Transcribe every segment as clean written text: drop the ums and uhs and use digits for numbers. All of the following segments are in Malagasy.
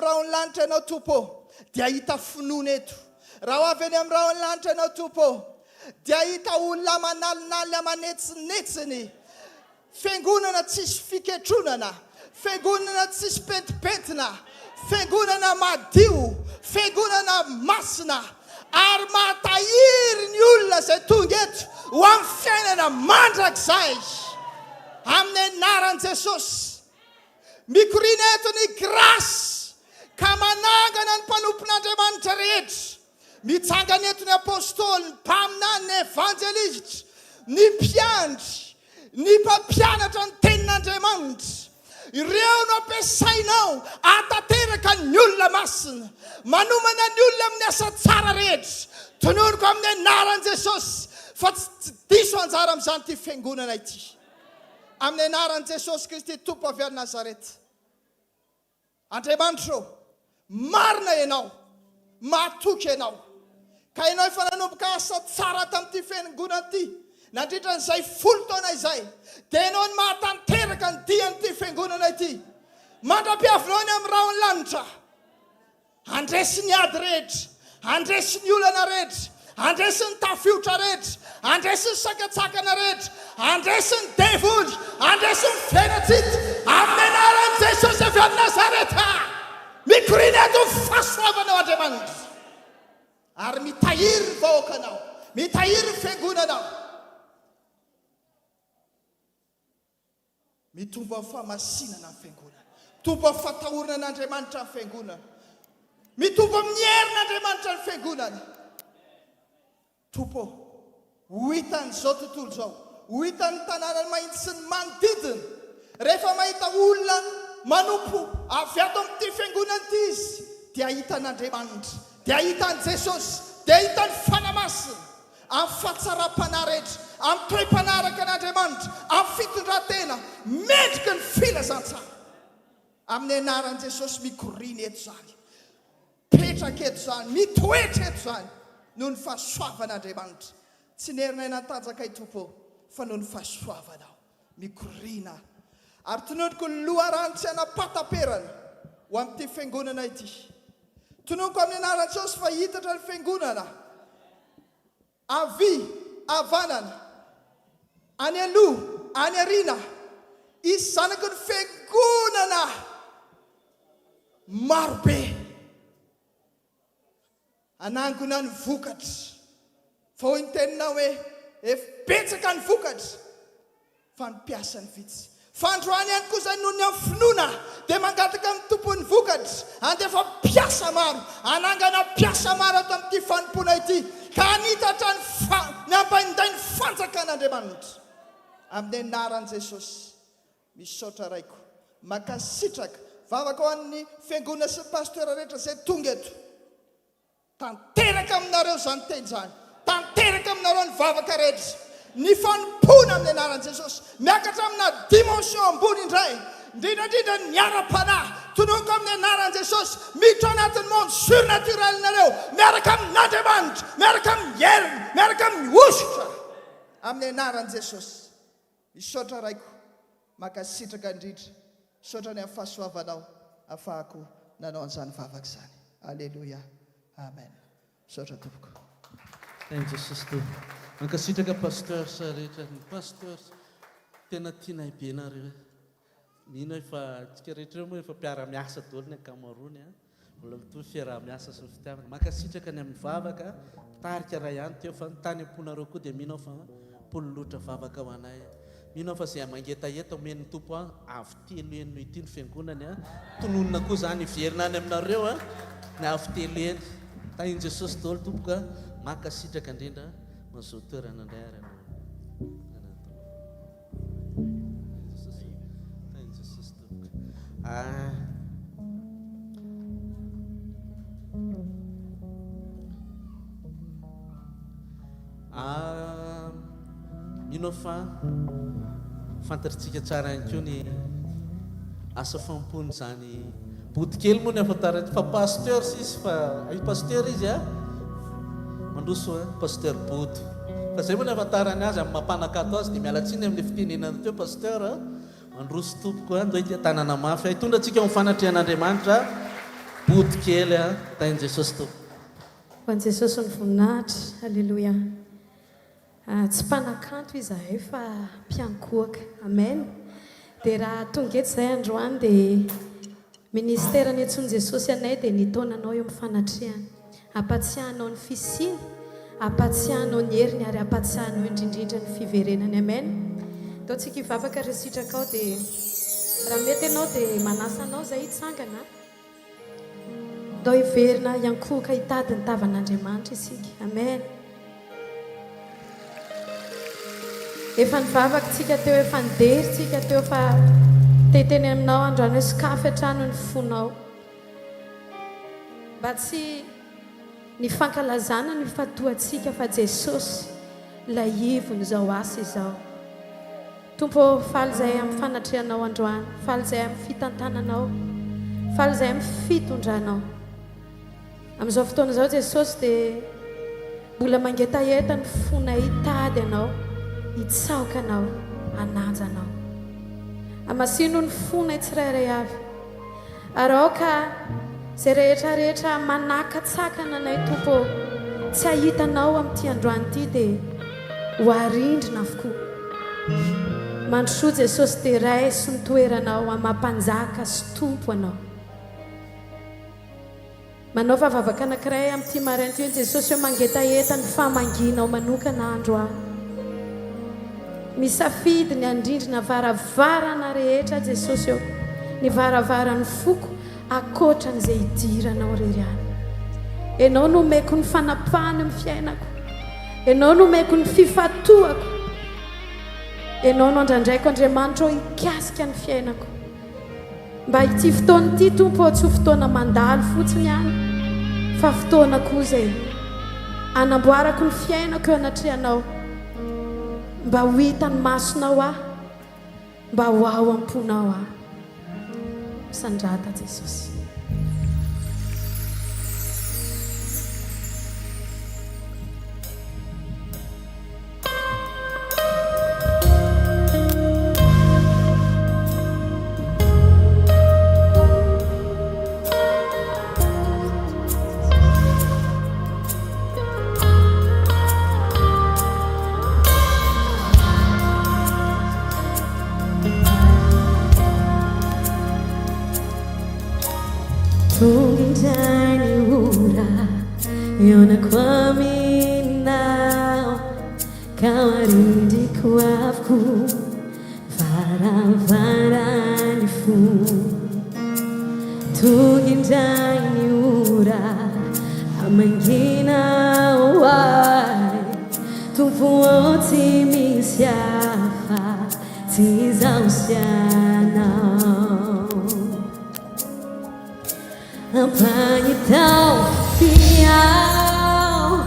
rahony lanitra ianao tompo dia hita finoana eto. Raha ho avy eny amin'ny rahony lanitra ianao tompo dia hita olona manalinaly amanetsinetsiny. Fiangonana tsisy fiketronana, fiangonana tsisy petipetina, fiangonana madio, fiangonana masina, ary matahiry ny olona izay tonga eto ho amin'ny fiainana mandrakizay amin'ny anaran'i Jesosy. Mikoriana eto ny grasy ka manangana ny mpanompon'Andriamanitra rehetra. Mitsangana eto ny apôstôly, ny mpamina, ny evanjelista, ny mpiandry, ny mpampianatra ny tenin'Andriamanitra. Ireo no ampiasainao atateraka ny olona masina, manomana ny olona amin'ny asa tsara rehetra. Tononiko amin'ny anaran'i Jesosy fa tsy diso anjara amin'izany ity fiangonana ity. Amin'ny anaran'i Jesosy Kristy tompo avy any Nazareta. Andriamanitra, marina ianao, matoky ianao. Ka ianao efa nanomboka asa tsara tamin'ity fiangonana ity, nandritra n'izay 10 taona izay, dia ianao ny mahatanteraka ny dian'ity fiangonana ity. Mandra-piavinao ny amin'ny rahony lanitra. Andresy ny ady rehetra, andresy ny olana rehetra, andresy ny tafiotra rehetra, andresy ny sakatsakana rehetra, andresy ny devoly, andresy ny fiainatsity. Amin'ny anaran'i Jesosy avy any Nazareta, mikoriana eto fahasoavanao Andriamanitra. Ary mitahiry ny vahoakanao, mitahiry ny fiangonanao. Mitombo amin'ny famasinana amin'ny fiangonana, mitombo amin'ny fatahorana an'Andriamanitra amin'ny fiangonana, mitombo amin'ny herin'Andriamanitra ny fiangonana. Tompo, ho hitan'izao tontolo izao, ho hitan'ny tanàna mahitsy sy ny manodidina. Rehefa mahita olona manompo avy ato amin'ity fiangonana ity izy, dia hitan'Andriamanitra, dia hitan'i Jesosy, dia hitany fanamasina amin'ny fahatsara-panahy rehetra, amin'ny toe-panaraka an'Andriamanitra, amin'ny fitondran-tena, mendrika ny filazantsara. Amin'ny anaran'i Jesosy mikoriana eto izany, petraka eto izany, mitoetra eto izany, noho ny fahasoavan'Andriamanitra. Tsy nerina natanjaka i tompo, fa noho ny fahasoavanao, mikoriana. Ary tononiko ny loharanitsy anapataperana ho amin'ity fiangonana ity. Tononiko amin'ny anaran'i Jesosy fa hitatra ny fiangonana avy avanana, any aloha, any arina, izy zanaky ny fiangonana marobe. Anangona ny vokatra, fa hoy ny teninao hoe efa betsaka ny vokatra, fa ny piasa ny vitsy. Fa androany ihany koa izany noho ny amin'ny finoana dia mangataka amin'ny tompony vokatra, andefa piasa maro, anangana piasa maro ato amin'ity fanompoana ity, ka hanitatra ny ampainday ny fanjakan'Andriamanitra. Amin'ny anaran'i Jesosy, misaotra raiko, makasitraka, vavaka ho an'ny fiangonana sy ny pasteur rehetra izay tonga eto. Tanteraka aminareo izany teny izany, tanteraka aminareo ny vavaka rehetra. Ny fanompona amin'ny anaran'i Jesosy, miakatra amina dimension ambony indray, indrindrandrindra ny ara-panahy. Tononiko amin'ny anaran'i Jesosy, miditra anatin'ny monde surnaturel nareo, miaraka amin'Andriamanitra, miaraka amin'ny heriny, miaraka amin'ny ositra. Amin'ny anaran'i Jesosy, misaotra raiko, makasitraka indrindra, misaotra ny amin'ny fahasoavanao, ahafahako nanao an'izany vavaka izany. Alleluia. Amen. Misaotra tompoko. Thank you, sister. Mankasitraka pasteur sa rehetra, ny pasteur tena tianay be nareo. Mino efa tsika rehetra moa efa mpiara-miasa daholo ny ankamaroany, mbola mitovy fiaraha-miasa sy ny fitiavana. Mankasitraka ny amin'ny vavaka, tarika raha ihany teo fa ny tany amponareo koa dia mino fa pololotra vavaka ho anay. Mino fa izay mangetaheta omen'ny tompo avy telo eny noho ity ny fiangonany, tononona koa izany iverina any aminareo ny avy telo eny. Tahin'i Jesosy daholo tompoka, mankasitraka indrindra mazao toerana indray ary tahin'i Jesosy tompoka. Mino fa fantatritsika tsara ihany koa ny asa fampony zany bodikely moa ny afantarany fa pasteur sisy fa pasteur izy mandroso pasteur bodo fa zay moa ny afantarany azy amin'ny mampanakato azy dia mialatsiny amin'ny fitenenana teo pasteur mandroso tompoko ndo ity tanana mafy hitondratsika amin'ny fanatrihan'Andriamanitra body kely a tainy Jesosy to ho an Jesosy ny voninahitra alleloia tsy mpanakanto izahay fa mpiankohaka amen dia raha tonga eto izay androany dia ministera ny antsony Jesosy anay dia nitaonanao eo mifanatriana ampatsiahanao ny fisiny ampatsiahanao ny heriny ary ampatsiahanao indrindrindra ny fiverenany amen ataontsika hivavaka resitraka ao dia raha mety ianao dia manasa anao izay hitsangana ndao hiverina iankohoka hitady ny tavan'Andriamanitra isika amen efa nivavakantsika teo efa nideritsika teo fa teteny aminao androany hoe sakafo hatrano ny fonao mba tsy ny fankalazana ny fatohantsika fa Jesosy ilay ivony izao asa izao tompo faly izay amin'ny fanatrianao androany faly izay amin'ny fitantananao faly izay amin'ny fitondranao amin'izao fotoana izao Jesosy dia mbola mangetaeta ny fona hitady anao hitsaoka anao ananja anao amasino ny fona tsirairay avy ary ao ka izay rehetrarehetra manakatsakana anay tompo tsy ahitanao amin'ity androany ity dia ho arindrina avokoa mandrosoa Jesosy dia raisy ny toeranao amampanjaka sy tompo anao manao favavaka anankiray amin'ity marainty hoe Jesosy hoe mangetaeta ny famanginao manokana androany misafidy ny andrindrina varavarana rehetra Jesosy eo ny varavarany foko akoatra n'izay hidiranao reriany ianao no omeko ny fanapahany amin'ny fiainako ianao no omeko ny fifatoako ianao no andrandraiko Andriamanitra ho hikasika ny fiainako mba ity fotoana ity tompo tsy ho fotoana mandalo fotsiny ihany fa fotoana koa izay anamboarako ny fiainako eo anatrehanao mba ho hitany masonao aho mba ho ao am-ponao aho sandrata Jesosy Tungindani ura yona kwaminao kawarindi kwafku varavarani fu Tungindani ura amangina wai tufuoti misiafa tizausianao Apanha tão fiel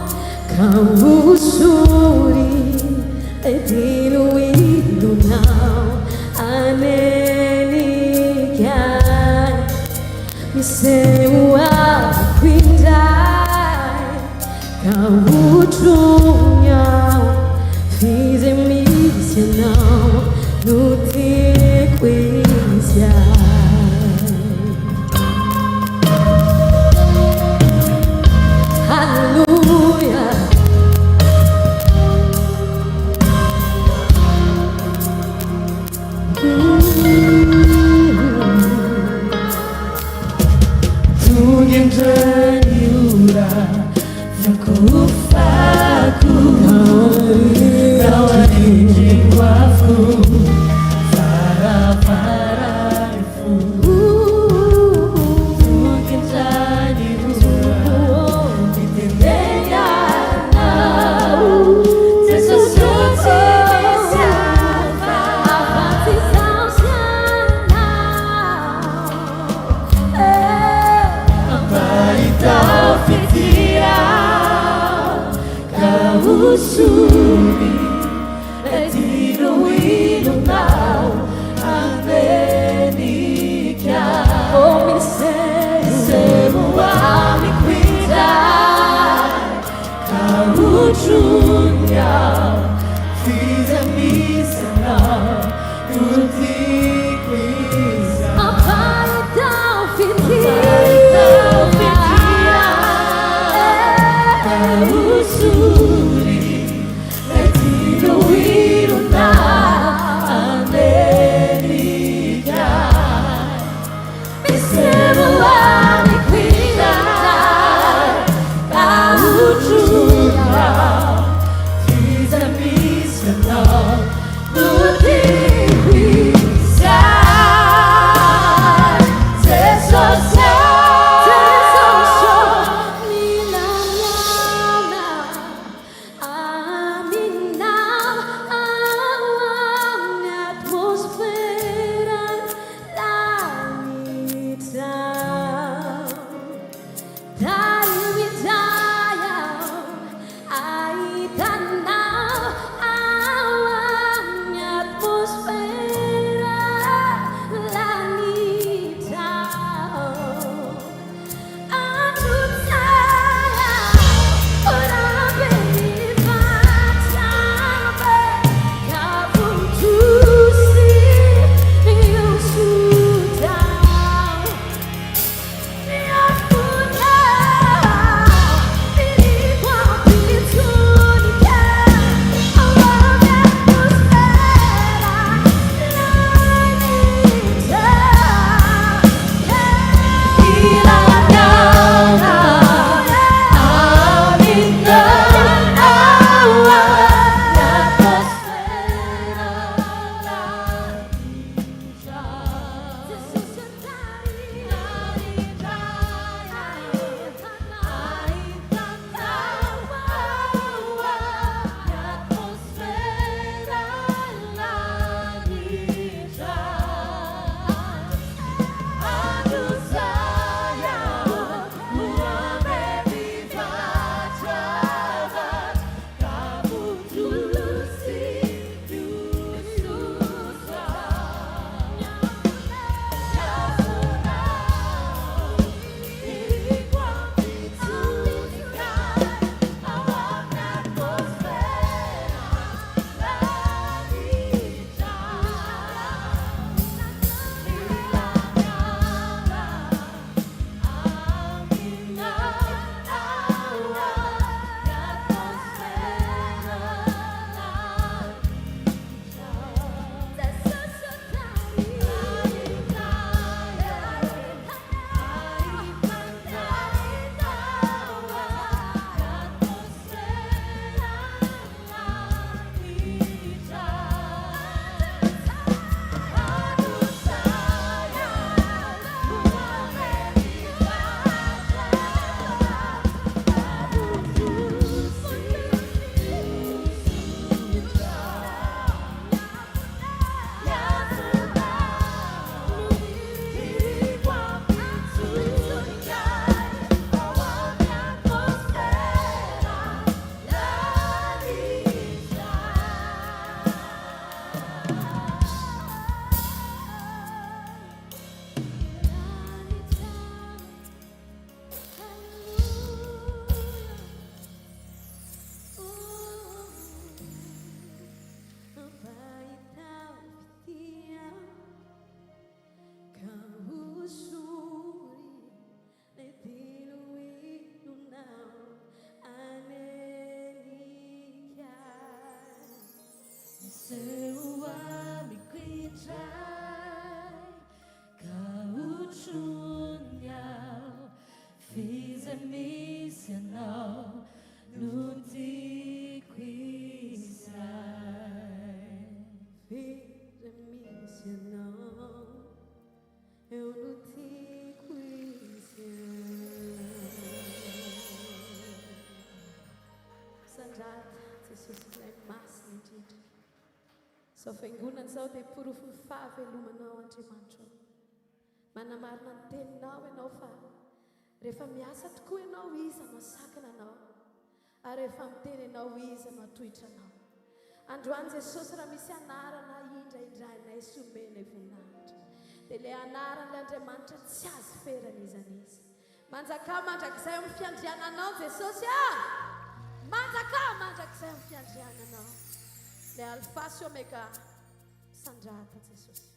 Kau suri Diluilu não Anenikai Me seu acuindai Kau trunhau Fiz em missa não No tequizia Hallelujah. Tungindaniura Yakufaku Kawarindi wafu Farafarafu Subi Latino ilunau America Oh me sei me cuidar Carujunya Fiz a missa não Curti quizá Aparta o fim zao fiangonana zao dia porofo ny fahavelomanao Andriamanitra. Manamarina ny teninao ianao fa rehefa miasa tokoa ianao iza no asakana anao, ary rehefa miteny ianao iza no atohitra anao. Androany Jesosy raha misy anarana indraindranay sy omenay voninahitra, dia ilay anaran'ilay Andriamanitra tsy azo ferana izany izy. Manjaka mandrakizay amin'ny fiandriananao Jesosy manjaka mandrakizay amin'ny fiandriananao. Ilay alfa sy omega sandrata Jesosy.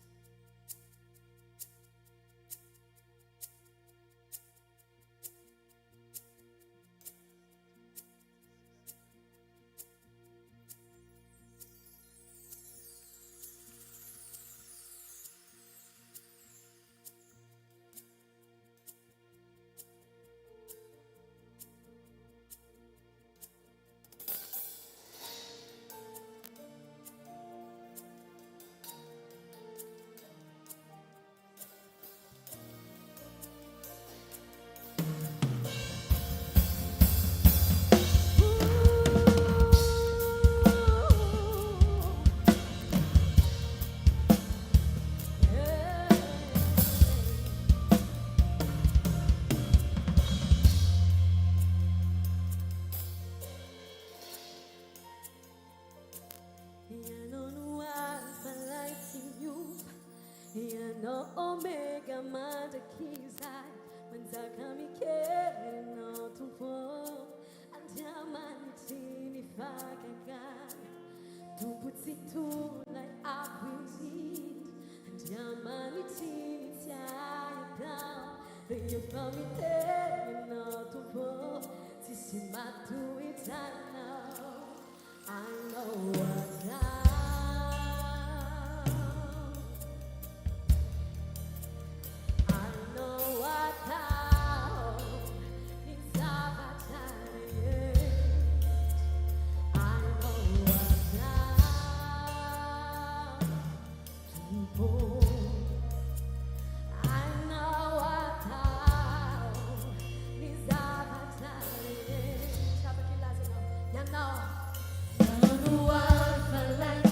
Omega mandakizay manjaka mikerino tumpo Andiamanitry ny fakakana tumputsitunay akwizit Andiamanitry ny tiayatao rehefa miterino tumpo tsisy matohitanao. I know what Now, I know what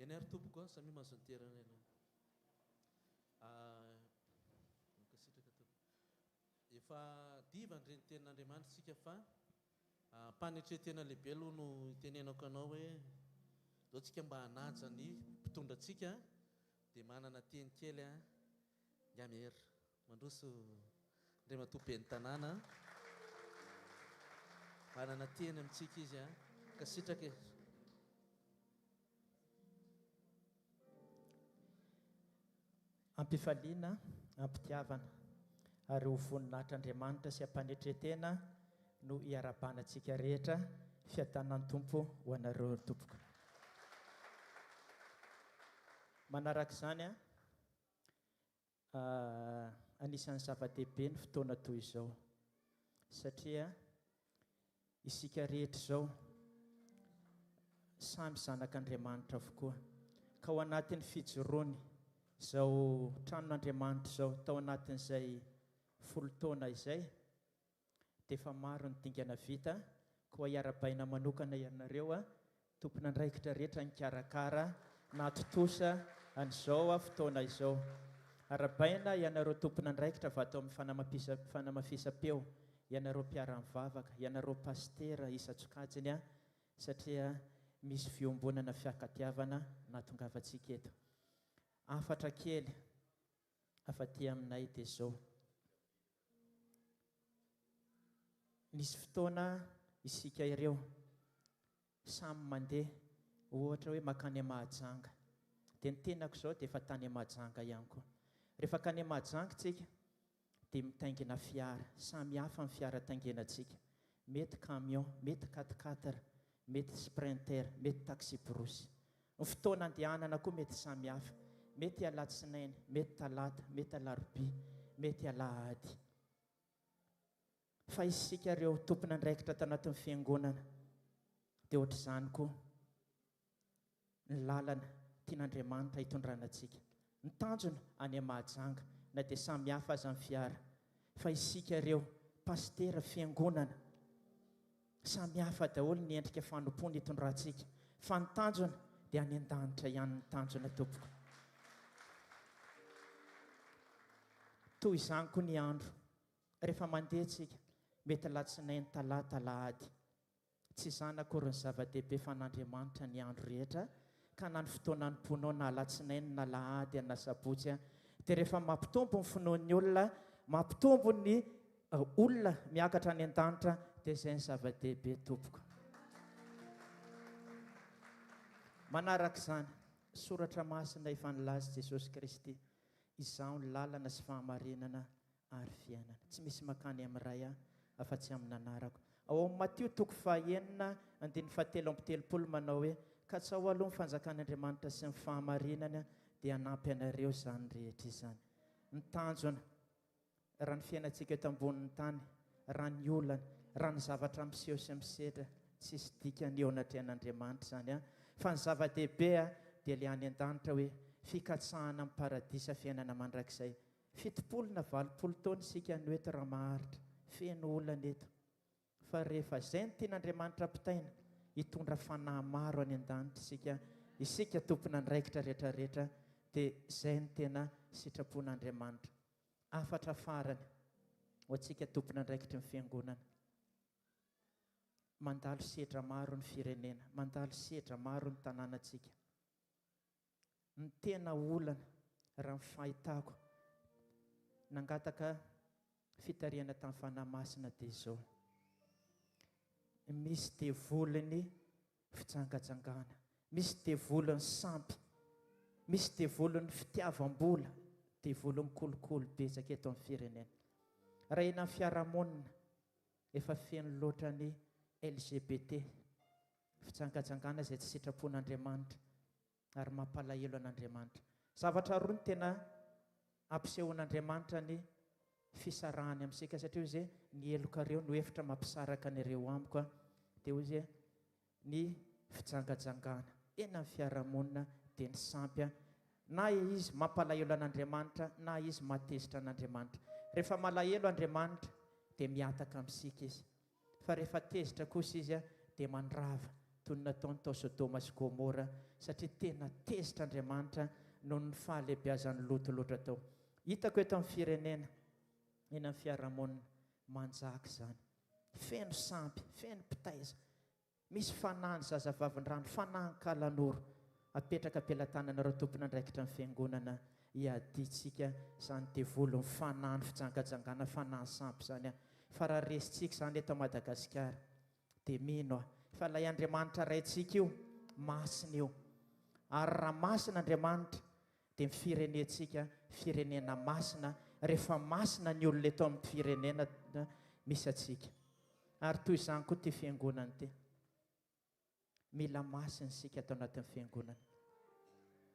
Eny ary tompoko a samy mazonterana ianao makasitraka tompo efa diva nireny tenin'Andriamanitra sika fa mpanetretena lehibe aloha no itenenako anao hoe dao tsika mba hanaja ny mpitondra atsika dia manana teny kely a ngamery mandroso ndray matopen'ny tanàna manana teny amintsika izy a kasitraka ampifaliana ampitiavana ary ho voninahitr'Andriamanitra sy ampanetretena no hiarabanantsika rehetra fiatanan'ny tompo ho anareo tompoko manaraka izany anisan'ny zava-dehibe ny fotoana toy izao satria isika rehetra izao samy zanak'Andriamanitra avokoa ka ao anatin'ny fijoroany izao tranon'Andriamanitra izao tao anatin'izay 10 taona izay dia efa maro ny dingana vita koa hiarabaina manokana ianareo tompon'andraikitra rehetra nikarakara natotosa an'izao fotoana izao arabaina ianareo tompon'andraikitra vato amin'ny fanamafisam-peo ianareo mpiara-mivavaka ianareo pastera isa-tsokajiny satria misy fiombonana fiakatiavana nahatongavantsika eto afatra kely afa-ty aminay dia izao nisy fotoana isika ireo samy mandeha ohatra hoe makany Mahajanga dia ny tenako izao dia efa tany Mahajanga ihany koa rehefa kany Mahajanga tsika dia mitaingina fiara samy hafa amin'ny fiara taingenantsika, mety camion, mety 4x4, mety sprinter, mety taxi brosy. Ny fotoana andehanana koa mety samy hafa, mety alatsinainy, mety talata, mety alarobia, mety alahady. Fa isika ireo tompona andraikitra tao anatin'ny fiangonana dia ohatr'izany koa ny lalana tian'Andriamanitra hitondrana antsika. Ny tanjona any Mahajanga na dia samy hafa aza amin'ny fiara, fa isika ireo pastera fiangonana samy hafa daholo ny endrika fanompony hitondrantsika, fa ny tanjona dia any an-danitra ihany ny tanjona tompoko. Toy izany koa ny andro rehefa mandeha tsika, mety alatsinainy, talata, alahady. Tsy izany akory ny zava-dehibe fa n'Andriamanitra ny andro rehetra, ka na ny fotoana ny ponao na alatsinainy na lahady na sabotsy, dia rehefa mampitombo ny finoan'ny olona, mampitombo ny olona miakatra any an-danitra, dia izay ny zava-dehibe tompoko. Manaraka izany, soratra masina efa nilaza Jesosy Kristy, izaho ny lalana sy fahamarinana ary fiainana. Tsy misy makany amin'ny ray afa-tsy amin'ny nanarako. Ao amin'ny Matio 9:17 manao hoe, ka tsao aloha ny fanjakan'Andriamanitra sy ny fahamarinana dia hanampy anareo izany rehetra izany. Ny tanjona raha ny fiainantsika eto ambonin'ny tany, raha ny olana, raha ny zavatra miseho sy misedra, tsisy dikany eo anatrehan'Andriamanitra izany. Fa ny zava-dehibe dia ilay any an-danitra hoe fikatsahana amin'ny paradisa fiainana mandrakizay. 70 na 80 taona isika no eto raha maharitra, feno olana eto. Fa rehefa izay ny tian'Andriamanitra pitaina, hitondra fanahy maro any an-danitra isika tompona andraikitra rehetrarehetra, dia izay ny tena sitrapon'Andriamanitra. Afatra farany ho antsika tompona andraikitra ny fiangonana. Mandalo sedra maro ny firenena, mandalo sedra maro ny tanànantsika. Ny tena olana raha ny fahitako nangataka fitariana tamin'ny fanahy masina dia izao: misy devoliny fijangajangana, misy devoliny sampy, misy devoliny fitiavam-bola, devoliny kolokolo betsaka eto amin'ny firenena. Raha eny amin'ny fiarahamonina efa feno loatra ny LGBT, fijangajangana izay tsy sitrapon'Andriamanitra ary mampalahelo an'Andriamanitra. Zavatra roa ny tena ampisehoan'Andriamanitra ny fisarahany amintsika, satria izay ny elokareo no efitra mampisaraka an'ireo amiko, dia hoy izay ny fijangajangana eny amin'ny fiarahamonina dia ny sampy, na izy mampalahelo an'Andriamanitra na izy matezitra an'Andriamanitra. Rehefa malahelo Andriamanitra dia miataka amintsika izy, fa rehefa tezitra kosa izy dia mandrava toy ny nataony tao Sodoma sy Gomora, satria tena tezitra Andriamanitra noho ny fahalehibeazan'ny loto loatra tao. Hitako eto amin'ny firenena eny amin'ny fiarahamonina manjaka izany, feno sampy, feno pitaiza, misy fanahy zazavavin-drano, fanahy kalanoro. Apetraka ampelantananareo tompona andraikitra ny fiangonana hiaditsika izany devolony fanahy ny fijangajangana, fanahy sampy izany. Fa raha resitsika izany eto Madagasikara dia mino fa ilay Andriamanitra raintsika io masina io, ary raha masina Andriamanitra dia ny firenentsika firenena masina. Rehefa masina ny olona eto amin'ny firenena misy atsika. Ary toy izany koa ty fiangonana ty, mila masina isika atao anatin'ny fiangonana.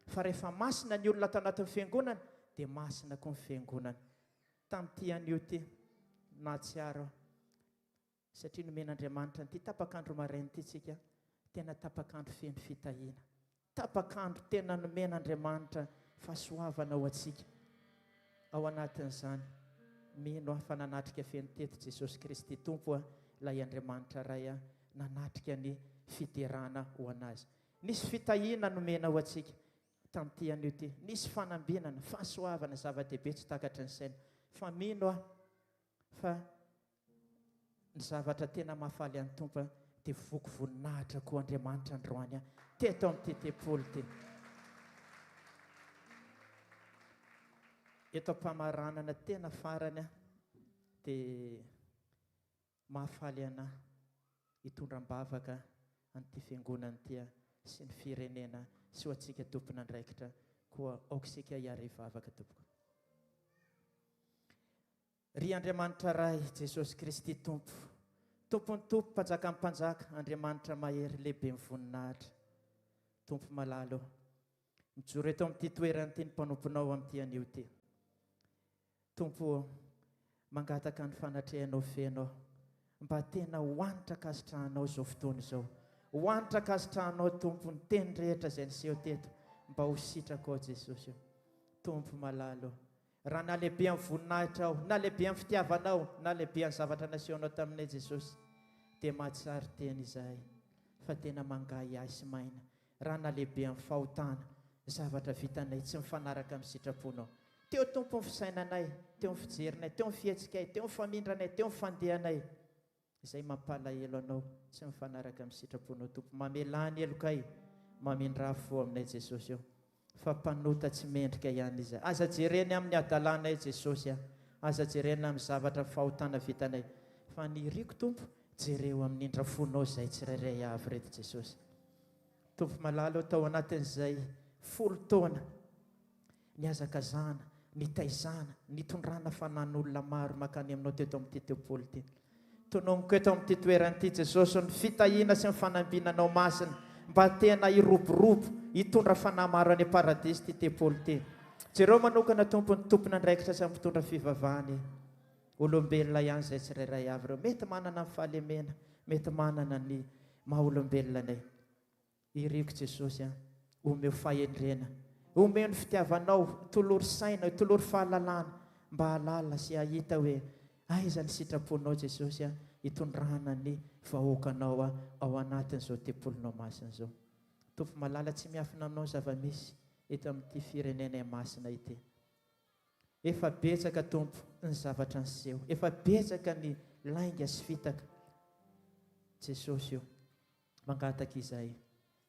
Fa rehefa masina ny olona atao anatin'ny fiangonana dia masina koa ny fiangonana. Tamin'ity an'io ty nahatsiaro, satria nomen'Andriamanitra nyity tapakandro maraina ity tsika, tena tapakandro feno fitahiana, tapakandro tena nomen'Andriamanitra fahasoavana ho antsika. Ao anatin'izany mino fa nanatrika feno teto Jesosy Kristy Tompo ilay Andriamanitra ray nanatrika ny fiderana ho anazy. Nisy fitahiana nomena ho antsika tamin'ity an'io ty, nisy fanambinana, fahasoavana, zava-dehibe tsy takatry ny saina. Fa mino fa ny zavatra tena mahafaly an'ny Tompo dia voky voninahitra koa Andriamanitra androany teto amin'ity tempolo ty. Eto am-pamaranana tena farany dia mahafaly anahy hitondram-bavaka an'ity fiangonana ity sy ny firenena sy ho antsika tompona andraikitra koa aokisika hiary vavaka tompoko. ry Andriamanitra ray Jesosy Kristy tompo, tompony tompo mpanjaka amin'ny mpanjaka, Andriamanitra mahery lehibe mivoninahitra, tompo malalo mijoro eto amin'ity toerana ity ny mpanomponao amin'ity anio ty. Tompo mangataka ny fanatrehanao fenao mba tena hoanitra kasitrahanao izao fotoana izao, hoanitra kasitrahanao tompo ny teny rehetra izay niseho teto mba ho sitraka ao Jesosy. Tompo malalo, raha na lehibe amin'ny voninahitra ao, na lehibe amin'ny fitiavanao, na lehibe amin'ny zavatra nasehonao taminay Jesosy, dia mahatsary teny izahay fa tena mangahy ahy sy maina. Raha na lehibe amin'ny fahotana, zavatra vitanay tsy mifanaraka amin'ny sitraponao, teo tompo ny fisainanay, teo ny fijerinay, teo ny fihetsikay, teo ny famindranay, teo ny fandehanay, izay mampalahelo anao tsy mifanaraka amin'ny sitraponao. Tompo mamelany elokay, mamindra fo aminay Jesosy eo, fa mpanota tsy mendrika ihany izy. Aza jereny amin'ny adalanay Jesosy, aza jerena amin'ny zavatra fahotana vitanay, fa ny riko tompo jereo amin'ny indrafonao izay tsirairay avy reto Jesosy. Tompo malalo tao anatin'izay 10 taona niazakazana, nitaizana, nitondrana fanan'olona maro makany aminao teto amin'ity teopolo ity. Tonomiko eto amin'ity toerana ity Jesosy ny fitahiana sy ny fanambinanao masina mba tena iroborobo hitondra fanahy maro any paradisy ty teopolo ity. Jereo manokana tompo ny tompona andraikitra sy mpitondra fivavahany, olombelona ihany izay tsirairay avy reo, mety manana ny fahalemena, mety manana ny maha-olombelonanay. Iriko Jesosy omeo fahendrena, omeo ny fitiavanao, tolory saina, tolory fahalalana mba halala sy hahita hoe aiza ny sitraponao Jesosy hitondrana ny vahoakanao ao anatin'izao tempolonao masina izao. Tompo malala tsy miafina aminao zava-misy eto amin'ity firenenay masina ity. Efa betsaka tompo ny zavatra niseho, efa betsaka ny lainga sy fitaka Jesosy io mangataka izahay.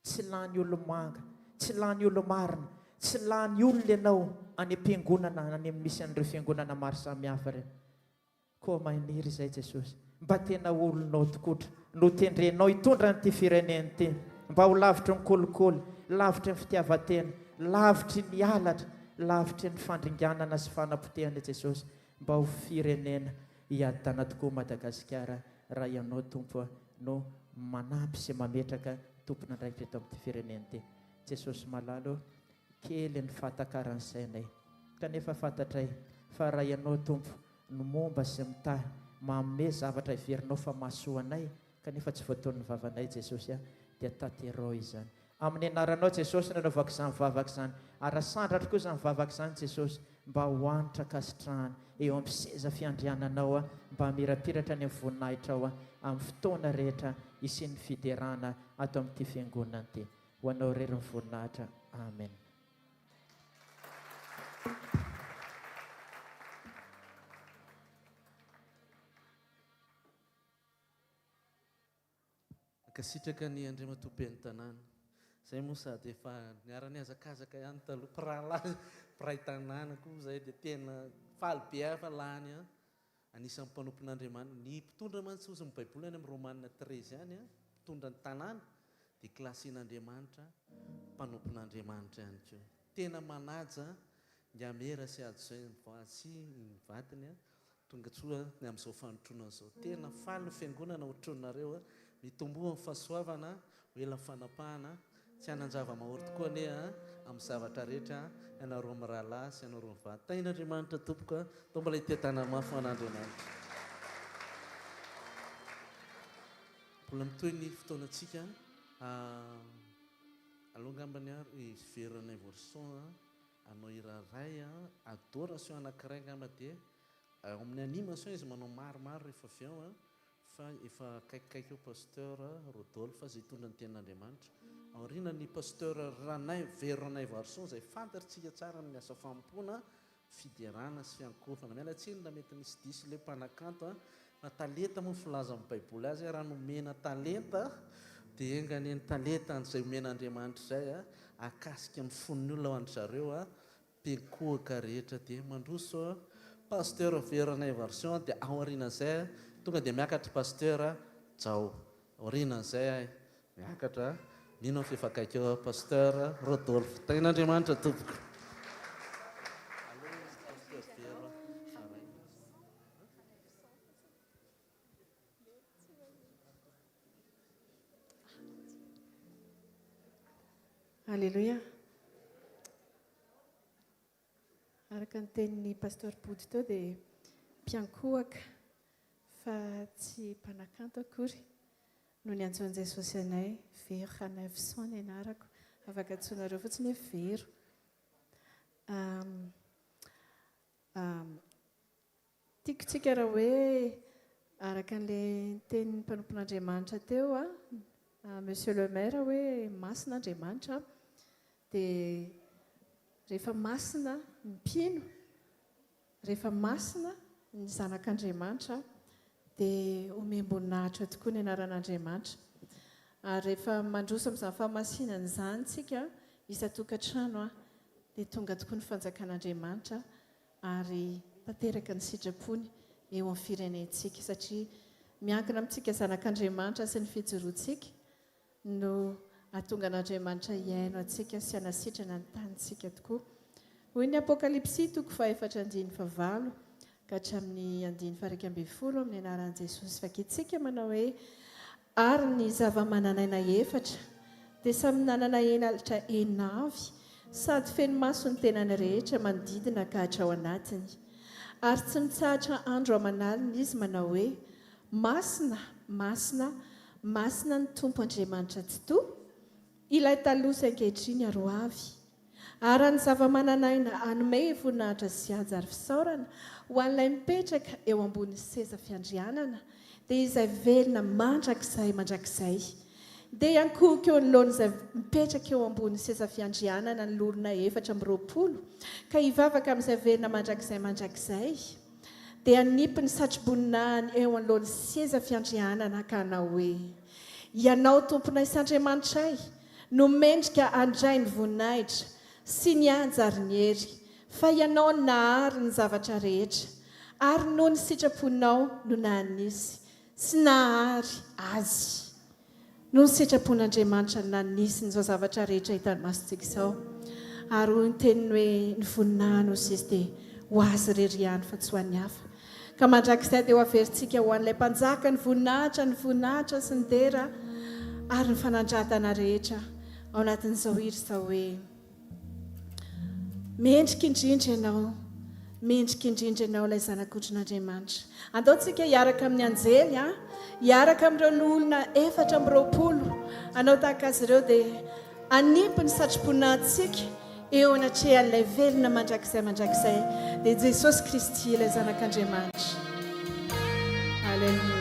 Tsy lany olo-manga, tsy lany olo-marina, tsy lany olona ianao any am-piangonana, any misy an'ireo fiangonana maro samihafa ireny. Koa maniry izay Jesosy, mba tena olonao tokotra no tendrenao hitondra nyity firenena ity, mba ho lavitry ny kolikoly, lavitry ny fitiavatena, lavitry ny halatra, lavitry ny fandringanana sy fanapotehana Jesosy, mba ho firenena hiadana tokoa Madagasikara raha ianao tompo no manampy sy mametraka tompona andraikitra eto amin'ity firenena ity. Jesosy malalo, kely ny fatakaran'ny sainay, kanefa fantatray fa raha ianao tompo no momba sy mitahy manome zavatra iverinao fa mahasoanay, kanefa tsy voataon'ny vavanay Jesosy dia taterao izany. Amin'ny anaranao Jesosy nanaovako izany vavaka izany, arasandratra koa izany vavaka izany Jesosy, mba hoanitra kasitrahana eo amin'ny seza fiandriananao, mba mirapiratra any amin'ny voninahitra ao amin'ny fotoana rehetra isian'ny fiderana ato amin'ity fiangonana ity. Ho anao rery ny voninahitra. Amen. Akasitraka ny Andriamatoben'ny tanàna. Zay moa sady efa niara-ny azakazaka ihany taloha pirahalahy, piray tanàna koa zay dia tena faly be fa lany anisan'ny mpanompon'Andriamanitra. Ny mpitondra mantsy ny Baiboly any amin'ny Romanina 13 ihany mpitondra ny tanàna dia klasian'Andriamanitra, mpanompon'Andriamanitra ihany koa. Tena manaja ny amera sy ady zay sy ny vatiny tonga tsoa ny amin'izao fanotroana izao. Tena faly ny fiangonana ohatronareo mitomboa amin'ny fahasoavana, ho ela fanapahana, tsy hanan-java mahory tokoa ane amin'ny zavatra rehetra ianareo amin'ny rahalahy sy ianareo amin'ny vady. Tain'Andriamanitra tompoka, toa mbola hitetana mafy ho an'Andriamanitra. Mbola mitoy ny fotoanantsika alongambany iveranay vorson anao iraray adoration anankiray ngamba dia amin'ny animation izy manao maromaro rehefa avy ao fa efa kaikaiky eo pasteur Rodolphe zay hitondra ny tenin'Andriamanitra. Aoriana ny pasteur Ranay Veranay Varson izay fantatritsika tsara amin'ny asa fampona, fiderana sy fiankofana. Miala tsiny na mety misy disy ilay mpanakanto na talenta moa filaza amin'ny Baiboly azy raha nomena talenta dia engany ny talenta an'izay omen'Andriamanitra izay akasika ny fon'ny olona ho an-dry zareo mpiankohaka rehetra dia mandroso pasteur Veranay Varson dia aorian'izay tonga dia miakatra pasteur Jao. Aorian'izay miakatra mino fifakaiky eo pasteur Rodolphe. Tain'Andriamanitra tompoko. Alléluia. Araka ny tenin'ny pasteur Body teo dia mpiankohaka fa tsy mpanakanto akory no ny antsoan'i Jesosy anay hvkl-mission ny anarako afaka antsoinareo fotsiny hoe vero. Tiakotsika raha hoe araka an'ilay tenin'ny mpanompon'Andriamanitra teo monsieur le maire hoe masina Andriamanitra dia rehefa masina ny mpino, rehefa masina ny zanak'Andriamanitra dia omem-boninahitra tokoa ny anaran'Andriamanitra. Ary rehefa mandroso amin'izany fahamasinana izany tsika isa-tokantrano dia tonga tokoa ny fanjakan'Andriamanitra ary tanteraka ny sitrapony eo amin'ny firenentsika satria miankina amintsika zanak'Andriamanitra sy ny fijoroantsika no ahatonga an'Andriamanitra hiaino antsika sy hanasitrana ny tanitsika tokoa. Hoy ny apokalipsy 4:9 ka hatramin'ny 10:12 amin'ny anaran'i Jesosy. Fakitsika manao hoe ary ny zava-mananaina efatra dia samy nanana enalitra enavy sady feno maso ny tenany rehetra manodidina ka hatra ao anatiny. Ary tsy mitsahatra andro aman'alina izy manao hoe masina, masina, masina ny tompo Andriamanitra tsy toa ilay taloha sy ankehitriny aro avy. Ary ny zava-mananaina hanome voninahitra sy haja ary fisaorana ho an'ilay mipetraka eo ambony seza fiandrianana dia izay velona mandrakizay. Dia iankohaka eo anoloan'izay mipetraka eo ambony seza fiandrianana ny lolona 420 ka hivavaka amin'izay velona mandrakizay dia hanipy ny satroboninahany eo anoloan'ny seza fiandrianana ka hanao hoe ianao tomponay sy Andriamanitray no mendrika andray ny voninahitra sy ny anja ary ny hery fa ianao nahary ny zavatra rehetra ary noho ny sitraponao no nanisy sy nahary azy. Noho ny sitrapon'Andriamanitra no nanisy n'izao zavatra rehetra hitany masontsika izao. Ary hoy ny teniny hoe ny voninahiny hozy izy dia ho azy irery ihany fa tsy ho an'ny hafa. Ka mandrakizay dia ho averintsika ho an'ilay mpanjaka ny voninahitra sy ny dera ary ny fanandratana rehetra ao anatin'izao hiri izao hoe mendrika indrindra ianao ilay zanak'otrin'Andriamanitra. Andaontsika hiaraka amin'ny anjely hiaraka amin'ireo olona 420 anao tahaka azy ireo dia anipy ny satroboninahitsika eo anatrehan'ilay velona mandrakizay dia Jesosy Kristy ilay zanak'Andriamanitra. Alleluia.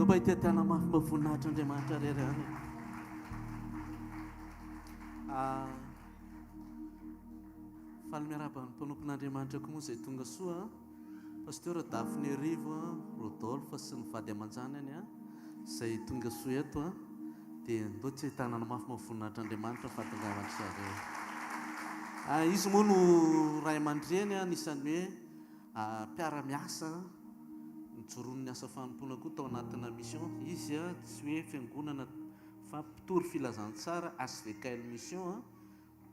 mba hitetana mafy mba voninahitra Andriamanitra rerany. Faly miaraba ny mpanompon'Andriamanitra koa moa izay tonga soa pasteur Dafne Rivo Rodolphe sy ny vady aman-janany izay tonga soa eto dia mbo tsy hitanana mafy mba voninahitra Andriamanitra fahatongavan'ny zareo. Izy moa no ray aman-dreny anisan'ny hoe mpiara-miasa nijoron'ny asa fanompona koa tao anatina mission. Izy tsy hoe fiangonana fa mpitory filazantsara hvkl-mission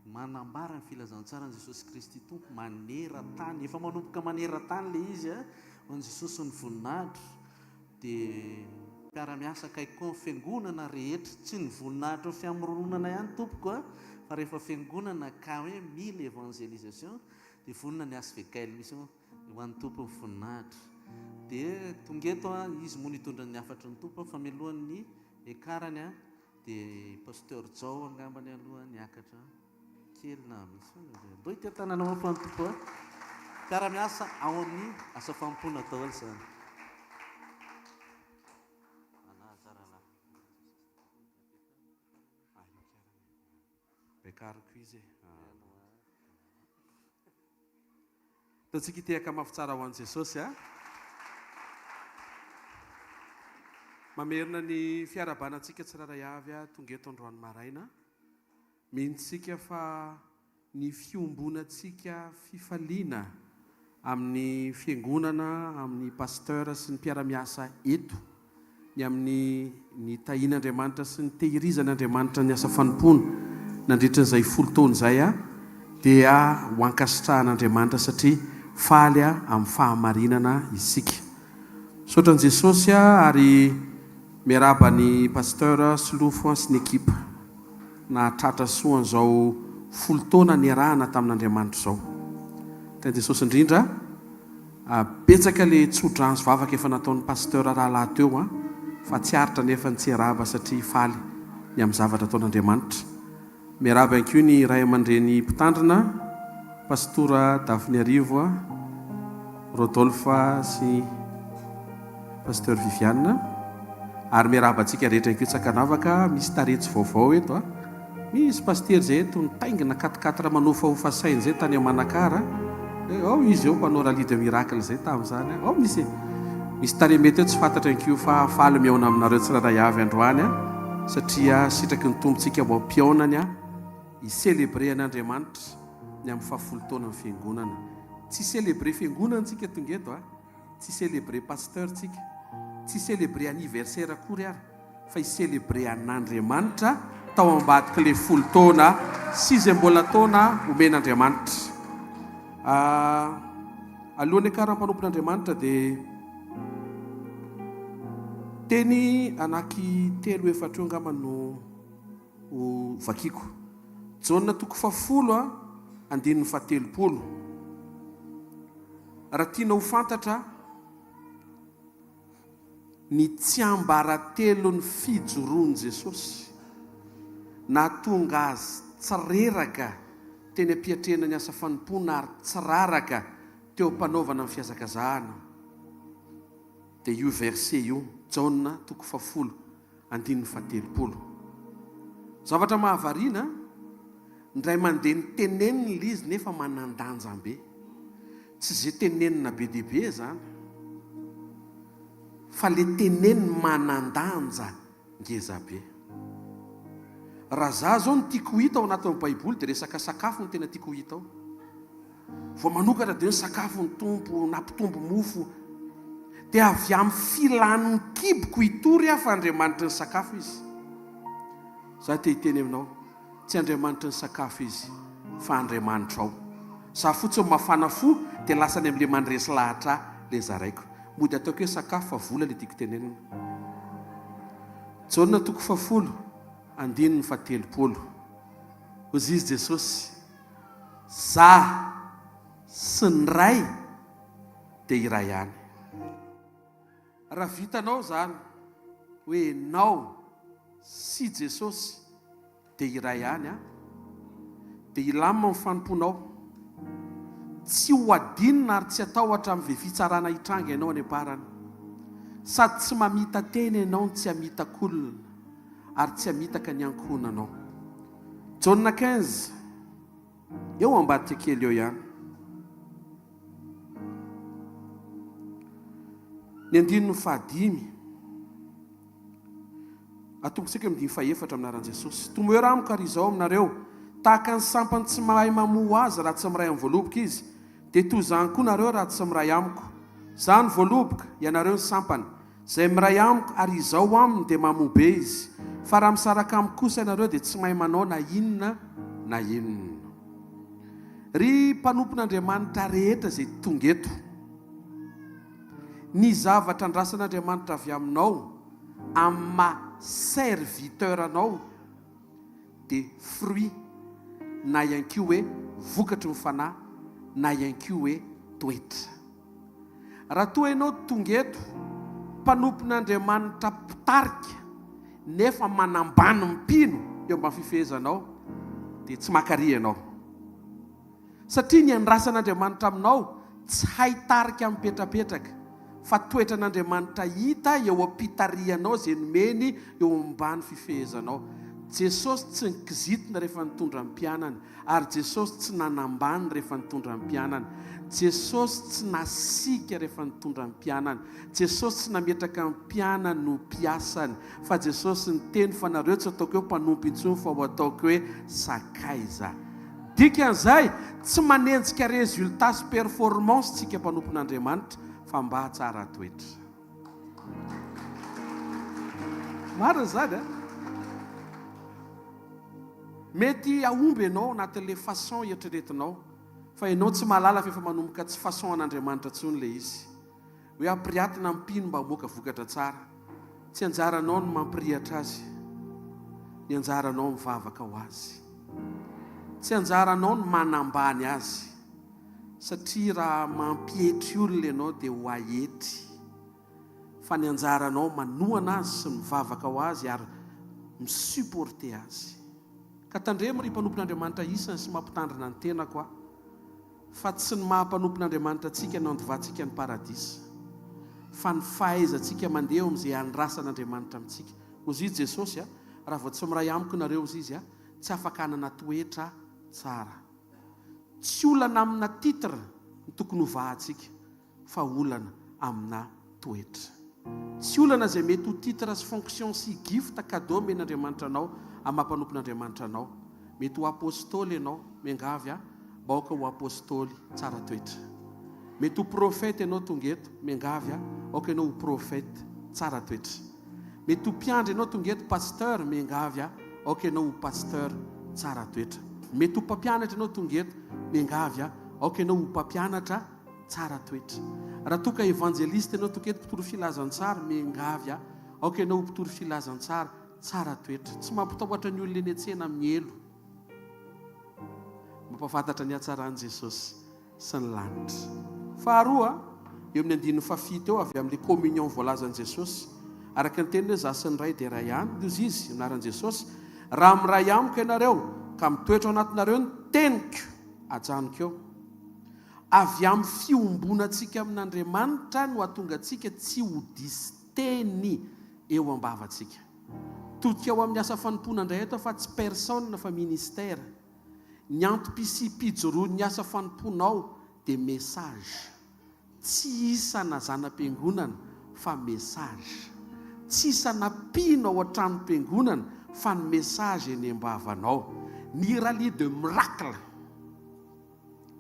manambara ny filazantsara ny Jesosy Kristy tompo maneran-tany, efa manomboka maneran-tany le izy ho an'i Jesosy ny voninahitra. Dia mpiara-miasa kaiky koa fiangonana rehetra, tsy ny voninahitra famoronana ihany tompoko fa rehefa fiangonana ka hoe mille évangélisation dia vonina ny hvkl-mission ho an'ny tompo ny voninahitra. Dia tonga eto izy moa nitondra ny afatra ny tompo fa mialohan'ny ekarany dia pasteur Jao angambany aloha niakatra kely na mission. Mbo hitetanana mafy ny tompo mpiara-miasa ao amin'ny asa famompona daholo izany. Bekariko izy tatsika hitehaka mafy tsara ho an'i Jesosy mamerina ny fiarabanantsika tsiraray avy tonga eto androany maraina. Mintsika fa ny fiombonatsika fifaliana amin'ny fiangonana, amin'ny pasteur sy ny mpiara-miasa eto, ny amin'ny ny tahian'Andriamanitra sy ny tehirizan'Andriamanitra ny asa fanompona nandritra n'izay 10 taona izay dia ho ankasitrahan'Andriamanitra satria faly amin'ny fahamarinana isika. Saotran' Jesosy ary miaraba ny pasteur Solofo sy ny ekipa na tratra soan'izao 10 taona niarahana tamin'Andriamanitra izao. Tan Jesosy indrindra betsaka le tsodransy vavaka efa nataon'ny pasteur rahalahy teo fa tsy haritra nefa tsy araba satria faly ny amin'ny zavatra ataon'Andriamanitra. Miaraba ihany koa ny ray aman-dreny mpitandrina pastora Dafne Rivo Rodolphe sy pasteur Viviane, ary miaraba antsika rehetra ihany koa Tsakanavaka. Misy taretsy vaovao eto misy pasteur zay eto nitaingina 4 manofahofa sainy zay tany Manakara. Ao izy eo mpanao rallye de miracle zay tamin'izany. Ao misy taremety eo tsy fantatra ihany koa fa faly miaona aminareo tsiraray avy androany satria sitraky ny tompontsika mbo mpiaonany i-célébrer an'Andriamanitra ny amin'ny 10 taona ny fiangonana. Tsy célébrer fiangonana tsika tonga eto tsy célébrer pasteur tsika, tsy célébrer anniversaire akory ary fa i-célébrer an'Andriamanitra tao ambadika le 10 taona sy izay mbola taona omen'Andriamanitra. Alohan'ny karaha-mpanompon'Andriamanitra dia teny anaky 3-4 eo angamba no vakiko. Jauna 10 andininy 70. Raha tiana ho fantatra ny tsy ambaratelon'ny fijoroan'i Jesosy nahatonga azy tsireraka teny ampiatrena ny asa fanompona ary tsiraraka teo mpanaovana amin'ny fiazakazahana dia io verset io Jauna 10 andininy 70. Zavatra mahavariana ndray mandeha ny teneniny l'izy nefa manandanja be, tsy zay tenenina be dehibe zany fa le teneniny manandanja ngeza be. Raha za zao no tiako hita ao anatin'ny Baiboly dia resaka sakafo no tena tiako hita ao. Vao manokatra dia ny sakafo ny tompo nampitombo mofo dia avy amin'ny filan'ny kiboko hitory fa Andriamanitra ny sakafo izy. Za te hiteny aminao, tsy Andriamanitra ny sakafo izy fa Andriamanitra ao. Za fotsiny mafana fo dia lasany amin'ile mandresy lahatra le zaraiko. Mody ataoko hoe sakafo fa vola le tiako tenenina. Jauna 10 andininy 70. Hozy izy Jesosy, za sy ny ray dia iray ihany. Raha vitanao zany hoe nao sy Jesosy dia iray ihany dia ilamina amin'ny fanomponao. Tsy ho adinina ary tsy atao hatramin'ny fitsarana hitranga ianao any am-parany. sady tsy mamita teny ianao tsy hamitak'olona ary tsy hamitaka ny ankohonanao. Jauna 15 eo ambadika kely eo ihany. Ny 15 atombontsika amin'ny 14 aminaran'i Jesosy. Tomoera amiko ary izao aminareo tahaka ny sampany tsy mahay mamoha azy raha tsy miray amin'ny voaloboka izy, dia toy izany koa nareo raha tsy miray amiko. Izaho ny voaloboka, ianareo ny sampany. Izay miray amiko ary izao aminy dia mamoha be izy. Fa raha misaraka amiko kosa ianareo dia tsy mahay manao na inona na inona. Ry mpanompon'Andriamanitra rehetra izay tonga eto, ny zavatra andrasan'Andriamanitra avy aminao amin'ny maha-serviteur anao dia fruit na ihany koa hoe vokatry ny fanahy na ihany koa hoe toetra. Raha toa ianao tonga eto mpanompon'Andriamanitra mpitarika nefa manambany mipino eo mba fifehezanao dia tsy makary ianao, satria ny andrasan'Andriamanitra aminao tsy hay tarika mipetrapetraka fa toetra n'Andriamanitra hita eo ampitarianao izay nomeny eo ambany fifehezanao. Jesosy tsy nikizitina rehefa nitondra ny mpianany, ary Jesosy tsy nanambany rehefa nitondra ny mpianany. Jesosy tsy nasika rehefa nitondra ny mpianany. Jesosy tsy nametraka ny mpianany no mpiasany, fa Jesosy niteny fa nareo tsy ataoko hoe mpanompo intsony fa ho ataoko hoe sakaiza. Dikan'izay tsy manenjika résultat sy performance tsika mpanompon'Andriamanitra fa mba tsara toetra. Marina zany a? Mety ahomby ianao anatin'ilay façon eritreretinao, fa ianao tsy mahalala fa efa manomboka tsy façon an'Andriamanitra intsony ilay izy. Hoe ampiriatina mpino mba hamoaka vokatra tsara. Tsy anjaranao no mampirihatra azy, ny anjaranao mivavaka ho azy. Tsy anjaranao no manambany azy, satria raha mampietry olona ianao dia ho ahetry. Fa ny anjaranao manohana azy sy mivavaka ho azy ary misupporte azy. Ka tandremo ry mpanompon'Andriamanitra isany sy mampitandrina ny tenako aho, fa tsy ny maha-mpanompon'Andriamanitra antsika no andivantsika ny paradisa, fa ny fahaizantsika mandeha amin'izay andrasan'Andriamanitra amintsika. Ozy izy Jesosy raha vao tsy miray amiko nareo ozy izy tsy afaka hanana toetra tsara. Tsy olana amina titra ny tokony hovahantsika, fa olana amina toetra. Tsy olana izay mety ho titra sy fonction sy gift cadeau men'Andriamanitra anao amin'ny mampanompon'Andriamanitra anao. Mety ho apôstôly ianao, miangavy baoka ho apôstôly tsara toetra. Mety ho profeta ianao tonga eto, miangavy aoka ianao ho profeta tsara toetra. Mety ho mpiandry ianao tonga eto, pasteur, miangavy aoka ianao ho pasteur tsara toetra. Mety ho mpampianatra ianao tonga eto, miangavy aoka ianao ho mpampianatra tsara toetra. Raha toka evangelista ianao tonga eto mpitoro filazantsara, miangavy aoka ianao ho mpitoro filazantsara tsara toetra. Tsy mampitahotra ny olona eny an-tsena amin'ny elo, mampafantatra ny hatsaran'i Jesosy sy ny lanitra. Faharoa, eo amin'ny 17 eo avy amin'ilay communion voalazan'i Jesosy, araka ny teniny hoe za sy ny ray dia ray ihany. Izy izy anaran'i Jesosy, raha miray amiko ianareo ka mitoetra ao anatinareo ny teniko ajanoko eo, avy amin'ny fiombonantsika amin'Andriamanitra no ahatonga antsika tsy ho disy teny eo am-bavantsika. Todika ao amin'ny asa fanompoana indray eto fa tsy personne fa ministère. Ny antom-pisipijoroan'ny ny asa fanomponao dia message. Tsy isana zanam-piangonana fa message. Tsy isana mpino ao an-trano-piangonana fa ny message eny am-bavanao. Ny rallye de miracle.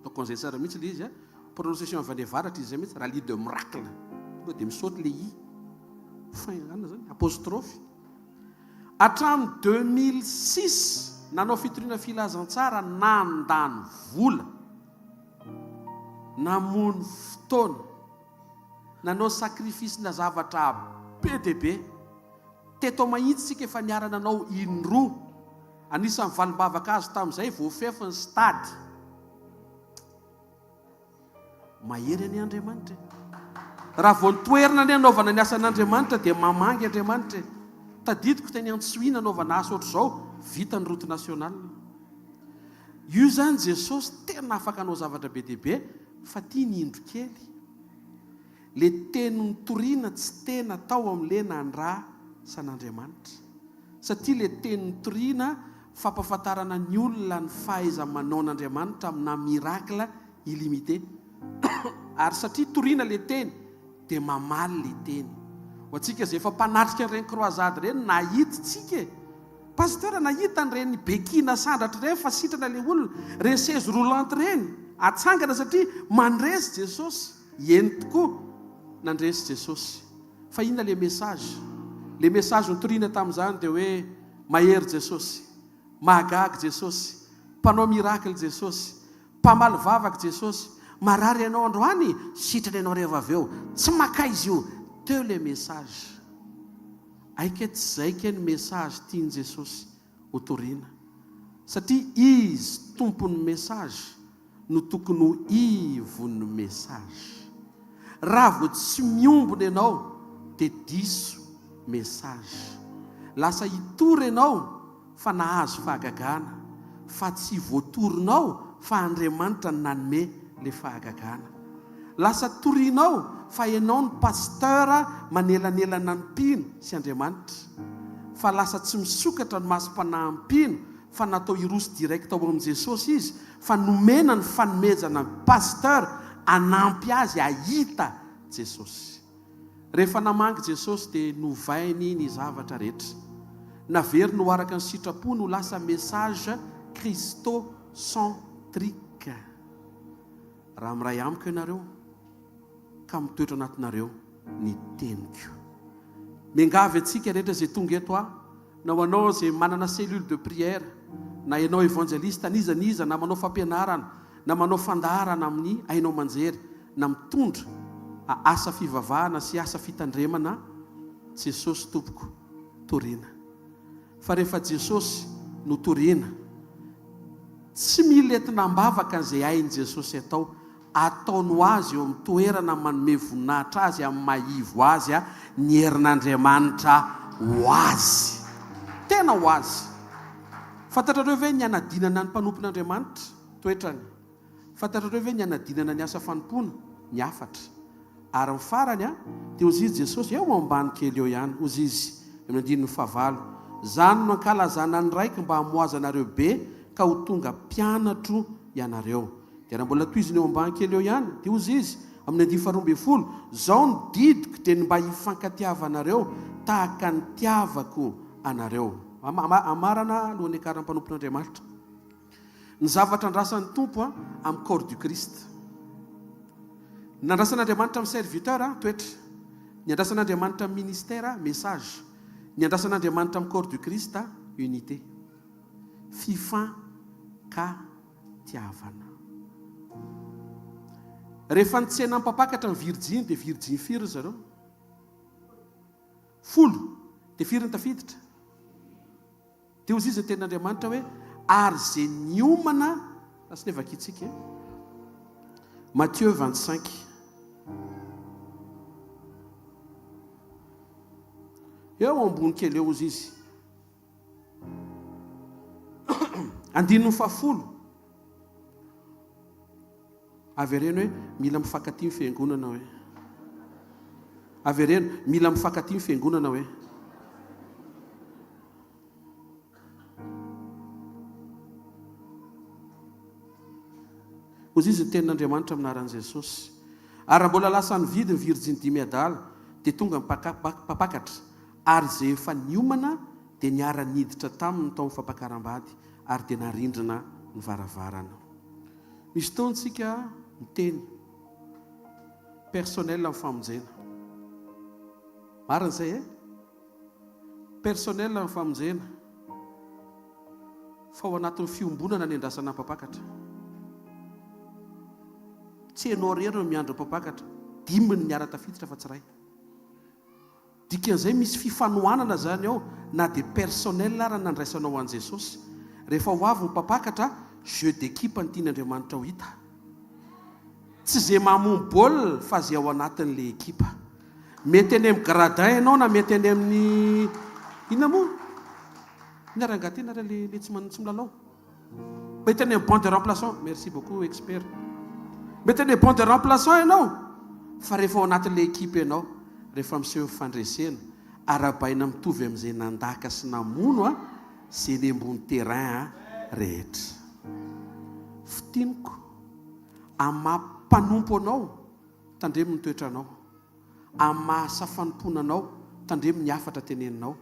Donc izay tsara mihitsy ilay izy prononciation avy any avaratra izy mihitsy rallye de miracle. Dia misaoty le i. Fin zany apostrophe. Hatramin'ny 2006 nanao fitoriana filazantsara, nandany vola, namono fotoana, nanao sacrifice na zavatra be dia be. Teto mahitsy sika efa niarana anao indroa, anisan'ny valim-bavaka azy tamin'izay voafefy ny stady. Mahery any Andriamanitra. Raha vao nitoerana ny anaovana ny asan'Andriamanitra dia mamangy Andriamanitra. Tadidiko teny Antsoina anaovana asa ohatr'izao, vita ny route nationale. Io zany Jesosy tena afaka hanao zavatra be dia be, fa tia ny indro kely. le teny nitoriana tsy tena tao amin'le nandra san'Andriamanitra. Satria le teny nitoriana fampafantarana ny olona ny fahaiza-manao n'Andriamanitra amina mirakla illimité. Ary satria toriana le teny dia mamaly le teny. Ho antsika izay efa mpanatrika an'ireny croisade ireny nahititsika. Pasteur nahita an'ireny bekina sandratra ireny fa sitrana le olona, ireny sezy roulante ireny atsangana satria mandresy Jesosy. Eny tokoa nandresy Jesosy. Fa inona le message? Le message nitoriana tamin'izany dia hoe mahery Jesosy, mahagaga Jesosy, mpanao miracle Jesosy, mpamaly vavaka Jesosy. Marary ianao androany, sitrana ianao rehefa avy eo. Tsy maka izy io. Teo le message. Aika tsy izay ke ny message tiany Jesosy ho toriana. Satria izy tompon'ny message no tokony ho ivon'ny message. Raha vao tsy miombona ianao dia diso message. Lasa hitory ianao fa nahazo fahagagana, fa tsy voatorinao fa Andriamanitra ny nanome le fahagagana. Lasa torianao fa ianao ny pasteur manelanelana ny mpino sy Andriamanitra. Fa lasa tsy misokatra ny masom-panahy mpino fa natao hiroso direct ao amin'i Jesosy izy, fa nomena ny fanomezana ny pasteur anampy azy ahita Jesosy. Rehefa namangy Jesosy dia novainy ny zavatra rehetra. Navery no araka ny sitrapo no lasa message Christocentrique. Raha miray amiko ianareo ka mitoetra anatinareo ny teniko. Miangavy antsika rehetra izay tonga eto na manao izay manana cellule de prière, na ianao évangéliste niza na manao fampianarana, na manao fandaharana amin'ny ainao manjery, na mitondra asa fivavahana sy asa fitandremana, Jesosy tompoko toriana. Fa rehefa Jesosy no toriana, tsy mila entinam-bavaka izay hainy Jesosy atao, ataony azy eo amin'ny toerana manome voninahitra azy amin'ny maivo azy ny herin'Andriamanitra ho azy. Tena ho azy. Fantatrareo ve ny anadinana ny mpanompon'Andriamanitra toetrany? Fantatrareo ve ny anadinana ny asa fanompoana? Ny afatra. Ary ny farany dia ozy izy Jesosy eo ambany kely eo ihany, ozy izy amin'ny andininy fahavalo. Zany no ankalazana ny raiky mba hamoazanareo be ka ho tonga mpianatro ianareo. Dia raha mbola toiziny eo ambany kely eo ihany, dia ozy izy amin'ny andiny faharoa ambin'ny folo, zao ny didiko dia ny mba hifankatiavanareo tahaka ny tiavako anareo. Amarana alohan'ny akaran'ny mpanompon'Andriamanitra. Ny zavatra andrasan'ny tompo amin'ny corps du Christ. Ny andrasan'Andriamanitra amin'ny serviteur toetra. Ny andrasan'Andriamanitra amin'ny ministère message. Ny andrasan'Andriamanitra amin'ny corps du Christ unité. Fifankatiavana. Rehefa nitsena mpapakatra ny virgin dia virgin firy zareo? 10 dia firy ny tafiditra? Dia ozy izy tenin'Andriamanitra hoe ary izay niomana, asy ny vakitsika Matthieu 25. Eo ambony kely eo ozy izy. Andininy fahafolo. Avereno hoe mila mifankatia ny fiangonana hoe. Avereno mila mifankatia ny fiangonana hoe. Ozy izy tenin'Andriamanitra aminaran'i Jesosy. Ary mbola lasa nividy ny virgin 10 dia tonga mpapakatra. Ary izay efa niomana dia niara-niditra taminy tao fampakaram-bady ary dia narindrina ny varavarana. Misy taontsika miteny personnel amin'ny famonjena. Marina izay personnel amin'ny famonjena. Fa ao anatin'ny fiombonana ny andrasana mpapakatra. Tsy ianao rery no miandro mpapakatra, 5 ny miara-tafiditra fa tsy ray. Dikan'izay misy fifanohanana zany ao, na dia personnel raha nandraisanao an Jesosy. Rehefa ho avy ny mpapakatra, jeu d'équipe ny tian'Andriamanitra ho hita. Tsy izay mamono baolina fa izay ao anatin'le ekipa. Mety any amin'ny gradin ianao na mety any amin'ny inona moa? Inarangatena le tsy milalao. Mety any amin'ny banc de remplaçant. Merci beaucoup expert. Mety any amin'ny banc de remplaçant ianao. fa rehefa ao anatin'ilay ekipa ianao rehefa miseho fandresena arabaina mitovy amin'izay nandaka sy namono a zay ny ambony terrain rehetra fitiniko amampanompo anao tandremo ny toetranao amahasafanomponanao tandremo ny afatra teneninao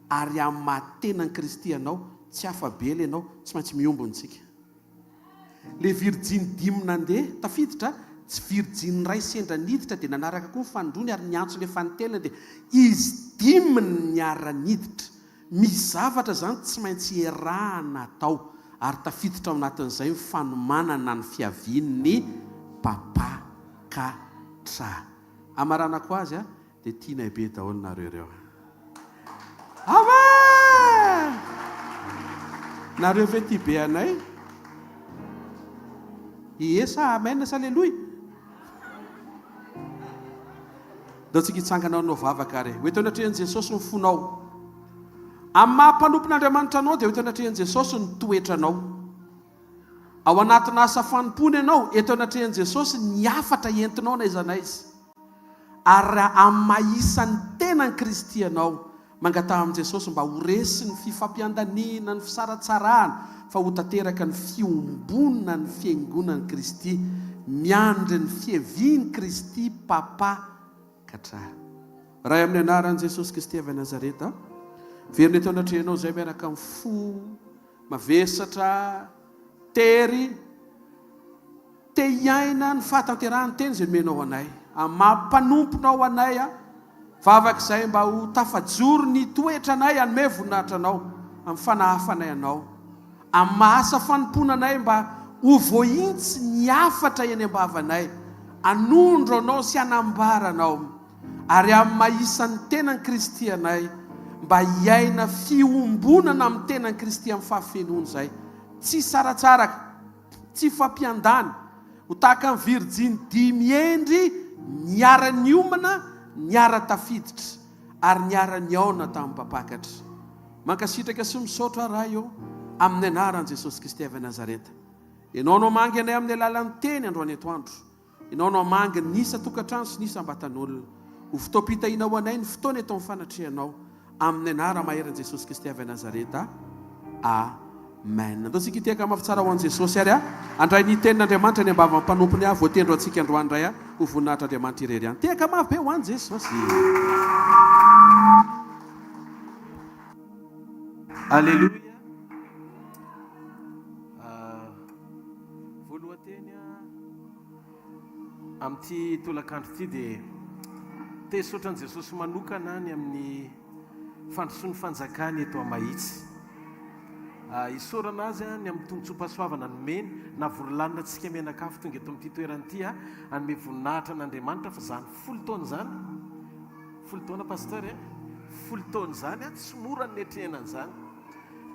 ary amatenany Kristy anao tsy afabely ianao tsy maintsy miombontsika le virjiny dimy nandeha tafiditra tsy virjiny ray sendra niditra dia nanaraka koa ny fandrony ary niantso le fanitelina dia izy dimy niara-niditra misy zavatra zany tsy maintsy iarahana atao ary tafiditra ao anatin'izay ny fanomanana ny fiavian'ny papakatra amaranako azy a dia tianay be daholo nareo ireo ava nareo ve ty be anay iesa amen sa aleloia dao tsika hitsangana anao vavaka ary ho eto anatrehan'i Jesosy ny fonao amin'ny mahampanompon'Andriamanitra anao dia ho eto anatrehan'i Jesosy ny toetranao ao anatina asa fanompony ianao eto anatrehan'i Jesosy ny afatra entinao na iza naiza ary amin'ny mahisan'ny tenany Kristy ianao mangatao amin'i Jesosy mba ho resy ny fifampiandaniana ny fisaratsarana fa ho tanteraka ny fiombonana ny fiangonan'i Kristy miandry ny fiavian'i Kristy papakatra raha amin'ny anaran'i Jesosy Kristy avy Nazareta verina eto anatrehanao zay miaraka amin'ny fo mavesatra tery te hiaina ny fahatanterahany teny zay menao anay mampanomponao anay a vavak'izay mba ho tafajoro ny toetra anay anome voninahitra anao amin'ny fanahafanay anao amin'ny mahasa fanomponanay mba ho voahintsy ny afatra eny ambavanay anondro anao sy anambaranao ary amin'ny mahisan'ny tenany Kristy anay mba hiaina fiombonana amin'ny tenany Kristy amin'ny fahafenoana izay tsy saratsaraka tsy fampiandany ho tahaka ny virjiny dimy endry niara-niomana niara-tafiditra ary niara-niaona tamin'ny papakatra mankasitraka sy misaotra raha eo amin'ny anaran'i Jesosy Kristy avy Nazareta ianao no mangy anay amin'ny alalan'ny teny androany atoandro ianao no mangy nisa tokantrano sy nisa ambatan'olona ho fitaopitahiana ho anay ny fotoana eto amin'ny fanatrehanao amin'ny anara maheran'i Jesosy Kristy avy Nazareta amen andao tsika hiteka mafitsara ho an'i Jesosy ary andray ny tenin'Andriamanitra ny ambava mpanompony voatendro antsika androany indray ho voninahitry'Andriamanitra irery any teka mafy be ho an'i Jesosy alleluia voalohanteny amin'ity tolakandro ity dia tesotrany Jesosy manokana ny amin'ny fandrosoan'ny fanjakany eto Mahitsy isorana azy ny amin'ny tombotsoampasoavana nomeny na vorolanina tsika menakafo tonga eto amin'ity toeran'ity anome voninahitra n'Andriamanitra fa zany folo taona zany folo taona pasteur folo taona zany tsy mora ny netrehanany zany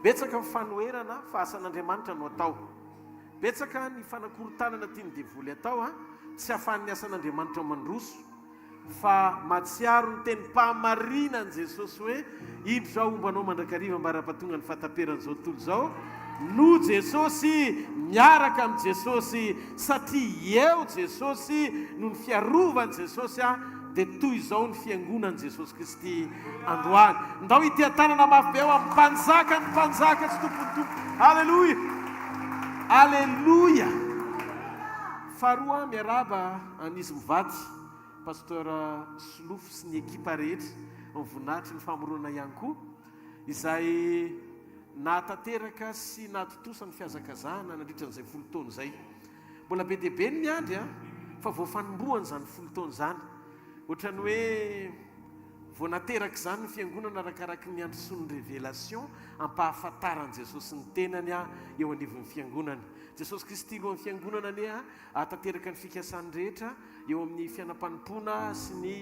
betsaka ny fanoherana fa asan'Andriamanitra no atao betsaka ny fanakorotanana tiany devoly atao tsy hahafahan'ny asan'Andriamanitra mandroso fa matsiaro ny teny mpamarinan'i Jesosy hoe indro zao ombanao mandrakariva mba raha-patonga ny fataperan'izao tontolo zao no Jesosy miaraka amin'ny Jesosy satria eo Jesosy no ny fiarovany Jesosy dia toy izao ny fiangonan'i Jesosy Kristy androany ndao ity tanana mafy be eo amin'ny mpanjaka ny mpanjaka tsy tompony tompo alleluia alleluia faharoa miaraba anizy mivady pasteur Solofo sy ny ekipa rehetra voninahitry ny famoronana ihany koa izay natateraka sy natotosa ny fiazakazahana nandritra n'izay folo taona izay mbola be dia be ny miandry fa voafanombohany zany folo taona zany ohatrany hoe vao nateraka izany ny fiangonana arakaraky ny androson'ny révélation ampahafantaran'i Jesosy ny tenany eo anivon'ny fiangonana Jesosy Kristy lohan'ny fiangonana anie tanteraka ny fikasany rehetra eo amin'ny fiainam-panompona sy ny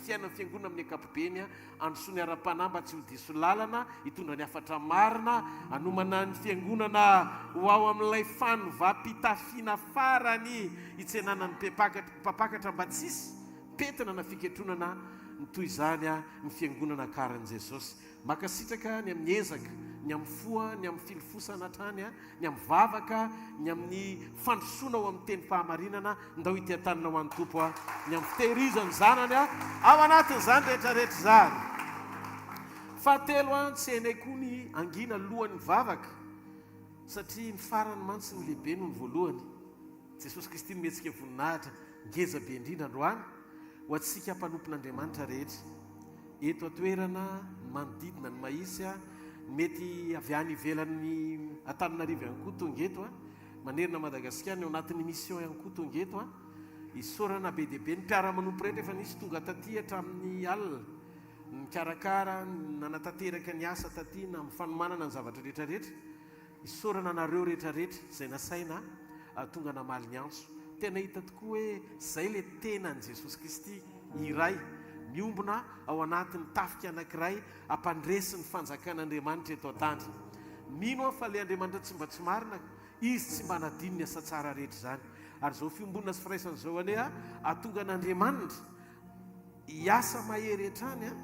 fiainan'ny fiangonana amin'ny ankapobeny androsony ara-panamba tsy ho diso lalana hitondra ny afatra marina anomana ny fiangonana ho ao amin'ilay fanovam-pitafiana farany hitsenanany papakatra mba tsisy petina na fiketronana ny toy izany ny fiangonana karan'i Jesosy makasitraka ny amin'ny ezaka ny amin'ny foa, ny amin'ny filofosana trany a, ny amin'ny vavaka, ny amin'ny fandrosoana ao amin'ny teny fahamarinana, ndao itiatanina ho an'ny tompo a, ny amin'ny fitehirizany zanany a, ao anatin'izany rehetrarehetra zany. Fahatelo a tsy hainay koa ny angina lohan'ny vavaka, satria ny farany mantsy ny lehibe no ny voalohany. Jesosy Kristy nometsika voninahitra ngeza be indrindra androany ho antsika mpanompon'Andriamanitra rehetra. Eto atoerana manodidina ny mahisy a, mety avy any ivelan'ny Antananarivo ihany koa tonga eto a, manerina Madagasikara ny ao anatin'ny mission ihany koa tonga eto a, isorana be dia be ny mpiara-manompo rehetra efa nisy tonga taty hatramin'ny alina, ny karakara nanatanteraka ny asa taty na amin'ny fanomanana ny zavatra rehetrarehetra, isorana nareo rehetrarehetra izay nasaina tonga namaly ny antso. Tena hita tokoa hoe zay le tenan'i Jesosy Kristy iray miombona ao anatin'ny tafika anankiray ampandresy ny fanjakan'Andriamanitra eto an-tany. Mino aho fa le Andriamanitra tsy mba tsy marina, izy tsy mba nadino ny asa tsara rehetra zany. Ary zao fiombonana sy firaisan'izao ane a, atonga n'Andriamanitra hiasa mahery hatrany a,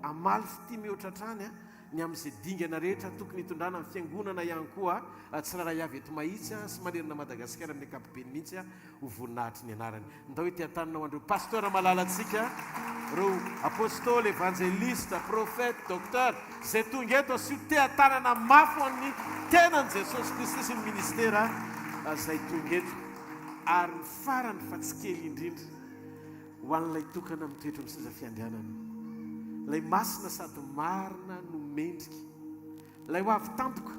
amaly fity mihoatra hatrany a, ny amin'izay dingana rehetra tokony hitondrana amin'ny fiangonana ihany koa tsy raha avy eto mahitsy sy manerina Madagasikara amin'ny ankapobeny mihitsy ho voninahitry ny anarany. Ndao ity an-tanina ho andreo pasteur malalantsika, reo apôstôly, evangelista, prophète, docteur, zay tonga eto sy te an-tanana mafy ho an'ny tenan'i Jesosy Kristy sy ny ministera zay tonga eto. Ary ny farany fa tsy kely indrindra ho an'ilay tokana mitoetra amin'ny seza fiandrianana, lay masina sady marina no mendrika, lay ho avy tampoka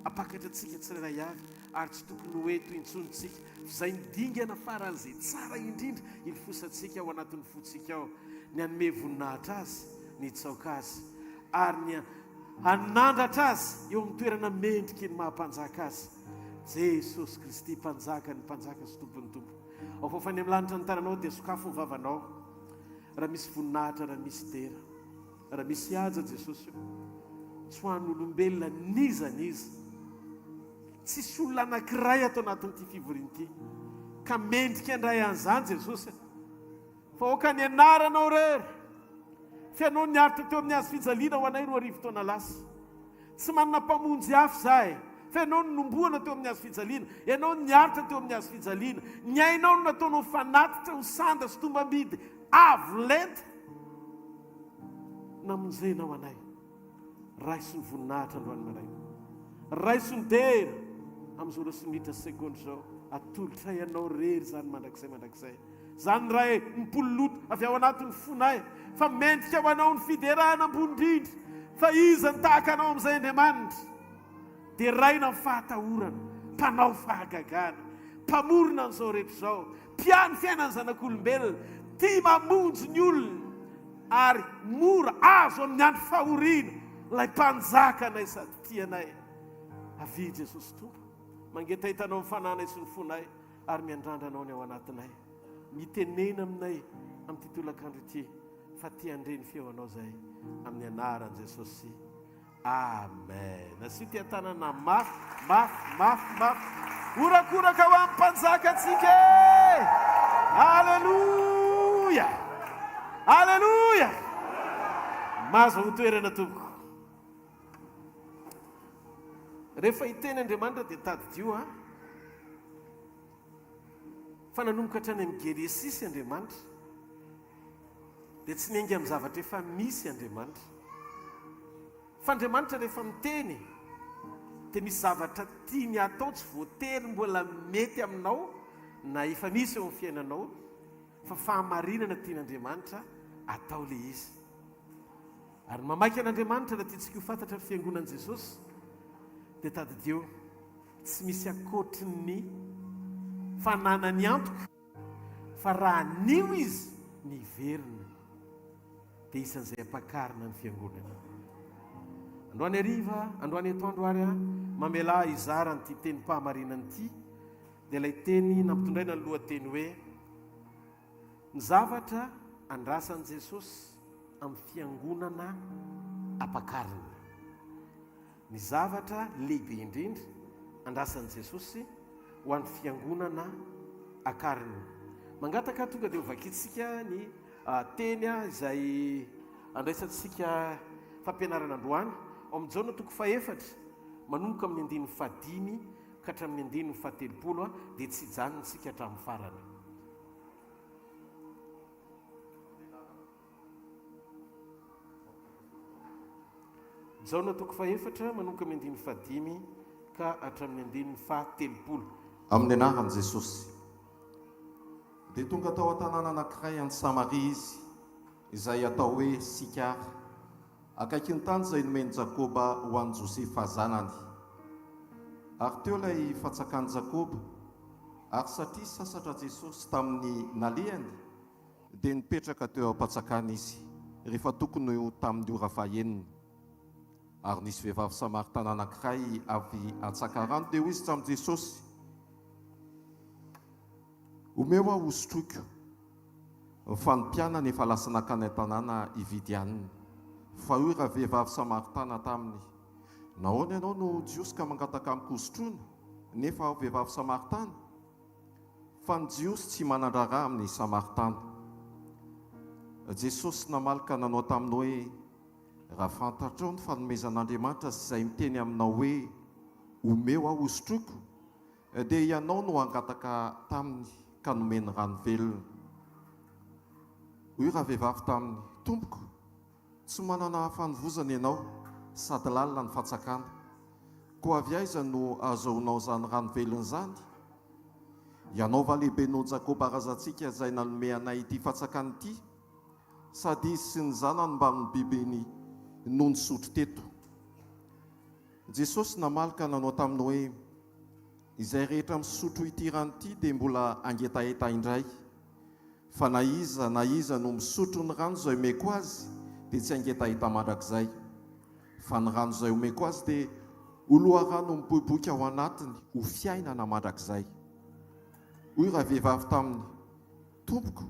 apakatra antsika tsirairay avy, ary tsy tokony hoe toy intsonontsika zay nidingana faran'izay tsara indrindra ilifosantsika ao anatin'ny fotsika ao, ny anome voninahitra azy, ny tsaoka azy, ary ny anandratra azy eo amin'ny toerana mendrika ny mahampanjaka azy. Jesosy Kristy mpanjaka, ny mpanjaka sy tompony tompo. Ao fofany amin'ny lanitra ny tananao dia sokafo ny vavanao. Raha misy voninahitra, raha misy dera, raha misy haja Jesosy io, tsy ho an'olombelona nizaniza, tsisy olona anankiray atao anatin'ity fivoriana ity ka mendrika andray an'izany Jesosy, fa oka ny anaranao rery fianao niaritra teo amin'ny hazo fijaliana ho anay 2 taona lasa, tsy manana mpamonjy hafa zahay, fa ianao no nomboana teo amin'ny hazo fijaliana, ianao niaritra teo amin'ny hazo fijaliana, ny ainao no nataonao fanatitra ho sanda sy tombambidy avo lenta namonjenao anay. Raiso ny voninahitra androany maraina, raiso ny dera amin'izao sy minitra sekondy zao, atolotra ianao rery zany mandrakizay zany raha mipololoto avy ao anatin'ny fonay, fa mendrika ho anao ny fiderahana ambony indrindra, fa iza ny tahaka anao amin'izay Andriamanitra, dia raina ny fahatahorana, mpanao fahagagana, mpamorona n'izao rehetra zao, mpiano fiainany zanak'olombelona, tia mamonjy ny olona, ary mora azo amin'ny andro fahoriana lay mpanjaka anay sady tianay. Avy Jesosy Tompo, mangeta hitanao ny fananay sy ny fonay, ary miandrandranao ny ao anatinay, mitenena aminay amin'ny titolakandro ity, fa tia andre ny feonao zay amin'ny anaran'i Jesosy. Amen. Nasy tia tanana mafy orakoraka ho amin'ny mpanjaka antsika. Alleluia, alleluia. Mazo ho toerana tompoko. Rehefa hiteny Andriamanitra dia tadidio fa nanomboka hatrany amin'ny geresisy Andriamanitra, dia tsy niainga amin'ny zavatra efa misy Andriamanitra. Fa Andriamanitra rehefa miteny dia misy zavatra tiany atao, tsy voatery mbola mety aminao na efa misy eo amin'ny fiainanao, fa fahamarinana tian'Andriamanitra atao le izy. Ary mamaky an'Andriamanitra raha tiantsika ho fantatra ny fiangonan'i Jesosy dia tadidio, tsy misy akoatry ny fananany antoka, fa raha nio izy niverina dia isan'izay ampakarina ny fiangonana. Androany hariva, androany atoandro ary mamela izara nyity teny mpahamarinana ity, dia ilay teny nampitondraina ny lohateny hoe ny zavatra andrasan'i Jesosy amin'ny fiangonana ampakarina. Ny zavatra lehibe indrindra andrasan'i Jesosy ho an'ny fiangonana akarina. Mangataka tonga dia hovakitsika ny teny izay andraisantsika fampianarana androany ao amin'ny jaona toko faefatra manomboka amin'ny andiny fadimy ka hatramin'ny andiny fatelopolo dia tsy janontsika hatramin'ny farany. jaona toko faefatra manomboka amin'ny andiny fadimy ka hatramin'ny andiny fatelopolo. Amin'ny anaran'i Jesosy. Dia tonga tao an-tanàna anankiray any Samaria izy, izay atao hoe Sikara. Akaiky ny tany izay nomeny Jakoba ho an'i Josefa zanany. Ary teo ilay fatsakan'i Jakoba, ary satria sasatra Jesosy tamin'ny nalehany, dia nipetraka teo am-patsakana izy, rehefa tokony ho tamin'ny ora fahaenina. Ary nisy vehivavy Samaritana anankiray avy atsaka rano, dia hoy izy tamin'i Jesosy, omeo aho osotroko, fanompianana efa lasa nakany an-tanàna hividy hanina. Fa hoy raha vehivavy Samaritana taminy, nahoana ianao no jiosy ka mangataka amiko osotroana, nefa aho vehivavy Samaritana? Fa ny jiosy tsy manandrara amin'ny Samaritana. Jesosy namalaka nanao taminy hoe, raha fantatrao ny fanomezan'Andriamanitra izay miteny aminao hoe omeo aho osotroko, dia ianao no angataka taminy ka nomeny rano velona. Hoy raha vehivavy taminy, tompoko, tsy manana fanovozana ianao sady lalina ny fatsakana, koa avy aiza no azahoanao zany rano velona zany? Ianao va lehibe noho Jakoba razantsika izay nanome anay ity fatsakana ity, sady izy sy ny zanany mba ny bibiny no nisotro teto. Jesosy namalaka nanao taminy hoe, izay rehetra misotro ity rano ity dia mbola angetaeta indray, fa na iza no misotro ny rano izay omeko azy dia tsy angetaeta mandrakizay, fa ny rano izay omeko azy dia oloha rano miboiboika ao anatiny ho fiainana mandrakizay. Hoy raha vehivavy taminy, tompoko,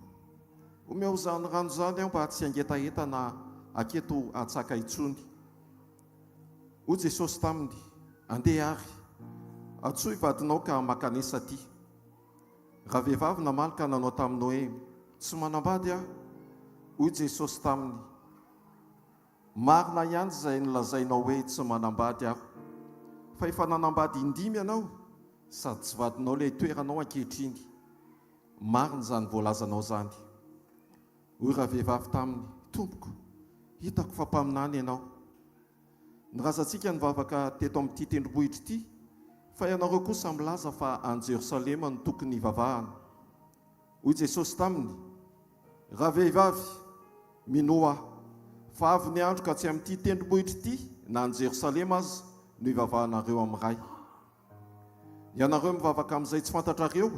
omeo zany rano zany aho mba tsy angetaeta na aketo atsaka intsony. Hoy Jesosy taminy, andeha ary, atsoy vadinao ka makanesa aty. Raha vehivavy namalaka nanao taminy hoe, tsy manambady aho. Hoy Jesosy taminy, marina ihany izay nilazainao hoe tsy manambady aho, fa efa nanambady indimy ianao, sady tsy vadinao ilay toeranao ankehitriny. Marina izany voalazanao zany. Hoy raha vehivavy taminy, tompoko, hitako fa mpaminany ianao. Ny razantsika nivavaka teto amin'ity tendrombohitra ity, fa ianareo kosa milaza fa any Jerosalema no tokony hivavahana. Hoy Jesosy taminy, raha vehivavy, mino aho, fa avy ny andro ka tsy amin'ity tendrombohitra ity na any Jerosalema azy no hivavahanareo amin'iray. Ianareo mivavaka amin'izay tsy fantatrareo,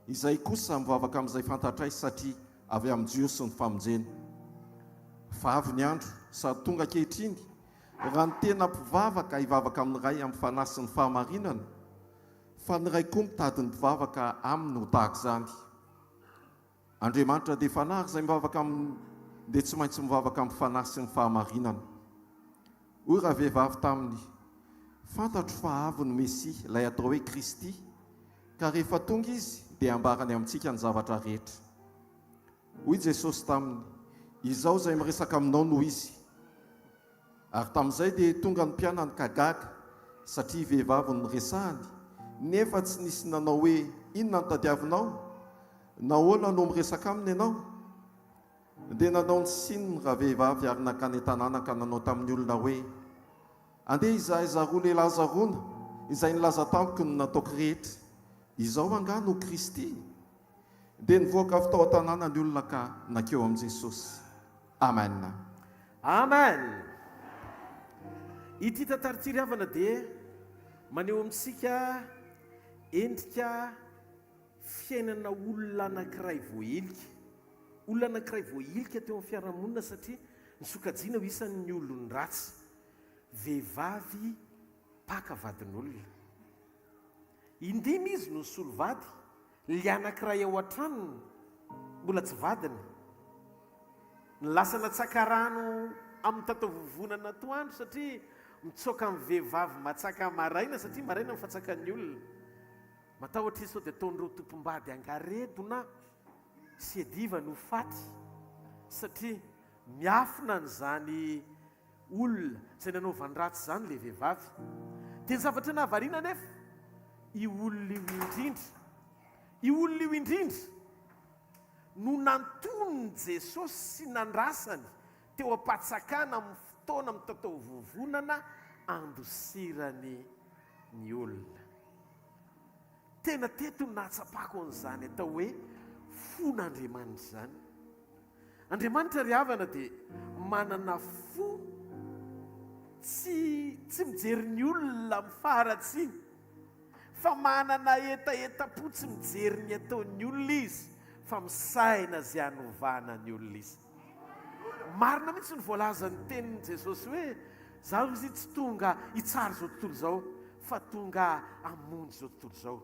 izay kosa mivavaka amin'izay fantatray satria avy amin'ny jiosy ny famonjena. Fa avy ny andro sady tonga ankehitriny, raha ny tena mpivavaka hivavaka amin'ny ray amin'ny fanasy ny fahamarinana, fa ny ray koa mitady ny mpivavaka aminy ho tahaka izany. Andriamanitra dia fanahy izay mivavaka aminy dia tsy maintsy mivavaka amin'ny fanasy ny fahamarinana. Hoy raha vehivavy taminy, fantatro fa avy ny Mesia, ilay atao hoe Kristy, ka rehefa tonga izy dia ambarany amintsika ny zavatra rehetra. Hoy Jesosy taminy, izao izay miresaka aminao noho izy. Ary tamin'izay dia tonga ny mpianany ka gaga, satria vehivavy ny resahany, nefa tsy nisy nanao hoe inona no tadiavinao, nahoana no miresaka aminy ianao. Dia nanao ny sininy raha vehivavy ary nakany an-tanàna ka nanao tamin'ny olona hoe, andeha izahay zaroa lehilahy zaroana izay nilaza tampoky ny nataoko rehetra, izao anga no Kristy. Dia nivoaka avy tao an-tanàna ny olona ka nakeo amin'i Jesosy. Amen. Amen. Ity tantarity havana dia maneho amintsika endrika fiainana olona anankiray voailika. Olona anankiray voailika teo amin'ny fiarahamonina satria ny sokajiana ho isan'ny olony ratsy. Vehivavy paka vadin'olona. Indimy izy no solo vady, le anankiray ao an-tranony mbola tsy vadiny. Ny lasa natsaka rano amin'ny tatavovonana atoandro satria mitsoka amin'ny vehivavy matsaka maraina satria maraina mifatsakan'ny olona. Matahotra izy sao dia ataon'ireo tompom-bady angaredona sy adiva no faty satria miafina n'izany olona zay nanaovany ratsy zany le vehivavy. Dia ny zavatra nahavariana nefa i olona io indrindra, i olona io indrindra no nantonony Jesosy sy nandrasany teo am-patsakana amin'ny fotoana amin'ny tatao vovonana andosirany ny olona. Tena teto nahatsapako an'izany atao hoe fon'Andriamanitra zany. Andriamanitra ry havana dia manana fo tsy mijery ny olona mifaharatsiny, fa manana etaeta-po tsy mijery ny ataon'ny olona izy, fa misaina zay hanovana ny olona izy. Marina mihitsy ny voalazany tenin'i Jesosy hoe zaho izy tsy tonga hitsara zao tontolo zao, fa tonga hamonjy zao tontolo zao.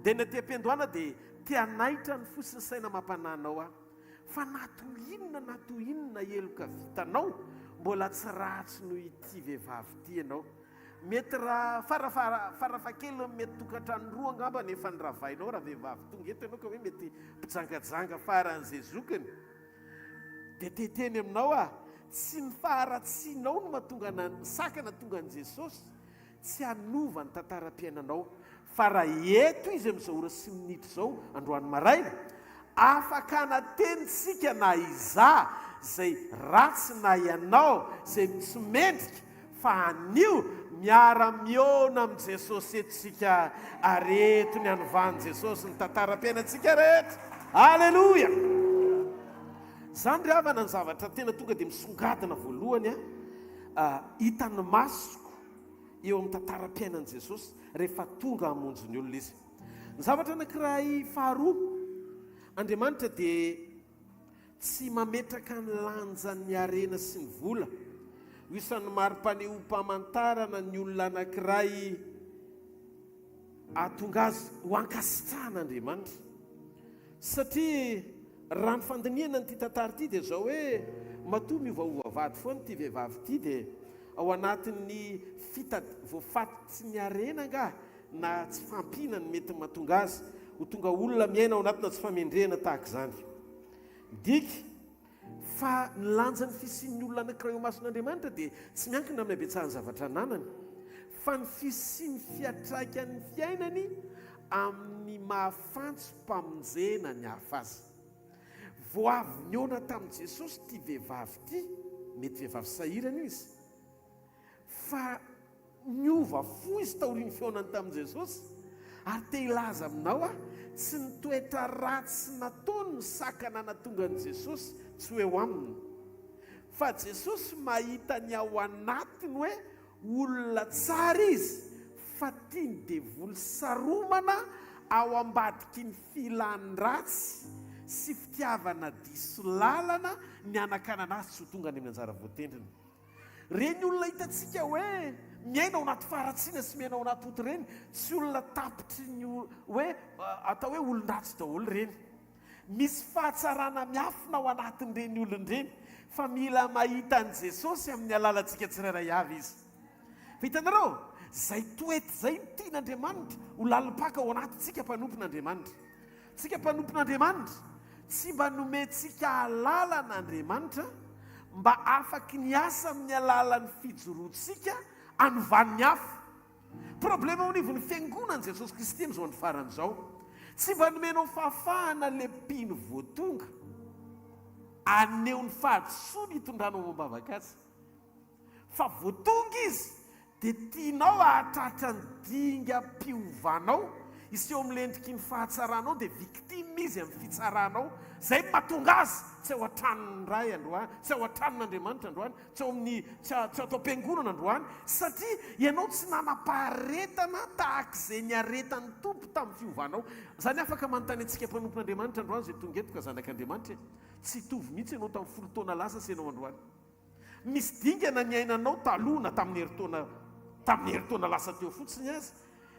Dia ny aty-am-piandohana dia tianaitra ny fosiny saina mampananao aho, fa nato inona eloka vitanao mbola tsy ratsy noho ity vehivavy ity ianao. Mety raha farafakely mety tokantrano roa angamba nefa nyravainao raha vehivavy tonga eto ianao ka hoe mety mpijangajanga faran'izay zokiny. Dia teteny aminao tsy mifaharatsianao no mahatonga sakana tonga an' Jesosy tsy hanova ny tantaram-piainanao, fa raha eto izy amin'izao ora sy minitra izao androany maraina afaka natenitsika na iza zay ratsy na ianao zay tsy mendrika, fa anio miara-miona amin'i Jesosy etsika areto ny hanovany Jesosy ny tantaram-piainantsika rehetra. Aleloia! Zany ry havana ny zavatra tena tonga dia misongadina voalohany hitan'ny masoko eo amin'ny tantaram-piainan' Jesosy rehefa tonga hamonjy ny olona izy. Ny zavatra anankiray faharoa, Andriamanitra dia tsy mametraka ny lanjan'ny arena sy ny vola ho isan'ny marim-paneho-pamantarana ny olona anankiray ahatonga azy ho ankasitrahan'Andriamanitra. Satria raha ny fandiniana n'ity tantara ity dia zao hoe matoa miovaova vady foana ity vehivavy ity, dia ao anatin'ny voafatitsy ny arena nga na tsy fampinany mety mahatonga azy ho tonga olona miaina ao anatina tsy famendrena tahaka izany. Diky fa ny lanjan'ny fisian'ny olona anankiray eo mason'Andriamanitra dia tsy miankina amin'ny habetsahany zavatra ananany, fa ny fisiany fiatraikan'ny fiainany amin'ny mahafantso mpamonjena ny hafa azy. Vao avy niona tamin'i Jesosy ity vehivavy ity, mety vehivavy sahirana izy, fa niova fo izy taorian'ny fiaonany tamin'i Jesosy, ary te hilaza aminao tsy ny toetra ratsy nataony ny sakana natonga an'i Jesosy tsy hoe ho aminy, fa Jesosy mahita ny ao anatiny hoe olona tsara izy, fa tiany devoly saromana ao ambadiky ny filan-dratsy sy fitiavana diso lalana ny anakanana azy tsy ho tonga any amin'ny anjara voatendriny. Reny olona hitantsika hoe miaina ao anaty faharatsiana sy miaina ao anaty oto reny, tsy olona tapitry ny hoe atao hoe olon-dratsy daholo reny. Misy fahatsarana miafina ao anatin'ireny olon'ireny, fa mila mahita an' Jesosy amin'ny alalantsika tsirairay avy izy. Fa hitanareo, zay toety zay ny tian'Andriamanitra ho lalipaka ao anatintsika mpanompon'Andriamanitra. Tsika mpanompon'Andriamanitra tsy mba nomentsika alalan'Andriamanitra mba afaky ny asa amin'ny alalan'ny fijoroantsika anovan'ny hafa. Problema onivon'ny fiangonan'i Jesosy Kristy amin'izao ny faran'izao, tsy mba nomenao fahafahana le mpino voatonga aneo ny fahadisoa ny hitondranao mambavaka azy, fa voatonga izy dia tianao ahatratra ny dinga mpiovanao iseho amin'lendriky ny fahatsaranao, dia victime izy amin'ny fitsaranao, zay mahatonga azy tsy ao an-tranon'ny ray androany, tsy ao an-tranon'Andriamanitra androany, tsy ao amin'ny tsy atao am-piangonana androany, satria ianao tsy nanam-paharetana tahak'izay ny aretan'ny tompo tamin'ny fiovanao. Zany afaka manontany antsika mpanompon'Andriamanitra androany zay tonga eto ka zanak'Andriamanitra, tsy hitovy mihitsy ianao tamin'ny 10 taona lasa sy ianao androany. Misy dingana ny ainanao talohana tamin'ny heritaona lasa teo fotsiny azy,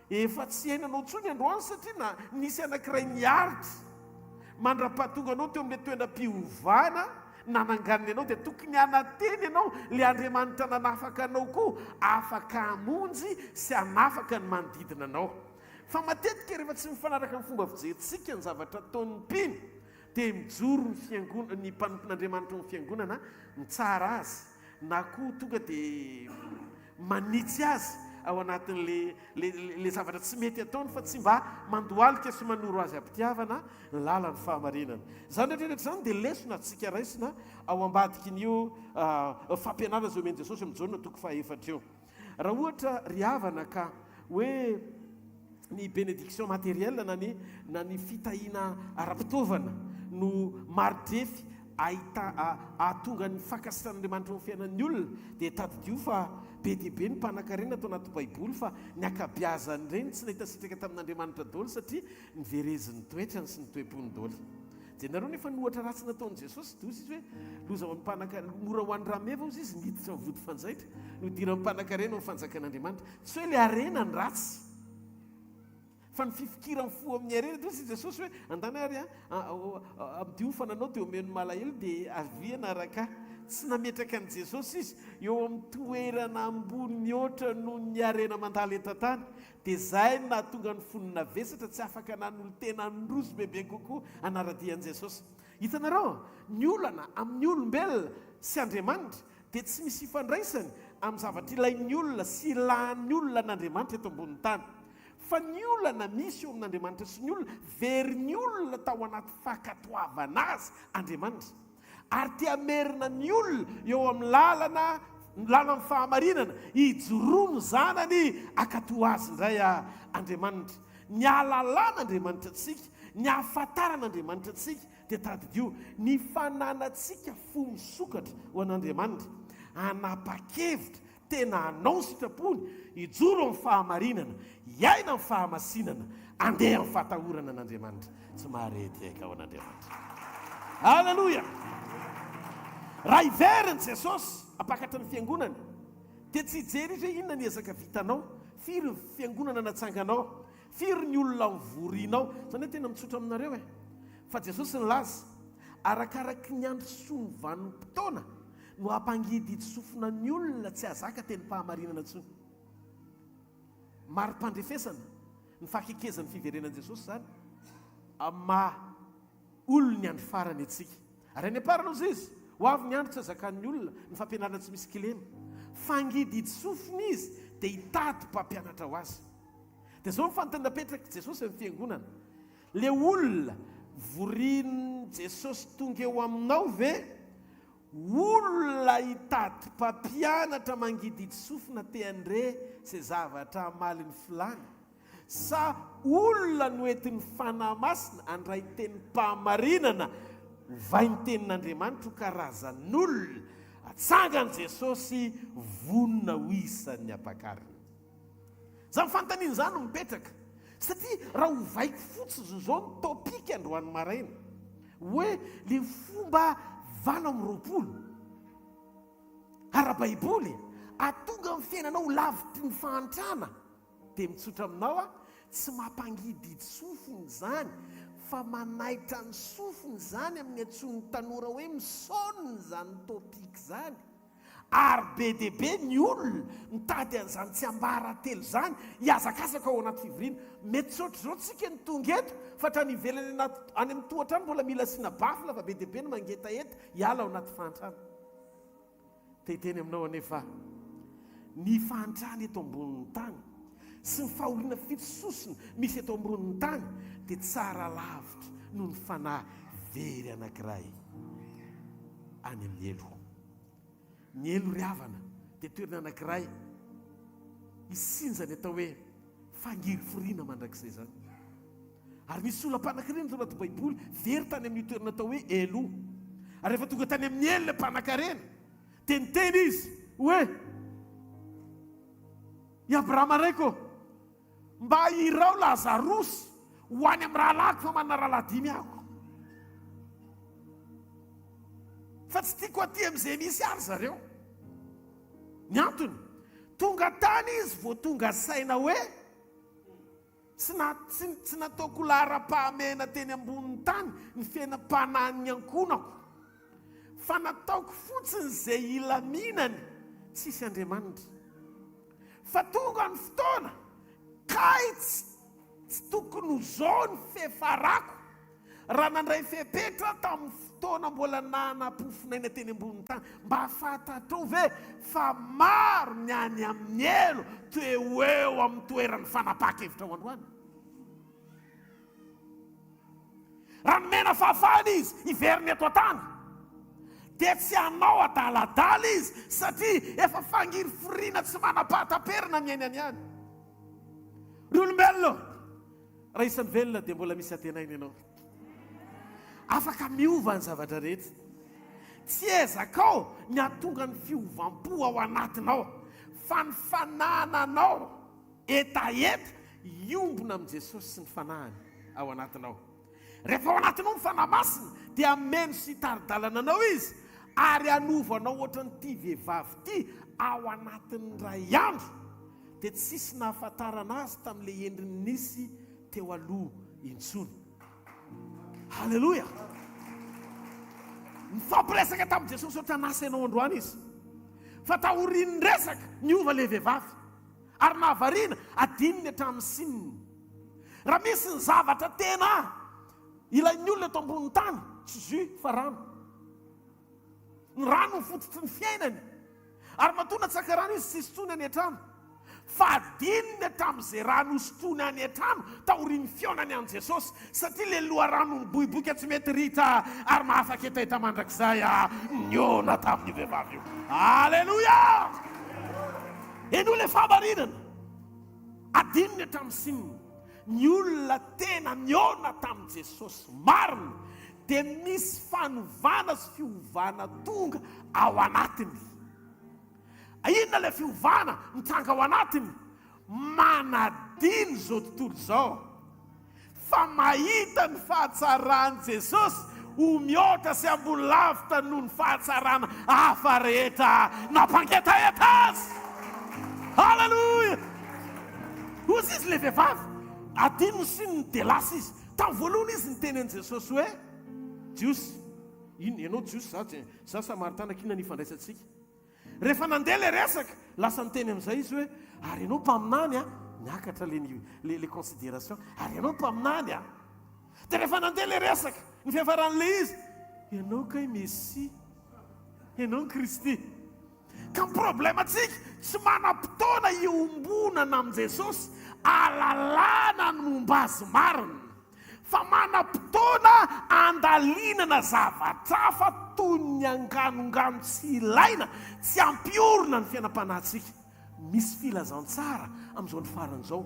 efa tsy ainanao tsony androany satria na nisy anankiray niaritra mandra-pahatonga anao teo amin'le toenam-piovana nananganiny anao, dia tokony anateny ianao le Andriamanitra nanafaka anao koa afaka hamonjy sy hanafaka ny manodidina anao. Fa matetika rehefa tsy mifanaraka amin'ny fomba fijerentsika ny zavatra ataon'ny mpino, dia mijoro ny mpanompon'Andriamanitra ny fiangonana ny tsara azy, na koa tonga dia manitsy azy ao anatin'le zavatra tsy mety ataony fa tsy mba mandoalika sy manoro azy ampitiavana ny lalany fahamarinana. Zany rehetrarehetra zany dia lesona tsika raisina ao ambadiky n'io fampianarana zay omeny Jesosy amin'ny jaona toko fahaefatra eo. Raha ohatra ry havana ka hoe ny bénédiction matérielle na ny fitahiana ara-pitaovana no maridrefy ahatonga ny fankasitra'Andriamanitra amin'ny fiainan'ny olona dia tadidio fa be dia be ny mpanan-karena atao anaty baiboly fa ny akabiazany ireny tsy nahita sitraka tamin'Andriamanitra daholo satria niverezin'ny toetrany sy ny toe-pony daholo. Ianareo nefa nohatra ratsy nataon'i Jesosy dozy izy hoe loza amin'ny mora ho an'ny rameva ozy izy niditra amin'ny vody fanjaitra no dira amin'ny mpanan-karena amin'ny fanjakan'Andriamanitra. Tsy hoe le arena ny ratsy fa ny fifikirany fo amin'ny arena dozy Jesosy hoe andany ary amdio fananao dia omeno malahelo dia aviana araka. Tsy nametraka an' Jesosy izy eo amin'ny toerana ambony mihoatra noho ny arena mandala etan-tany dia zay nahatonga ny fonina vesatra tsy afaka nan'olo tena ndrozy bebe kokoa anaradian'i Jesosy. Hitanareo ny olana amin'ny olombelona sy Andriamanitra dia tsy misy ifandraisany amin'ny zavatra ilain'ny olona sy ilan'ny olona n'Andriamanitra eto ambonin'ny tany. Fa ny olana misy eo amin'Andriamanitra sy ny olona very ny olona tao anaty fankatoavana azy Andriamanitra. Ary tia merina ny olona eo amin'ny lalany fahamarinana hijorono zanany akato azy indray Andriamanitra. Ny alalan'Andriamanitra antsika, ny ahafantaran'Andriamanitra antsika dia tadidio ny fananatsika fo misokatra ho an'Andriamanitra anapa-kevitra tena anao sitrapony hijoro amin'ny fahamarinana, hiaina amin'ny fahamasinana, andeha amin'ny fahatahorana an'Andriamanitra. Tsy maharety aika ao an'Andriamanitra. Halleloja. Raha iveriny Jesosy apakatra ny fiangonana dia tsy hijery izy hoe inona ny ezaka vitanao, firy ny fiangonana natsanganao, firy ny olona mivorianao. Zany hoe tena mitsotra aminareo fa Jesosy nilaza arakaraky ny andro sy ny vanim-potoana no hampangidy hitsofina ny olona tsy azaka teny mpahamarinana intsony. Mari-pandrefesana ny fahakekezan'ny fiverenan'i Jesosy zany ama olona ny andro farany atsika. Ary any aparana ozy izy ho avy ny andro tsy azakan'ny olona ny fampianarana tsy misy kilema. Fangidy hitsofina izy dia hitady mpampianatra ho azy. Dia zao nyfanontaniana petraka Jesosy amin'ny fiangonana. Le olona vorian'i Jesosy tonga eo aminao ve olona hitady mpampianatra mangidy hitsofina te andre izay zavatra amaly ny filany, sa olona noentin'ny fanahy masina andray teny mpahamarinana vai ny tenin'Andriamanitra ho karazan'olona atsangany Jesosy vonona ho isan'ny ampakarina. Za mifantaniana izany mipetraka satria raha ho vaiko fotsiny zao ny topika androany maraina hoe le fomba valo amin'ny roapolo ara-baiboly atonga amin'ny fiainanao lavitry ny fahantrana dia mitsotra aminao tsy mampangidy sofiny zany fa manaitra ny sofiny zany amin'ny antson'ny tanora hoe misoniny zany topika zany. Ary be dia be ny olona mitady an'izany tsy ambaratelo zany hiazakazaka ao anaty fivoriana. Mety saotra zao tsika ny tonga eto fa tra ny ivelany any amin'ny tohatrany mbola mila asiana bafila fa be dia be ny mangetaeta hiala ao anaty fahantrana. Tehiteny aminao anefa ny fahantrana eto ambonin'ny tany sy ny fahoriana fitsosina misy eto ambonin'ny tany dia tsara lavitra noho ny fanahy very anankiray any amin'ny elo. Ny elo ry havana dia toerana anankiray isinjany atao hoe fangiry foriana mandrakizay zany. Ary misy olona mpanan-karena tao anaty baiboly very tany amin'ny toerana atao hoe elo. Ary rehefa tonga tany amin'ny elo le mpanan-karena dia niteny izy hoe i Abrahama raiko mba irao Lazarosy ho any amin'ny rahalahy fa manana rahalahy 5 ako. Fa tsy tiako aty amin'izay misy ary zareo. Ny antony tonga tany izy vao tonga saina hoe tsy nataoko lara-pahamena teny ambonin'ny tany ny fiainam-panahiny ankonako, fa nataoko fotsiny izay ilaminany tsisy Andriamanitra. Fa tonga ny fotoana kay tsy tokony ho zao ny fefarako raha nandray fepetra tamin'ny fotoana mbola nanapofinaina teny amboniny tany mba hafatatao ve fa maro ny any amin'ny elo toe eo amin'ny toerany fanapakevitra ho androany. Raha nomena fahafahana izy iveriny eto an-tany dia tsy anao adaladala izy satria efa fangiry foriana tsy manapahataperina miaina any any. Ry olombelona raha isan'ny velona dia mbola misy atenaina ianao. Afaka miova ny zavatra rehetra. Tsy ezakao ny atonga ny fiovam-po ao anatinao fa ny fanananao etaeta iombona amin'ny Jesosy sy ny fanahany ao anatinao. Rehefa ao anatinao ny fanahy masina dia meno sy taridalana anao izy ary anovanao ohatran'ity vehivavy ity ao anatin'ny ray andro dia tsisy nahafantarana azy tamin'ilay endriny nisy teo aloha intsony. Halleluja. Mifampiresaka tamin'i Jesosy ohatra nasa ianao androany izy fa tahorin'ny resaka niova ilay vehivavy ary nahavariana adininy hatramin'ny sininy. Raha misy ny zavatra tena ilain'ny olona eto amboniny tany tsy jus fa rano. Ny rano mifototry ny fiainany ary matona tsaka rano izy tsy sotrony any an-trano fa adininy hatramin'izay rano sotrony any an-trano tahorin'ny fionany an' Jesosy satria le loha rano ny bohibohika tsy mety rita ary mahafaka etaita mandrakizay niona tamin'ny vehivavy io. Alleluia. Eno le fahamarinana adininy hatramin'ny sininy. Ny olona tena niona tamin'i Jesosy marina dia misy fanovana sy fiovana tonga ao anatiny. Inona ilay fiovana mitanga ao anatiny? Manadiny zao tontolo zao fa mahita ny fahatsarany Jesosy ho mihoatra sy ambony lavitra noho ny fahatsarana hafa rehetra nampangetaeta azy. Halleluja. Ozy izy le vehivavy adininy sy ny delasy izy. Tamin'ny voalohany izy ny teny an' Jesosy hoe Jiosy, ianao Jiosy za samaritana kina nifandraisantsika. Rehefa nandeha le resaka lasa niteny amin'izay izy hoe ary ianao mpaminany niakatra le considération ary ianao mpaminany dia rehefa nandeha le resaka ny fihafaran'le izy ianao kay Messia, ianao ny Kristy. Ka ny problematsika tsy manam-potoana iombonana amin' Jesosy alalana ny momba azy marina fa manam-potoana andalinana zavatra fa toy ny anganongano tsy ilaina tsy ampiorina ny fiainam-panahintsika. Misy filazantsara amin'izao ny faran'izao,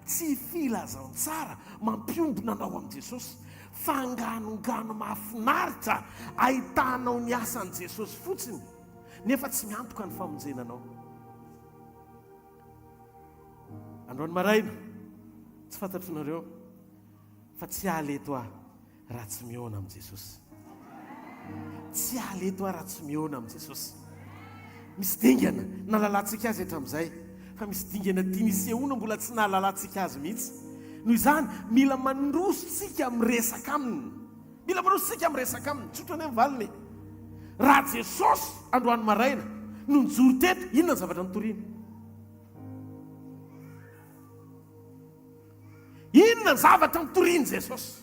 tsy filazantsara mampiombona anao amin'i Jesosy fa anganongano mahafinaritra ahitanao ny asan'i Jesosy fotsiny nefa tsy miantoka ny famonjenanao. Androany maraina tsy fantatronareo fa tsy aleto raha tsy miona amin'i Jesosy. Tsy aleto raha tsy miona amin'i Jesosy. Misy dingana nalalantsika azy hatramin'izay fa misy dingana tinisehoana mbola tsy nahalalantsika azy mihitsy. Noho izany mila mandrositsika miresaka aminy. Mila mandrositsika miresaka aminy. Tsotra ny mivaliny. Raha Jesosy androany maraina no nijoro teto, inona ny zavatra nitoriana? Inona ny zavatra nitoriany Jesosy?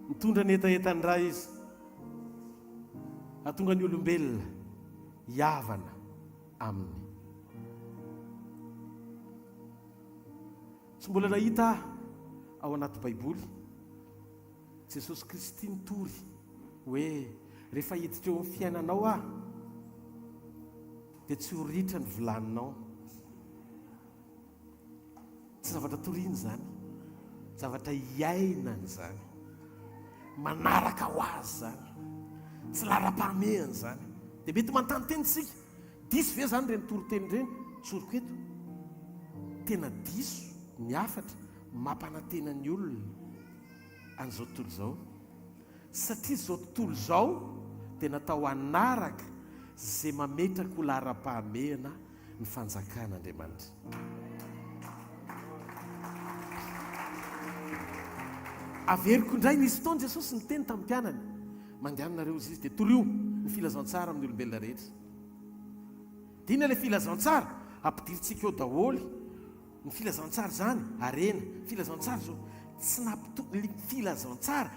Mitondra ny etaetany raha izy atonga ny olombelona hiavana aminy. Tsy mbola nahita ao anaty Baiboly Jesosy Kristy nitory hoe rehefa hiditra eo amin'ny fiainanao dia tsy ho ritra ny volaninao. Tsy zavatra toriany zany, zavatra iainany zany, manaraka ho azy zany, tsy lara-pahamehany zany. Dia mety manontany tenitsika, diso ve zany reny toriteny reny? Tsoroko eto, tena diso ny afatra mampanantena ny olona an'izao tontolo izao, satria izao tontolo izao dia natao hanaraka izay mametraka ho lara-pahamehana ny fanjakan'Andriamanitra. Averiko indray nisy fotoana Jesosy niteny tamin'ny mpianany, mandehanareo izy dia torio ny filazantsara amin'ny olombelona rehetra. Dia inona ilay filazantsara? Ampidiritsika eo daholo ny filazantsara zany arena filazantsara zao tsy filazantsara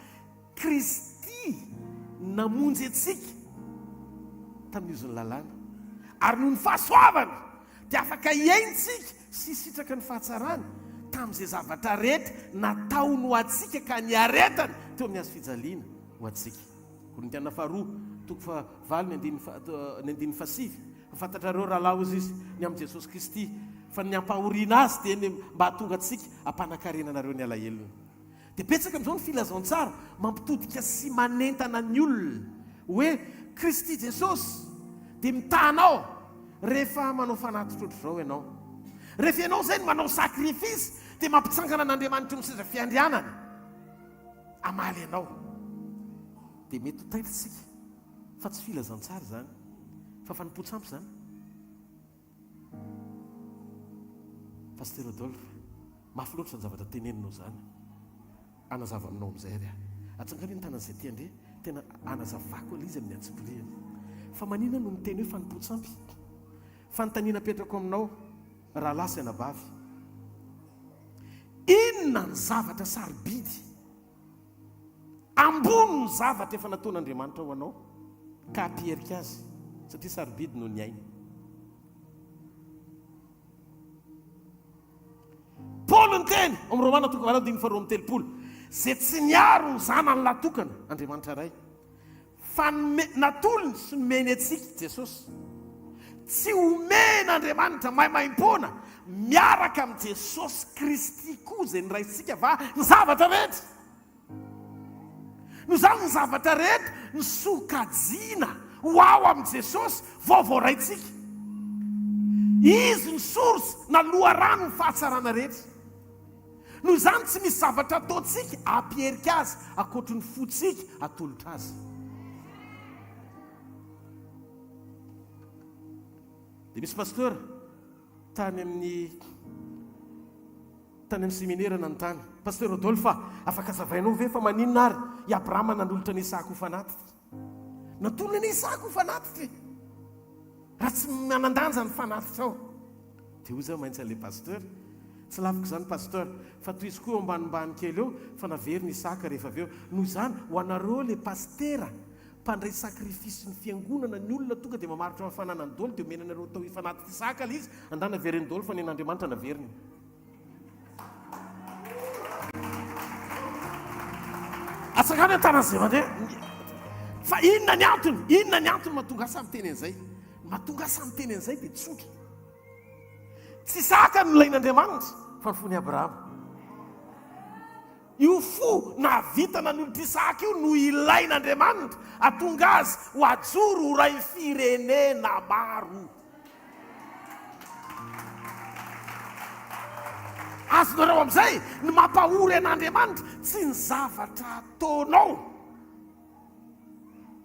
Kristy namonjy antsika tamin'izony lalàna ary noho ny fahasoavana dia afaka iaintsika sy sitraka ny fahatsarana tamin'izay zavatra rehetra nataony ho antsika ka ny aretany teo amin'ny azo fijaliana ho antsika. Korintiana faharoa toko fahavalo ny andiny fasivy fantatrareo rahalahy ozy izy ny amin'ny Jesosy Kristy fa ny ampahoriana azy dia ny mba hatonga antsika ampanakarenanareo ny alahelony. Dia betsaka amin'izao ny filazantsara mampitodika sy manentana ny olona hoe Kristy Jesosy dia mitanao rehefa manao fanatitra ohatr'izao ianao. Rehefa ianao zay ny manao sakrifisy dia mampitsangana n'Andriamanitra ny seza fiandrianana amaly ianao. Dia mety ho taitra fa tsy filazantsara zany fa fanompo-tsampy zany. Pasteur Rodolphe, mafy loatra ny zavatra teneninao zany. Anazava aminao amin'izay ary atsangany ny tanan'izay ty andre tena anazavako aloha izy amin'ny antsipoliany. Fa manina no miteny hoe fanompo-tsampy. Fanontaniana petrako aminao rahalahy sy anabavy. Inona ny zavatra sarobidy ambony ny zavatra efa nataon'Andriamanitra ho anao ka hampierika azy satria sarobidy no ny aina. Paoly ny teny amin'ny Romana toko faharoa amby telopolo zay tsy niaro ny zanany latokana Andriamanitra ray fa natolony sy nomeny antsika Jesosy. Tsy omen'Andriamanitra maimaimpona miaraka amin'ny Jesosy Kristy koa zay ny raisitsika va ny zavatra rehetra. No zany ny zavatra rehetra ny sokajiana ho ao amin'ny Jesosy vaovao raitsika. Izy ny source na loharano ny fahatsarana rehetra. No zany tsy misy zavatra ataontsika ampierika azy akoatry ny fotsika atolotra azy. Dia misy pasteur tany amin'ny seminaire nanontany, Pasteur Rodolphe, afaka zavainao ve fa maninona ary i Abrahama nanolotra ny Isaka ho fanatitra? Natolony ny Isaka ho fanatitra. Raha tsy manandanja ny fanatitra ao. Dia hoy zao maintsy an'ilay pasteur, tsy laviko zany pasteur, fa toy izy koa ambanimbany kely eo fa navery ny Isaka rehefa avy eo. Noho zany ho anareo le pastera mpandray sakrifisy ny fiangonana ny olona tonga dia mamaritra mafananany dolo dia omenanareo tao hifanatitra Isaka ilay izy andana veriny dolo fa nen'Andriamanitra naveriny. Atsakany an-tanan'izay mandeha fa inona ny antony mahatonga asa amin'ny teny an'izay? Mahatonga asa amin'ny teny an'izay dia tsotra. Tsy Isaka no ilain'Andriamanitra fa ny fony Abrahama. Io fo na vita nan'olitra Isaka io no ilain'Andriamanitra atonga azy ho ajoro ho ray firenena maro. Azonareo amin'izay ny mampahory an'Andriamanitra tsy ny zavatra ataonao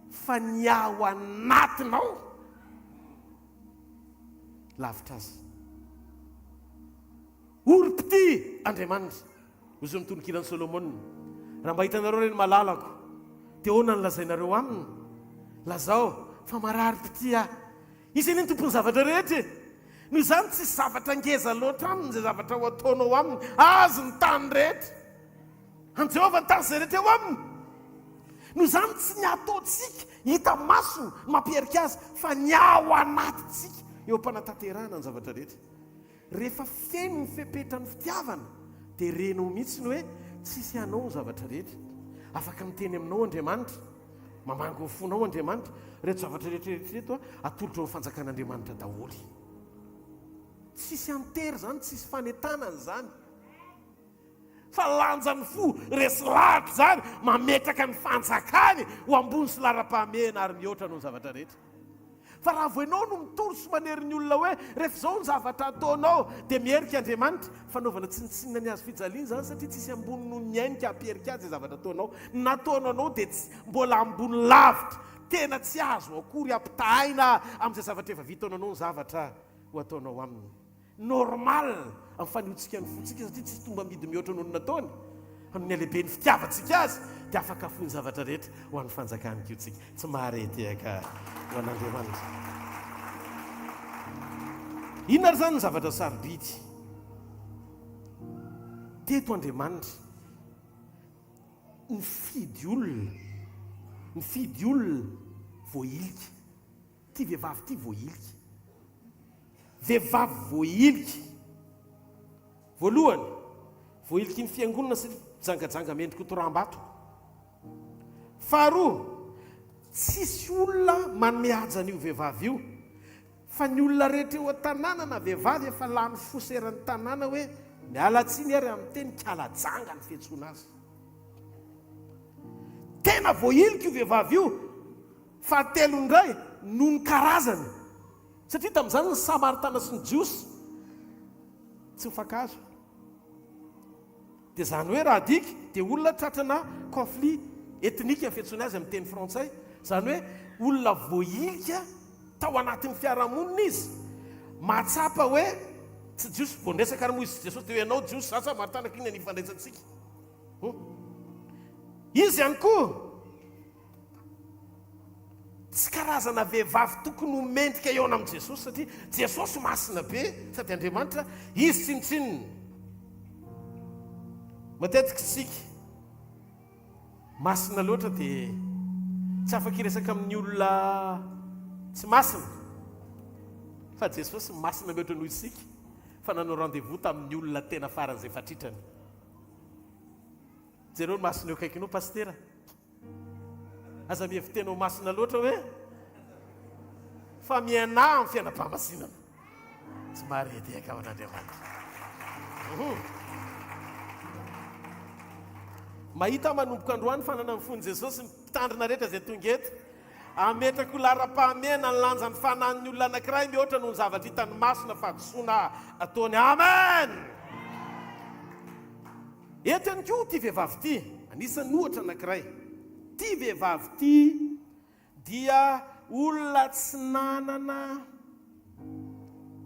fa ny ao anatinao lavitra azy. Orim-pity Andriamanitra ozy mitonikilan'ny Solomon, raha mba hitanareo reny malalako dia ahoana ny lazainareo aminy? Lazao fa marary pity aho. Izy ny tompony zavatra rehetra. Noho izany tsy zavatra ngeza loatra aminy izay zavatra ho ataonao aminy. Azy ny tany rehetra, any Jehovah ny tany izay rehetra eo aminy. Noho izany tsy ny ataontsika hita masony mampiarika azy fa ny ao anatintsika eo am-panatanterahana ny zavatra rehetra. Rehefa feno ny fepetra ny fitiavana dia renao mihitsy ny hoe tsisy anao ny zavatra rehetra. Afaka miteny aminao Andriamanitra, mamango ny fonao Andriamanitra, rehetra zavatra rehetrarehetra atolotra ao fanjakan'Andriamanitra daholy. Tsisy antery zany, tsisy fanentanana zany. Fa lanjany fo resy lahatra zany mametraka ny fanjakany ho ambony sy lara-pahamehana ary mihoatra noho ny zavatra rehetra. Fa raha voinao no mitory sy manery ny olona hoe rehefa izao ny zavatra ataonao dia mierika Andriamanitra, fanaovana tsinitsinina ny azo fijaliana zany satria tsisy ambony noho ny ainika hampierika azy zavatra ataonao. Nataonao anao dia mbola ambony lavitra, tena tsy azo akory ampitahaina amin'izay zavatra efa vitanao ny zavatra ho ataonao aminy. Normal amin'ny faniotsika ny fotsika satria tsy tonga midy mihoatra noho ny nataony. Ny alehibe ny fitiavantsika azy dia afaka fohy ny zavatra rehetra ho an'ny fanjakany kotsika. Tsy mahareteka ho an'Andriamanitra. Inona ary zany ny zavatra sarobidy? teto Andriamanitra ny fidy olona voailika. Ty vehivavy ty voailika. Vehivavy voailika. Voalohany, voailika ny fiangonana sy jangajanga mendrika toram-bato. Faharoa, tsisy olona manome haja an'io vehivavy io, fa ny olona rehetra eo an-tanàna na vehivavy efa lany foseran'ny tanàna hoe mialatsiny ary amin'ny teny kalajanga ny fiantsoana azy. Tena voailika io vehivavy io. Fahatelo indray noho ny karazany, satria tamin'izany ny Samaritana sy ny Jiosy tsy mifankahazo. Dia zany hoe raha diky dia olona tratrana conflit etnika fiantsoana azy amin'ny teny frantsay. Zany hoe olona voailika tao anatin'ny fiarahamonina izy. Mahatsapa hoe tsy Jiosy vao ndresaka ary moa izy Jesosy dia hoe ianao Jiosy za Samaritana k'iny nifandraisantsika. Izy ihany koa tsy karazana vehivavy tokony ho mendrika eo amin'ny Jesosy, satria Jesosy masina be sady Andriamanitra izy tsinitsininy. Matetika sika masina loatra dia tsy afaka hiresaka amin'ny olona tsy masina, fa Jesosy masina mihoatra noho isika, fa nanao rendez-vous tamin'ny olona tena faran'izay fatritrany. Jereo masina eo akaikinao pastera, aza mihevitenao masina loatra hoe fa miana amin'ny fiainam-pamasinana tsy marety aka ao an'Andriamanitra. Mahita manomboka androany fanana amin'ny fony Jesosy ny mpitandrina rehetra izay tonga eto, ametraka lara-pahamena ny lanjan'ny fanan'ny olona anankiray mihoatra noho ny zavatra hitany masina fahadisoana ataony. Amen. Eto ihany koa ty vehivavy ty, anisan'ny ohatra anankiray. Ty vehivavy ty dia olona tsy nanana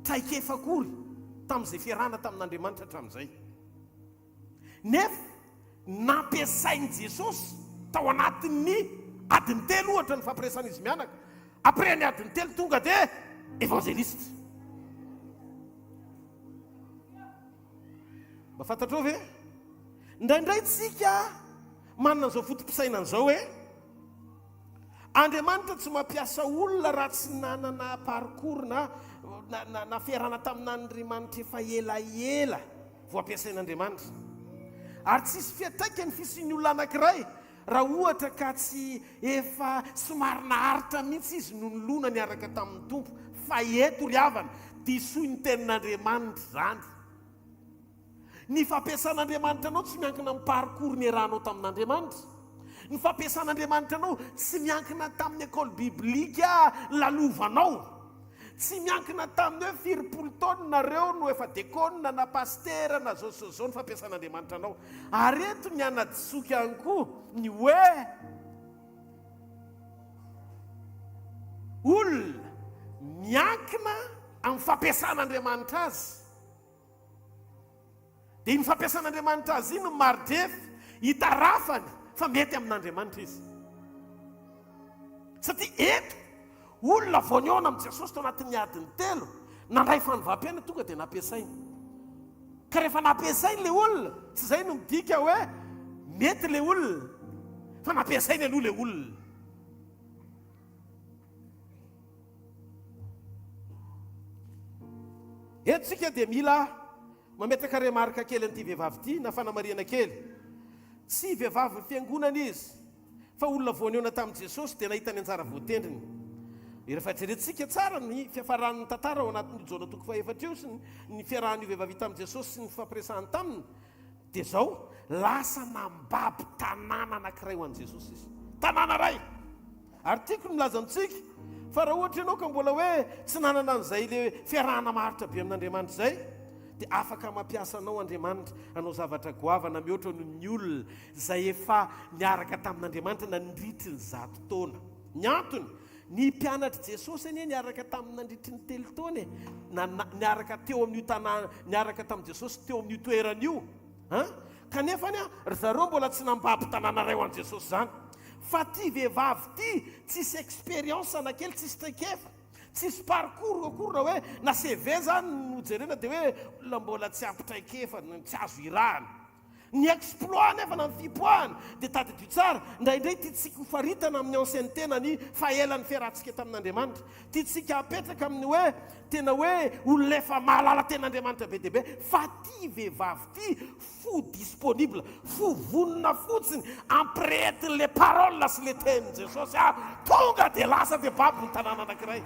traikefa akory tamin'izay fiarahana tamin'Andriamanitra hatramin'izay. Nefa nampiasain'i Jesosy tao anatin'ny adiny telo ohatra ny fampiresana izy mianaka. Après ny adiny telo tonga dia évangéliste. Mafantatrao ve? Indraindray tsika manana an'izao fotom-pisaina an'izao hoe Andriamanitra tsy mampiasa olona raha tsy nanana parcours na fiarahana tamin'Andriamanitra efa elaela vao ampiasain'Andriamanitra. Ary tsisy fiantraikany fisian'ny olona anankiray raha ohatra ka tsy efa somary naharitra mihitsy izy no nolona niaraka tamin'ny tompo. Fa eto ry havana disoy ny tenin'Andriamanitra zany. Ny fampiasan'Andriamanitra anao tsy miankina amin'ny parcours ny rahanao tamin'Andriamanitra. Ny fampiasan'Andriamanitra anao tsy miankina tamin'ny école biblika lalovanao. Tsy miankina tamin'ny hoe 20 taona nareo no efa dekona na pastera na zao ny fampiasan'Andriamanitra anao. Ary eto ny anadisoky ihany koa ny hoe olona miankina amin'ny fampiasan'Andriamanitra azy. Dia ny fampiasan'Andriamanitra azy iny maridefy hitarafany fa mety amin'Andriamanitra izy. Satria eto olona vao niona amin'ny Jesosy tao anatin'ny adiny telo nandray fanovam-piaina tonga dia nampiasainy. Ka rehefa nampiasainy le olona, tsy izay no midika hoe mety le olona, fa nampiasainy aloha le olona. Eto sika dia mila mametaka remarika kely an'ity vehivavy ity na fanamariana kely. Tsy vehivavy fiangonana izy, fa olona vao niona tamin'i Jesosy dia nahita ny anjara voatendriny. Rehefa jerentsika tsara ny fiafaran'ny tantara ao anatin'ny jona toko faefatra io sy ny fiarahan'io vehivavy tamin'i Jesosy sy ny fampiresahany taminy, dia zao lasa nambabo tanàna anankiray ho an'i Jesosy izy. Tanàna ray. Ary tiako milaza amintsika fa raha ohatra ianao ka mbola hoe tsy nanana an'izay le fiarahana maharitra be amin'Andriamanitra izay, dia afaka mampiasa anao Andriamanitra anao zavatra goavana mihoatra noho ny olona izay efa niaraka tamin'Andriamanitra nandritry ny 100 taona. Ny antony, ny mpianatra Jesosy anie niaraka tamin'ny nandritry ny 3 taona, niaraka teo amin'io tanàna, niaraka tamin'i Jesosy teo amin'io toeran'io. Kanefa ry zareo mbola tsy nambabo tanàna ray ho an'i Jesosy zany. Fa ty vehivavy ty tsisy expérience anakely, tsisy traikefa, tsisy parcours akory raha hoe na CV zany no jerena dia hoe olona mbola tsy ampy traikefa, tsy azo irahana. ny exploit nefa na amin'ny fipoahana dia tadidio tsara indraindray tiatsika hofaritana amin'ny ansainy tena ny fahelan'ny fiarahantsika tamin'Andriamanitra, tiatsika apetraka amin'ny hoe tena hoe olona efa mahalala ten'Andriamanitra be dia be, fa ty vehivavy ty fo disponible, fo vonona fotsiny ampirehety le parole sy le tenin' Jesosy tonga dia lasa dia babo ny tanàna anankiray.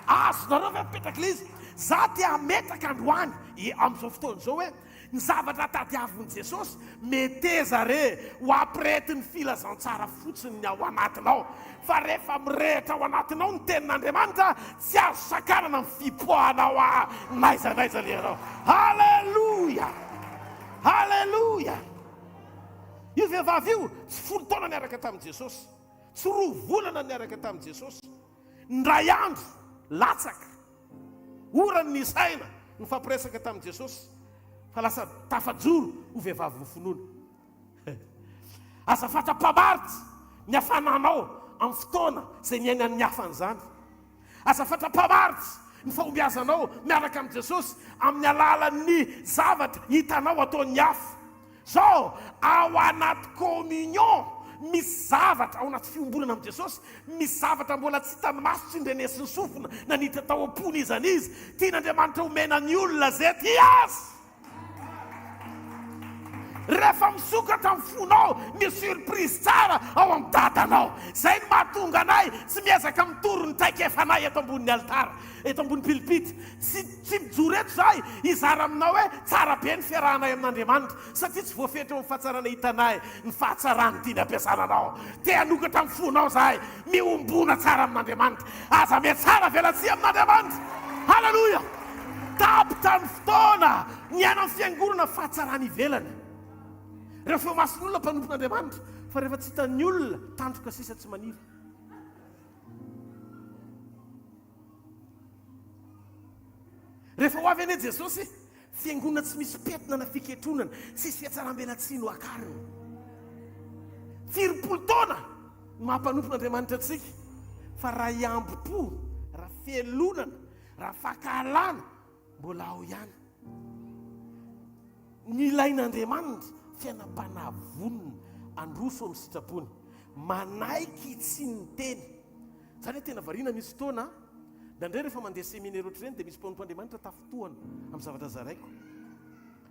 Azonareo ve mipetraka le izy? Za ty ametraka androany amin'izao fotoana izao hoe ny zavatra tadiavin'i Jesosy meteza re ho ampirehety ny filazantsara fotsiny ny ao anatinao, fa rehefa mirehitra ao anatinao ny tenin'Andriamanitra tsy azo sakanana ny fipoahanao naizanaiza leanao. Halleluja, halleluja. Io vehivavy io tsy 10 taona niaraka tamin'i Jesosy, tsy 2 volana niaraka tamin'i Jesosy, ndray andro latsaka orany ny saina ny fampiresaka tamin'i Jesosy, fa lasa tafajoro ho vehivavy nofonoana. Azafatra mpamaritra ny hafananao amin'ny fotoana izay ny ainan'ny hafan'izany. Azafatra mpamaritra ny fahombiazanao miaraka amin'i Jesosy amin'ny alalan'ny zavatra hitanao ataon'ny hafa. Zao ao anaty communion misy zavatra, ao anaty fiombolana amin'i Jesosy misy zavatra mbola tsy hitany maso, tsy indrenesiny sofina nanitra tao am-pony izany izy. Tian'Andriamanitra omena ny olona zay ty azy. Rehefa misokatra amin'ny fonao misy surprise tsara ao amin'ny dadanao. Zay ny mahatonga anay tsy miezaka mitoro ny taikefanay eto ambonin'ny altara, eto ambony pilipity. Tsy mijoro eto zahay hizara aminao hoe tsara be ny fiarahanay amin'Andriamanitra, satria tsy voafetra amin'ny fahatsarana hitanay ny fahatsarany tiany ampiasana anao. Te hanokatra amin'ny fonao zahay miombona tsara amin'Andriamanitra, aza me tsara velatsia amin'Andriamanitra. Halleluja. Tapitra ny fotoana ny aina amin'ny fiangonana fahatsarany ivelany. Rehefa masony olona mpanompon'Andriamanitra, fa rehefa tsy hitan'ny olona tandroka sisa tsy maniry. Rehefa ho avy ane Jesosy, fiangonana tsy misy petina na fiketronana, tsisy fiatsaram-belatsiny ho akarina. 40 taona no mampanompon'Andriamanitra antsika, fa raha iambo-po, raha felonana, raha fahakalana mbola ao ihany. Ny ilain'Andriamanitra fiainam-panavonina androso amin'ny sitrapony, manaiky tsy ny teny. Zany hoe tena variana misy fotoana dandray rehefa mandeha séminaire ohatry ireny dia misy mpanompon'Andriamanitra tafotohana amin'ny zavatra zaraiko,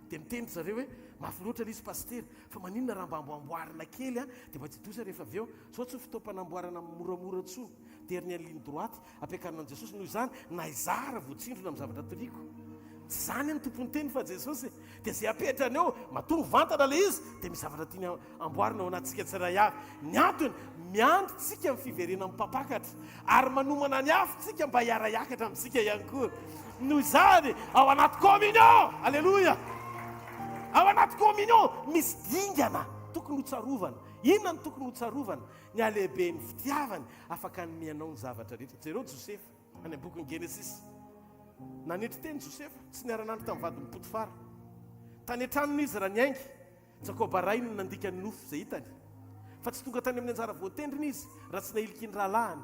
dia miteny zareo hoe mafy loatra ilay izy paster, fa maninona raha mba amboamboarina kely dia mba tsy dosa rehefa avy eo, sao tsy fitaom-panamboarana moramora tsoa dia heriny ligne droite ampiakarina an'i Jesosy. Noho izany naizara voatsindrona amin'ny zavatra toriko. Tsy zany ny tompony teny fa Jesosy, dia zay apetrany eo matongo vantana le izy dia misy zavatra tiany amboarina ao anatintsika tsiray avy. Ny antony miandritsika amin'ny fiverena amin'ny mpapakatra ary manomana ny hafintsika mba hiara-iakatra amintsika ihany koa. Noho izany ao anaty communion, alleluja, ao anaty communion misy dingana tokony ho tsarovana. Inona ny tokony ho tsarovana? Ny alehibe ny fitiavany afaka nomenao ny zavatra rehetra. Jereo Josefa any am-bokin'ny Genesis, nanetry teny Josefa tsy niara-nandro tamin'ny vadiny Potifara. Tany an-tranony izy raha niaingy, Jakoba rainy no nandika ny nofo izay hitany, fa tsy tonga tany amin'ny anjara voatendriny izy raha tsy nahiliky ny rahalahany.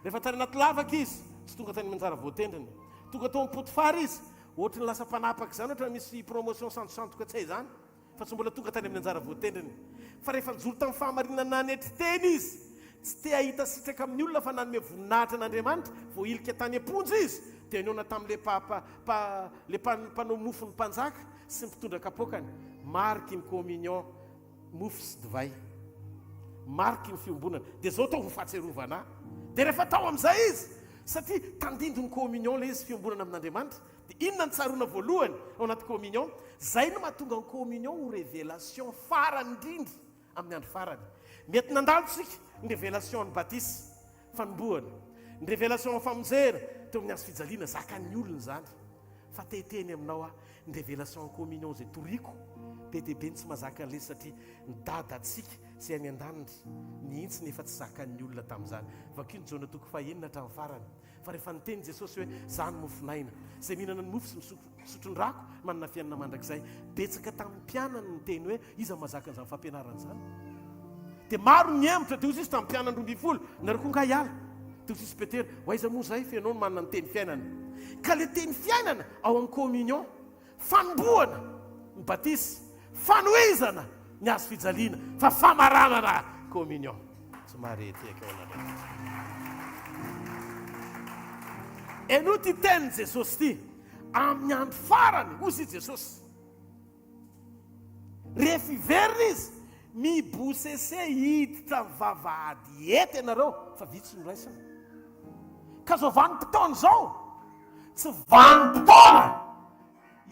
Rehefa tany anaty lavaka izy, tsy tonga tany amin'ny anjara voatendriny. Tonga tao amin'ny Potifara izy, ohatry ny lasa mpanapaka izany, ohatra misy promotion santosantoka tsy hay izany, fa tsy mbola tonga tany amin'ny anjara voatendriny. Fa rehefa nijoro tamin'ny fahamarinana nanetry teny izy, tsy te ahita sitraka amin'ny olona fa nanome voninahitra an'Andriamanitra, vao ilika tany am-ponjy izy, dia niona tamin'le mpanao mofo ny mpanjaka sy ny mpitondra kapoakany, mariky ny communion, mofo sy divay, mariky ny fiombonana. Dia zao tao ho fahatserovana. Dia rehefa tao amin'izay izy, satria tandindo ny communion le izy, fiombonana amin'Andriamanitra, dia inona ny tsaroana voalohany ao anaty communion? Zay no mahatonga ny communion ho révélation farany indrindra amin'ny andro farany. Mety nandalo tsika ny révélation ny batisy, fanombohana, ny révélation famonjera teo amin'ny azo fijaliana, zakan'ny olona zany. Fa teteny aminao ny révélation en communion zay toriko be dia be ny tsy mahazaka an'le, satria ny dadatsika sy any an-danitra nihintsy nefa tsy zakan'ny olona tamin'izany. Vakio ny jaona toko fahenina hatramin'ny farany. Fa rehefa niteny Jesosy hoe zany mofinaina, izay mihinana ny mofo sy misotron-drako manana fiainana mandrakizay, betsaka tamin'ny mpianana ny teny hoe iza mahazaka an'izany fampianarana izany. Dia maro ny emitra dia izy tamin'ny mpianana 12 nareo konga hiala. Dia izy Petera, hoaiza moa zay fianao no manana ny teny fiainana. Ka le teny fiainana ao amin'ny communion, fanombohana ny batisy, fanohizana ny azo fijaliana fa famaranana communion. Somary etiaka oanareo. Eno ty teny Jesosy ty amin'ny andro farany ozy Jesosy. Rehefa iverina izy mibosese hiditra vavahady ety ianareo fa vitsy no raisana. Ka zao vanim-potoana zao tsy vanim-potoana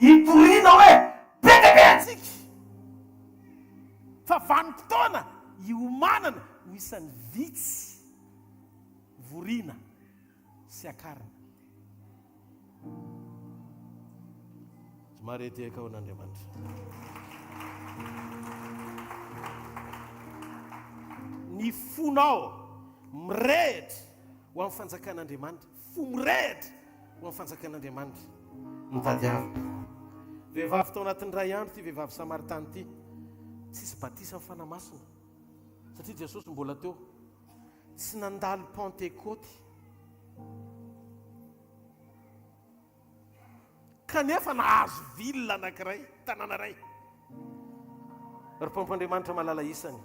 hitoriana hoe be dia be antsika, fa vanim-potoana hiomanana ho isan'ny vitsy vorina sy akarina. Somary etiaka hoan'Andriamanitra. Ny fonao mirehitra ho amin'ny fanjakan'Andriamanitra, fo mirehitra ho amin'ny fanjakan'Andriamanitra mitady avy. Vehivavy tao anatin'ny ray andro ty vehivavy Samaritany ty tsisy batisa amin'ny fanamasina satria Jesosy mbola teo tsy nandalo Pentecote, kanefa nahazo vilona anankiray tanàna ray. Ry mpampandriamanitra malala isany,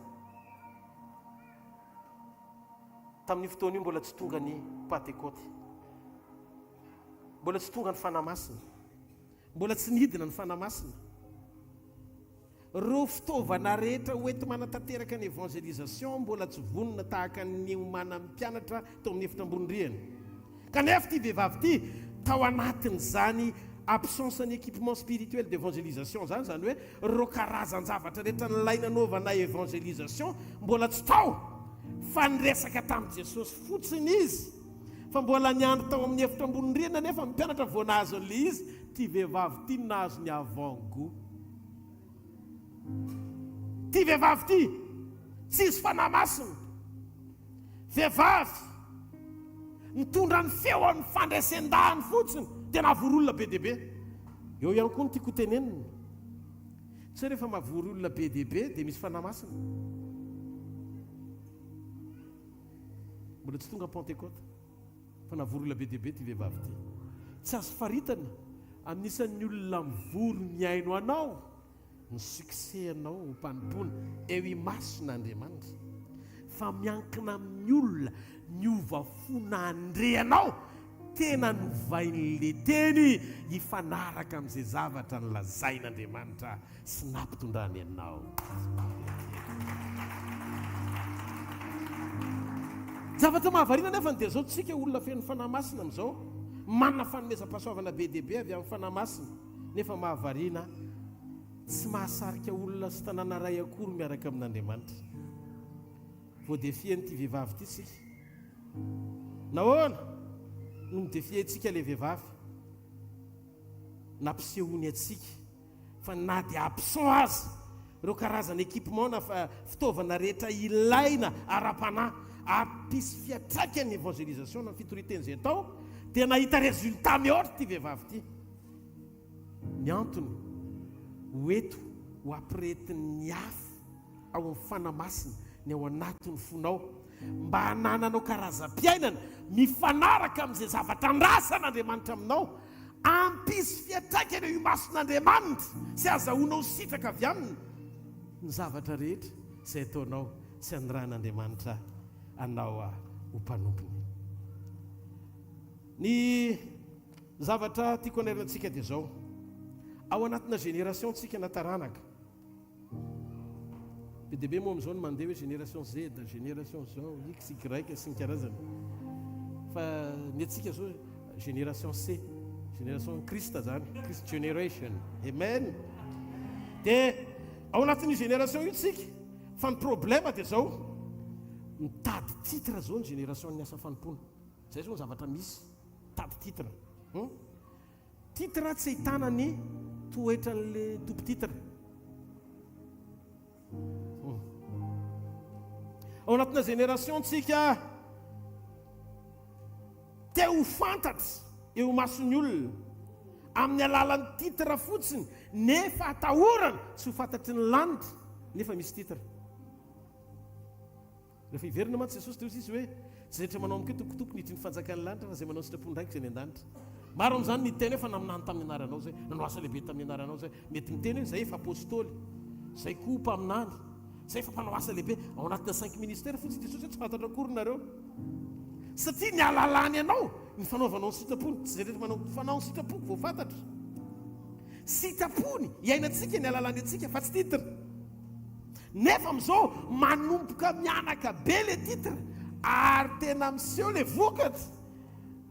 tamin'ny fotoana io mbola tsy tonga ny Pentecote, mbola tsy tonga ny fanamasina, mbola tsy nidina ny fanamasina. Ro fitaovana rehetra hoety manatanteraka ny évangélisation mbola tsy vonona tahaka ny omana mpianatra tao amin'ny efitra ambony rihana. Kanefa ty vehivavy ty tao anatin'izany absence ny équipement spirituel d'évangélisation zany hoe ro karazan-javatra rehetra nylay nanaovana évangélisation mbola tsy tao, fa niresaka tamin'i Jesosy fotsiny izy, fa mbola niandro tao amin'ny efitra ambony rihana nefa mpianatra vao nahazo an'ilay izy. Ty vehivavy ty nahazo ny avant-goût. Ty vehivavy ty tsisy fanamasina, vehivavy mitondra ny feo amin'ny fandresendahany fotsiny dia nahavory olona be dia be. Eo ihany koa ny tiako tenenina, tsy rehefa mahavory olona be dia be dia misy fanamasina. Mbola tsy tonga Pentecote fa nahavory olona be dia be ty vehivavy ty. Tsy azo faritana amin'isan'ny olona mivory miaino anao ny succès anao ho mpanompoana eo imason'Andriamanitra, fa miankina amin'ny olona ny ovafona andreanao tena novain'le teny hifanaraka amin'izay zavatra nylazain'Andriamanitra sy nampitondrany anao. Zavatra mahavarina nefa dia zao tsika olona feno fanamasina amin'izao manana fanomezam-pahasoavana be dia be avy amin'ny fanamasina, nefa mahavarina tsy mahasarika olona sy tanàna ray akory miaraka amin'Andriamanitra. Vao defian'ity vehivavy ity sika. Nahoana no midefiantsika ilay vehivavy? Nampisehoany atsika fa na dia absent azy ireo karazana équipement na fitaovana rehetra ilaina ara-panahy ampisy fiatraikany évangélisation na fitoriteny tao dia nahita résultat mihoatra ty vehivavy ty. Ny antony hoeto ho ampiretin'ny afo ao amin'ny fanamasina ny ao anatin'ny fonao mba hanananao karazam-piainana mifanaraka amin'izay zavatra andrasan'Andriamanitra aminao, ampisy fiatraikany eo imason'Andriamanitra sy azahoanao sitraka avy aminy ny zavatra rehetra izay ataonao sy aniran'Andriamanitra anao ho mpanompony. Ny zavatra tiako anairantsika dia zao, ao anatina génération tsika nataranaka be dia be moa amin'izao no mandeha hoe génération Z, génération zao x y sy ny karazany, fa ny atsika zao génération C, génération Krista zany, Christ generation. Amen. Dia ao anatin'ny génération io tsika, fa ny problème dia zao mitady titre zao ny génération ny asa fanompona. Zay zao ny zavatra misy, tady titre. Titre tsy ahitana ny toetran'le tompo titre. Ao anatina génération tsika te ho fantatra eo mason'ny olona amin'ny alalan'ny titre fotsiny, nefa atahorana tsy ho fantatry ny lanitra nefa misy titre. Rehefa iverina mantsy Jesosy teo izy hoe tsy rehetra manao amiko tokotoko nitry ny fanjakan'ny lanitra fa zay manao sitrapondraiky zay ny an-danitra. Maro amin'izany ny teny hoe fa naminany tamin'ny anaranao zay, nanao asa lehibe tamin'ny anaranao zay, mety miteny hoe zay efa apôstôly. zay koa mpaminany zay fa mpanao asa lehibe ao anatina 5 ministère fotsy Jesosy tsy fantatra akory nareo satria ny alalany ianao ny fanaovanao ny sitapony tsy zay rehetra manao fanao ny sitapoko vao fantatra sitapony iainantsika ny alalany atsika fa tsy titre nefa am'izao manomboka mianaka be le titre ary tena miseho le vokatra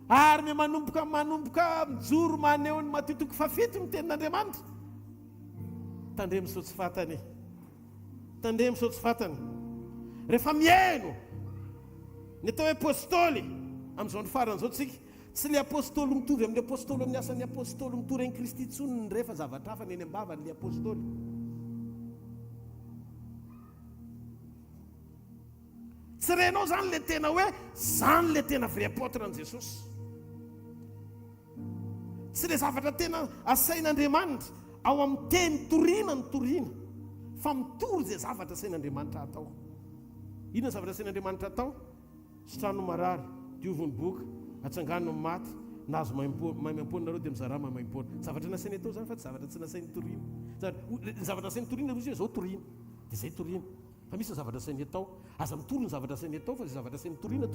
ary ny manomboka mijoro maneho ny matitoko fafito ny tenin'Andriamanitra tandremy sao tsy fatany tandremy sao tsy fatany rehefa miaino ny atao hoe apôstôly amin'izao ny farany zao tsika tsy le apôstôly mitovy amin'ny apôstôly amin'ny asan'ny apôstôly mitoreny Kristy tsony ny rehefa zavatra hafa ny eny ambavany le apôstôly tsy renao zany le tena hoe zany le tena vrai apôtre an Jesosy tsy le zavatra tena asain'Andriamanitra ao amin'ny teny toriana ny toriana fa mitory zay zavatra asain'Andriamanitra atao inona zavatra asain'Andriamanitra atao sitrano marary diovony boka atsangano ny maty nazo maimaimpony nareo dia mizara maimaimpony zavatra nasainy atao zany fa tsy zavatra tsy nasainy toriana zavatra asainy toriana rozy hoe zao toriana dia zay toriana fa misy zavatra asainy atao aza mitory ny zavatra asainy atao fa zay zavatra asainy toriana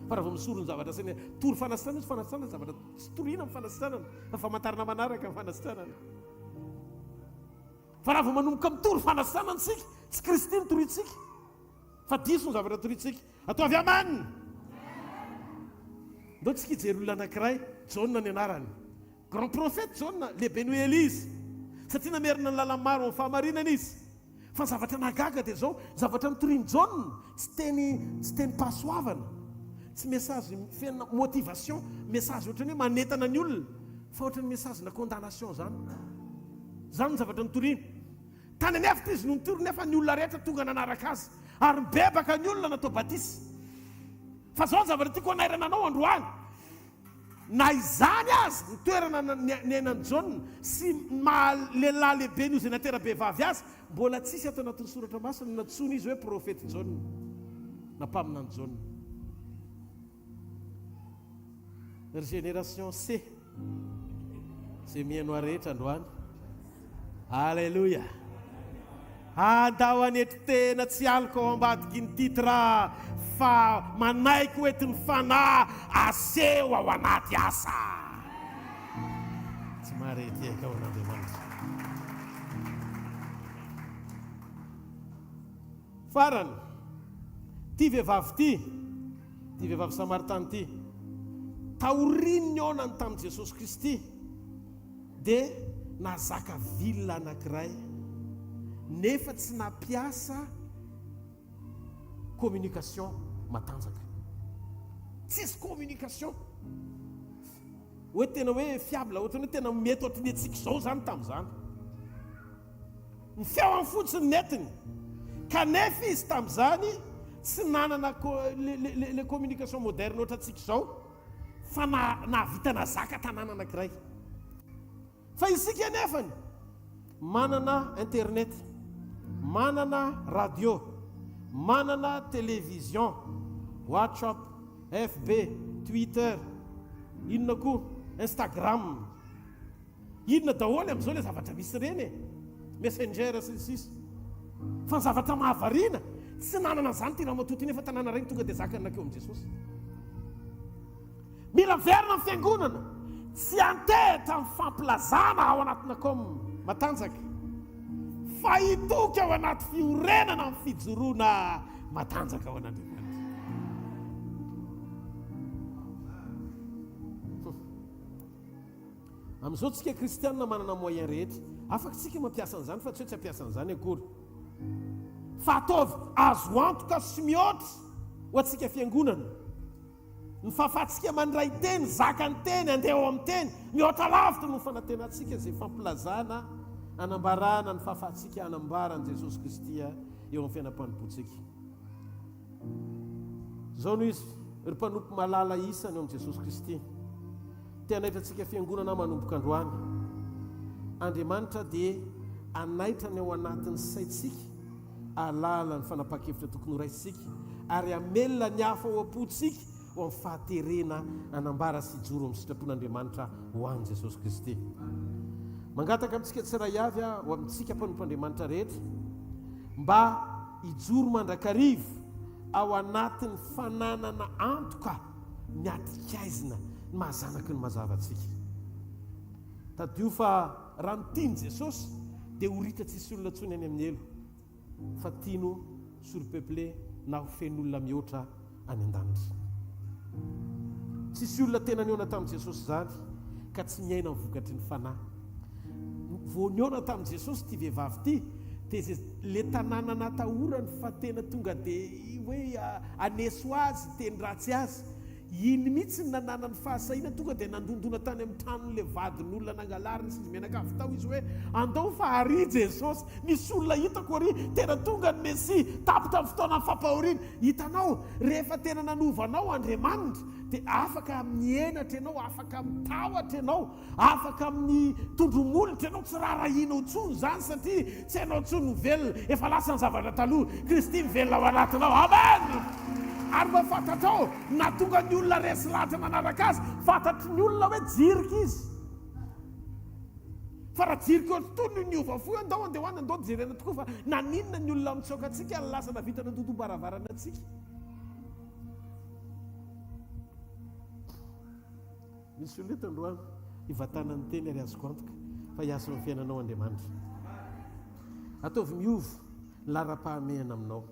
fa raha vao misoro ny zavatra asainy tory fanasitranana sy fanasitranana zavatra tsy toriana amin'ny fanasitranana fa famantarana manaraka amin'ny fanasitranana fa raha vao manomboka mitory fanasitranana tsika tsy Kristy ny toritsika fa diso ny zavatra toritsika atao avy amanina ndao tsika hijery olona anankiray Jauna ny anarany grand prophète Jauna lehibe noho Elizy satria namerina ny lalany maro amin'ny fahamarinana izy fa zavatra nagaga dia zao zavatra nitoriany Jauna tsy teny pahasoavana tsy message fena motivation message ohatrany hoe manetana ny olona fa ohatrany message na condamnation zany ny zavatra nitoriany tany anefitra izy no nitory nefa ny olona rehetra tonga nanaraka azy ary mibebaka ny olona natao batisy fa zao ny zavatra tiako anairana anao androany na izany azy ny toerana ny ainany Jauna sy mahalehilahy lehibe nio zay natera-be vavy azy mbola tsisy atao anatin'ny soratra masina natsony izy hoe profety Jauna na mpaminany Jauna ry génération C zay mihaino arehetra androany alleluia andao anetry tena tsy aliko ao ambadiky ny titra fa manaiky hoetiny fanahy aseho ao anaty asa tsy marety eka ao an'Andriamanitra farany ty vehivavy Samaritany ty taorininy ao nany tamin'i Jesosy Kristy dia nazaka vilona anankiray nefa tsy nampiasa communication matanjaka tsisy communication hoe tena hoe fiable ohatrany hoe tena mety ohatrany antsika izao zany tamin'izany ny feoany fotsiny netiny kanefa izy tamin'izany tsy nanana le communication moderne ohatra antsika izao fa nahavita nazaka tanàna anankiray fa isika nefany manana internet manana radio manana télévision WhatsApp FB Twitter inona koa Instagram inona daholo amin'izao le zavatra misy reny messenger sisy fa ny zavatra mahavariana tsy nanana zany ty raha matotiny efa tanàna regny tonga dia zakanakeo amin'i Jesosy mila verina ny fiangonana tsy antehitra amin'ny famplazana ao anatina kao matanjaka fa itoky ao anaty fiorenana amin'ny fijoroana matanjaka ao an'Andriamanitra amin'izao tsika kristianina manana moyen rehetra afaka tsika mampiasa an'izany fa tsy hoe tsy hampiasa an'izany akory fa ataovy azo antoka sy mihoatra ho atsika fiangonana ny fahafahatsika mandray teny zaka ny teny andeha ao amin'ny teny mihoatra lavitra no fanatenantsika zay fampilazana anambarana ny fahafahatsika anambarany Jesosy Kristy eo amin'ny fiainam-panompoantsika zao no izy ry mpanompo malala isany eo amin'i Jesosy Kristy teanaitra antsika fiangonana manomboka androany Andriamanitra dia anaitrany ao anatin'ny saitsika alala ny fanapa-kevitra tokony ho raisitsika ary amelona ny hafa ao am-potsika ho amin'ny fahaterena anambara sy joro amin'ny sitrapon'Andriamanitra ho an'i Jesosy Kristy mangataka amintsika tsiray avy ho amintsika mpanompo Andriamanitra rehetra mba hijoro mandrakarivo ao anatin'ny fananana antoka ny atikaizina ny mahazanaky ny mazavatsika. Tadio fa raha mitiany Jesosy dia horita tsisy olona tsony any amin'ny elo fa tiano surpeuplé na ho fen'olona mihoatra any an-danitra. Tsisy olona tena niona tamin'i Jesosy zany ka tsy miaina mivokatry ny fanahy. Vao niona tamin'i Jesosy ty vehivavy ty dia le tanàna natahorany fa tena tonga dia hoe aneso azy teny ratsy azy, iny mihitsy ny nananany fahasahiana tonga dia nandondona tany amin'ny tranon'le vadin'olona nangalariny sy menakavy tao izy hoe andao fa ary Jesosy, misy olona hitako ary tena tonga ny Mesia tapitra amin'ny fotoana fampahoriana. Hitanao rehefa tena nanovanao Andriamanitra dia afaka mienatra ianao, afaka mitahotra ianao, afaka amin'ny tondromolotra ianao, tsy rarahinao tsony zany satria tsy hainao tsony velona, efa lasa ny zavatra taloha, Kristy mivelona ao anatinao. Amen. Ary mba fantatrao na tonga ny olona resy lahatra manaraka azy, fantatry ny olona hoe jirika izy. Fa raha jirika ohatry toy ny ova fo andao andeha hoany andao jerena tokoa, fa naninona ny olona mitsoka antsika ny lasa navita nandotom-baravarana antsika. Misy olona eto androany hivatana ny teny ary azoko antoka fa hiasa amin'ny fiainanao Andriamanitra. Ataovy miova lara-pahamehana aminao.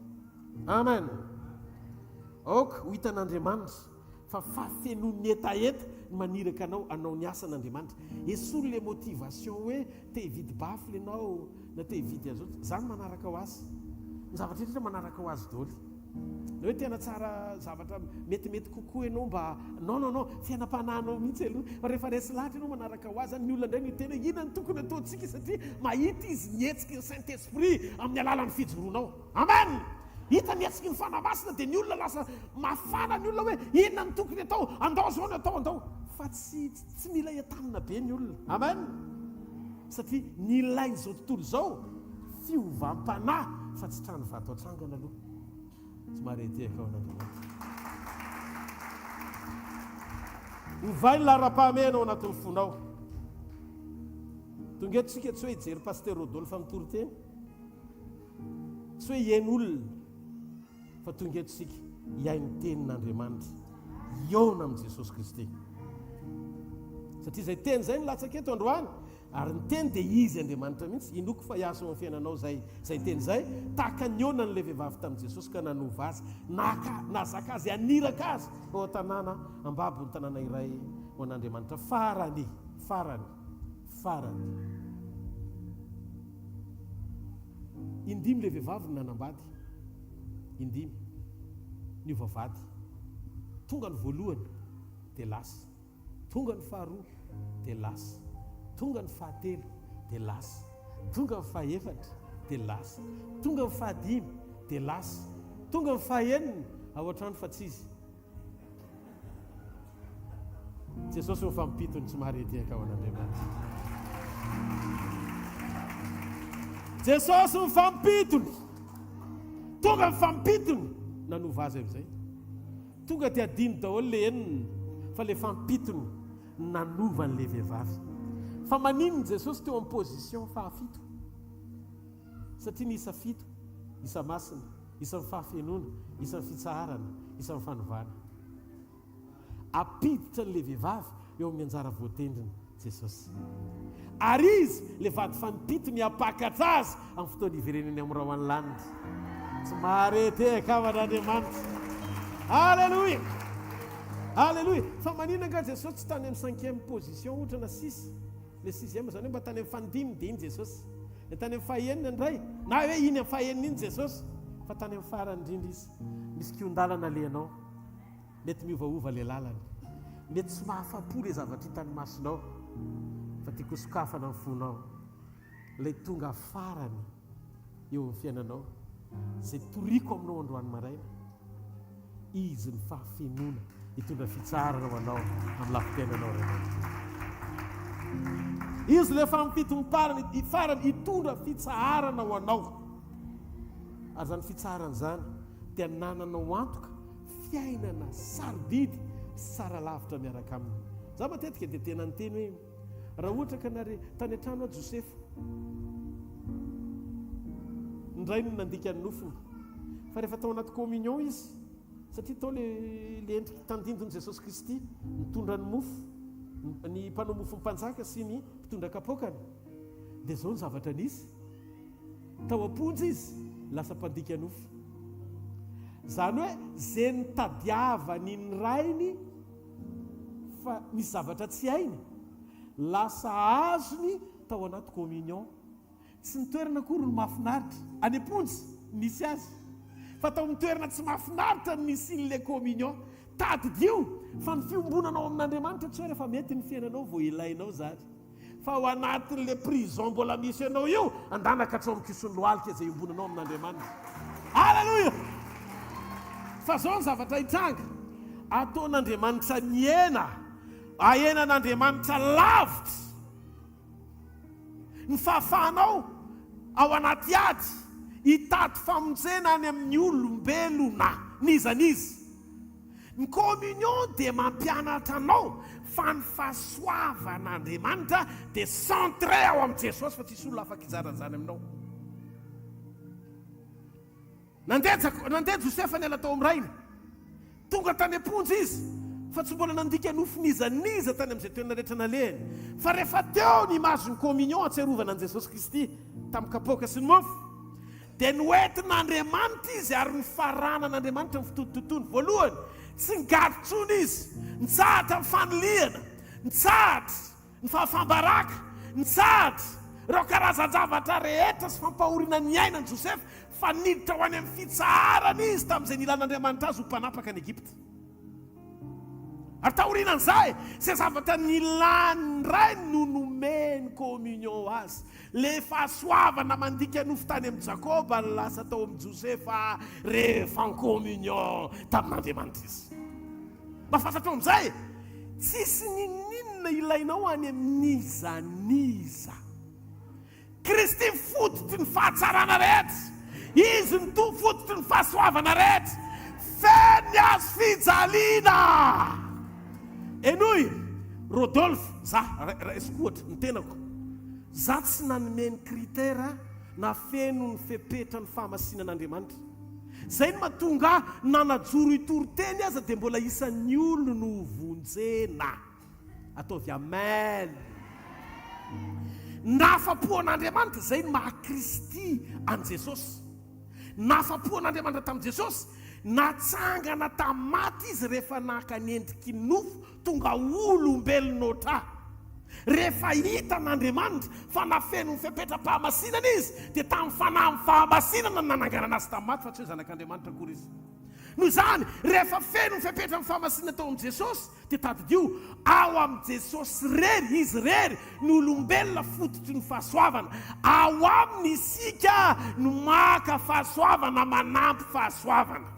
Amen. Aoka ho hitan'Andriamanitra fa fafenon'ny etaeta ny maniraka anao anao ny asan'Andriamanitra. Esory le motivation hoe te hividy bafy ianao na te hividy azotra, zany manaraka ho azy. Ny zavatra rehetra manaraka ho azy daholo. Na hoe tena tsara zavatra metimety kokoa ianao mba non fiainam-panahinao mihitsy aloha, fa rehefa resy lahatra ianao manaraka ho azy, ny olona indray ny tena inona ny tokony ataontsika satria mahita izy nihetsiky ny Saint-Esprit amin'ny alalan'ny fijoroanao. Amen. Hita nihetsiky ny fanamasina dia ny olona lasa mafana ny olona hoe inona ny tokony atao, andao zao ny atao andao, fa tsy mila entanina be ny olona. Amen. Satria ny ilainy izao tontolo izao fiovam-panahy fa tsy trano vato atrangana aloha. Tsy mahareteka ao an'Andriamanitra. Ovay lara-pahamehana ao anatin'ny fonao. Tonga eto tsika tsy hoe hijery pasteur Rodolphe fa mitory teny, tsy hoe hiaino olona, fa tonga eto tsika hiaino tenin'Andriamanitra, iona amin'i Jesosy Kristy. Satria izay teny izay no latsaka eto androany, ary ny teny dia izy Andriamanitra mihitsy. Inoko fa hiasa amin'ny fiainanao zay teny izay tahaka ny ona n'ilay vehivavy tamin'i Jesosy ka nanova azy, nazaka azy, aniraka azy ao tanàna ambabon'ny tanàna iray ho an'Andriamanitra. Farany indimy le vehivavy ny nanambady, indimy ny ovavady. Tonga ny voalohany dia lasa, tonga ny faharoa dia lasa, tonga ny fahatelo dia lasa, tonga ny fahaefatra dia lasa, tonga ny fahadimy dia lasa, tonga ny fahaenina ao an-trano fa tsy izy. Jesosy mifampitony, tsy mahareteka ao an'Andriamanitra. Jesosy mifampitony, tonga mifampitony nanova azy amin'izay. Tonga dia adiny daholo le enina fa le fampitony nanova n'le vehivavy. Fa maninona Jesosy teo amin'ny position fahafito? Satria ny isa fito, isa masina, isa fahafenona, isa fitsaharana, isa fanovana. Apiditra n'le vehivavy eo amin'ny anjara voatendriny Jesosy. Ary izy le vady fampitony apakatra azy amin'ny fotoana ivereneny amin'ny raha any lanitra. Tsy mahareteka aman'Andriamanitra. Alléluia. Alléluia. Fa maninona nga Jesosy tsy tany amin'ny 5e position ohatra na 6. Le 6e zany hoe mba tany amin'ny fandiminy dia iny Jesosy. Le tany amin'ny fahaenina indray, na hoe iny amin'ny fahaenina iny Jesosy, fa tany amin'ny farany indrindra izy. Misy kiondalana lehanao, mety miovaova le lalana, mety tsy mahafapo le zavatra hitany masonao, fa tiako sokafana amin'ny fonao. Ilay tonga farany eo amin'ny fiainanao, izay toriko aminao androany maraina, izy ny fahafenona hitondra fitsarana ho anao amin'ny lafim-piainanao rehetra. Izy le fampitony farany hitondra fitsarana ho anao. Ary zany fitsarana zany dia nananao antoka fiainana sarobidy, sara lavitra miaraka aminy. Za matetika dia tena nyteny hoe raha ohatra ka tany an-trano a Josefo, ny indray no nandika ny nofony fa rehefa tao anaty communion izy satria tao le endriky tandindony Jesosy Kristy mitondra ny mofo ny mpanao mofo mpanjaka sy ny mpitondra kapokany dia zao ny zavatra nisy tao amponjy izy lasa mpandika nofo zany hoe zay nitadiavany ny rainy fa misy zavatra tsy hainy lasa azony tao anaty communion tsy nitoerana kory ny mahafinaritra any amponjy nisy azy fa tao mitoerana tsy mahafinaritra nisy le communion tadidio fa ny fiombonanao amin'Andriamanitra tsy hoe rehefa mety ny fiainanao vao ilainao zany fa ao anatin'le prison mbola misy ianao io andanaka hatrao amin'ny kisony lohalika izay iombonanao amin'Andriamanitra. Halleluja! Fa zao ny zavatra hitranga ataon'Andriamanitra miena ahenan'Andriamanitra lavitra ny fahafahanao ao anaty ady hitady famonjena any amin'ny olombelona nizanizy. Ny communion dia mampianatra anao fa ny fahasoavan'Andriamanitra dia centré ao amin'ny Jesosy fa tsisy olona afaka hizarazany aminao. Nandeha Josefa niala tao amin'ny rainy tonga tany amponjy izy fa tsy mbola nandika nofo nizaniza tany amin'izay toerana rehetra nalehany fa rehefa teo ny mazo ny communion atserovana an Jesosy Kristy tamin'ny kapoaka sy ny mofo dia noentin'Andriamanitra izy ary ny faranan'Andriamanitra ny fitototoony. Voalohany tsy ngady tsony izy nitsahatra ny fanoliana nitsahatra ny fahafambaraka nitsahatra ireo karazan-javatra rehetra sy fampahoriana ny ainany Josefa fa niditra ho any amin'ny fitsarana izy tamin'izay nilan'Andriamanitra azy ho mpanapaka ny Egypta. Ary tahorinan'izay izay zavatra nilany ray no nomeny communion azy le fahasoavana mandika nofo tany amin'ny Jakoba lasa tao amin'ny Josefa rehefa ny communion tamin'Andriamanitra izy. Mba fantatro amin'izay tsisy ninona ilainao any amin'nizaniza. Kristy fototry ny fahatsarana rehetra izy ny fototry ny fahasoavana rehetra feny azy fijaliana. Enoy Rodolphe za esikoatra ny tenako za tsy nanomeny kritera na feno ny fepetra ny fahamasinan'Andriamanitra. Zay no mahatonga nanajoro itory-teny aza dia mbola isan'ny olo no vonjena ataovy amen. Nafapoan'Andriamanitra zay no maha Kristy an Jesosy. Nafapoan'Andriamanitra tamin'i Jesosy natsangana tamaty izy rehefa naka ny endriky nofo tonga olombelonota. Rehefa hita n'Andriamanitra fa nafeno ny fepetra-pahamasinana izy dia tamin'ny fanahy ny fahamasinana nananganana azy tamaty fa tsy hoe zanak'Andriamanitra akory izy. Noho izany rehefa feno ny fepetra ny fahamasinana tao amin'ny Jesosy dia tadidio ao amin'ny Jesosy rery izy rery ny olombelona fototry ny fahasoavana. Ao aminy isika no maka fahasoavana manampy fahasoavana.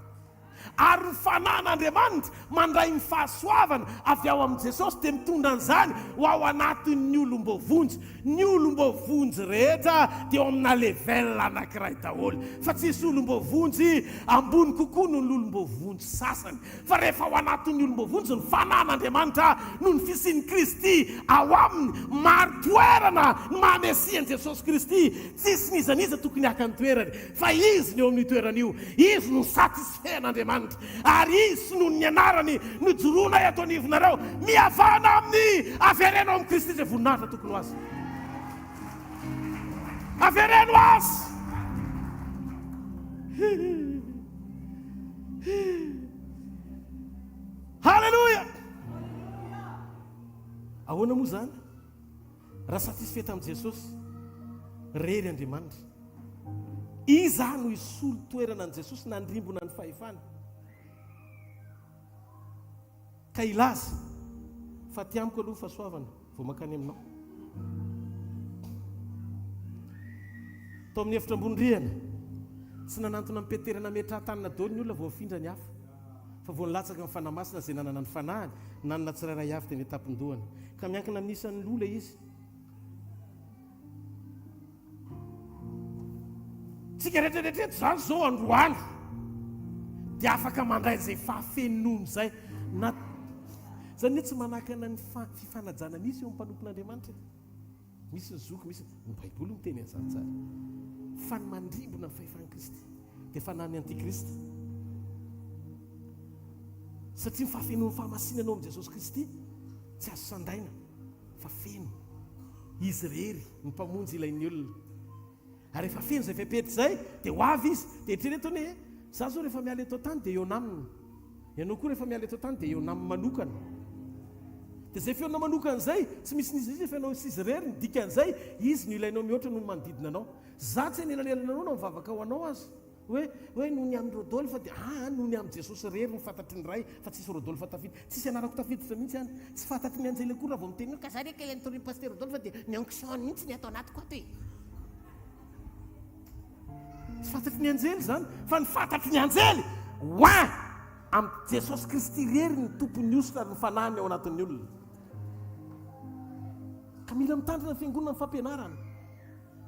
Ary ny fanan'Andriamanitra mandray ny fahasoavana avy ao amin'ny Jesosy dia mitondra an'izany ho ao anatin'ny olombovonjy. Ny olombovonjy rehetra dia ao amina level anankiray daholo fa tsisy olombovonjy ambony kokoa noho ny olombovonjy sasany. Fa rehefa ao anatin'ny olombovonjy ny fanan'Andriamanitra noho ny fisian'i Kristy ao aminy maro toerana ny mahamesian'i Jesosy Kristy. Tsisy nizaniza tokony haka ny toerany fa izy ny eo amin'ny toeran'io. Izy no satisfen'Andriamanitra ary izy noho ny anarany nojoroana eto anivonareo mihavana amin'ny avereno amin'ny Kristy izay voninahitra tokony ho azy. Avereno azy. Halleluja. Ahoana moa zany raha satisfait tamin'i Jesosy rery Andriamanitra. Iza no isolo toerana an Jesosy nandrimbona ny fahefana ka ilaza fa ty amiko aloha fahasoavana vao makany aminao. Tao amin'ny efitra ambony-drihana tsy nanantona amin'ny Petera nametra tanana daholo ny olona vao mifindra ny hafa fa vao nilatsaka amin'ny fanahy masina izay nanana ny fanahany nanana tsirairay avy teny an-tampon-dohany ka miankina amin'ny isan'ny lola izy. Tsika rehetrarehetra zany zao androany dia afaka mandray izay fahafenono izay na zany hoe tsy manakana ny fifanajana misy eo amin'ny mpanompon'Andriamanitra. Misy ny zoky, misy ny Baiboly miteny an'izany tsara fa ny mandrimbona ny fahefan'i Kristy dia fanany antikristy, satria ny fahafenon'ny fahamasinanao amin'i Jesosy Kristy tsy azo sandaina fa feno. Izy rery ny mpamonjy ilain'ny olona, ary rehefa feno izay fepetra izay dia ho avy izy dia eritreretony hoe za zao rehefa miala eto an-tany dia eo naminy, ianao koa rehefa miala eto an-tany dia eo naminy manokana. Dia izay feona manokana izay tsy misy n'izy izy rehefa ianao sy izy rery ny dikan'izay izy no ilainao mihoatra noho ny manodidina anao. Za tsy nelanelanao na mivavaka ho anao azy hoe noho ny amin'ny Rodolphe dia noho ny amin'ny Jesosy rery ny fantatry ny ray fa tsisy Rodolphe tafiditra, tsisy anarako tafiditra mihitsy any, tsy fantatry ny anjely koa raha vao miteny ka za reka entoriny pasteur Rodolphe dia ny onction mihitsy ny atao anatiko ato e. Tsy fantatry ny anjely zany fa ny fantatry ny anjely amin'ny Jesosy Kristy rery ny tompony ositra ny fanahiny ao anatin'ny olona. Ka mila mitandrina ny fiangonana ny fampianarana,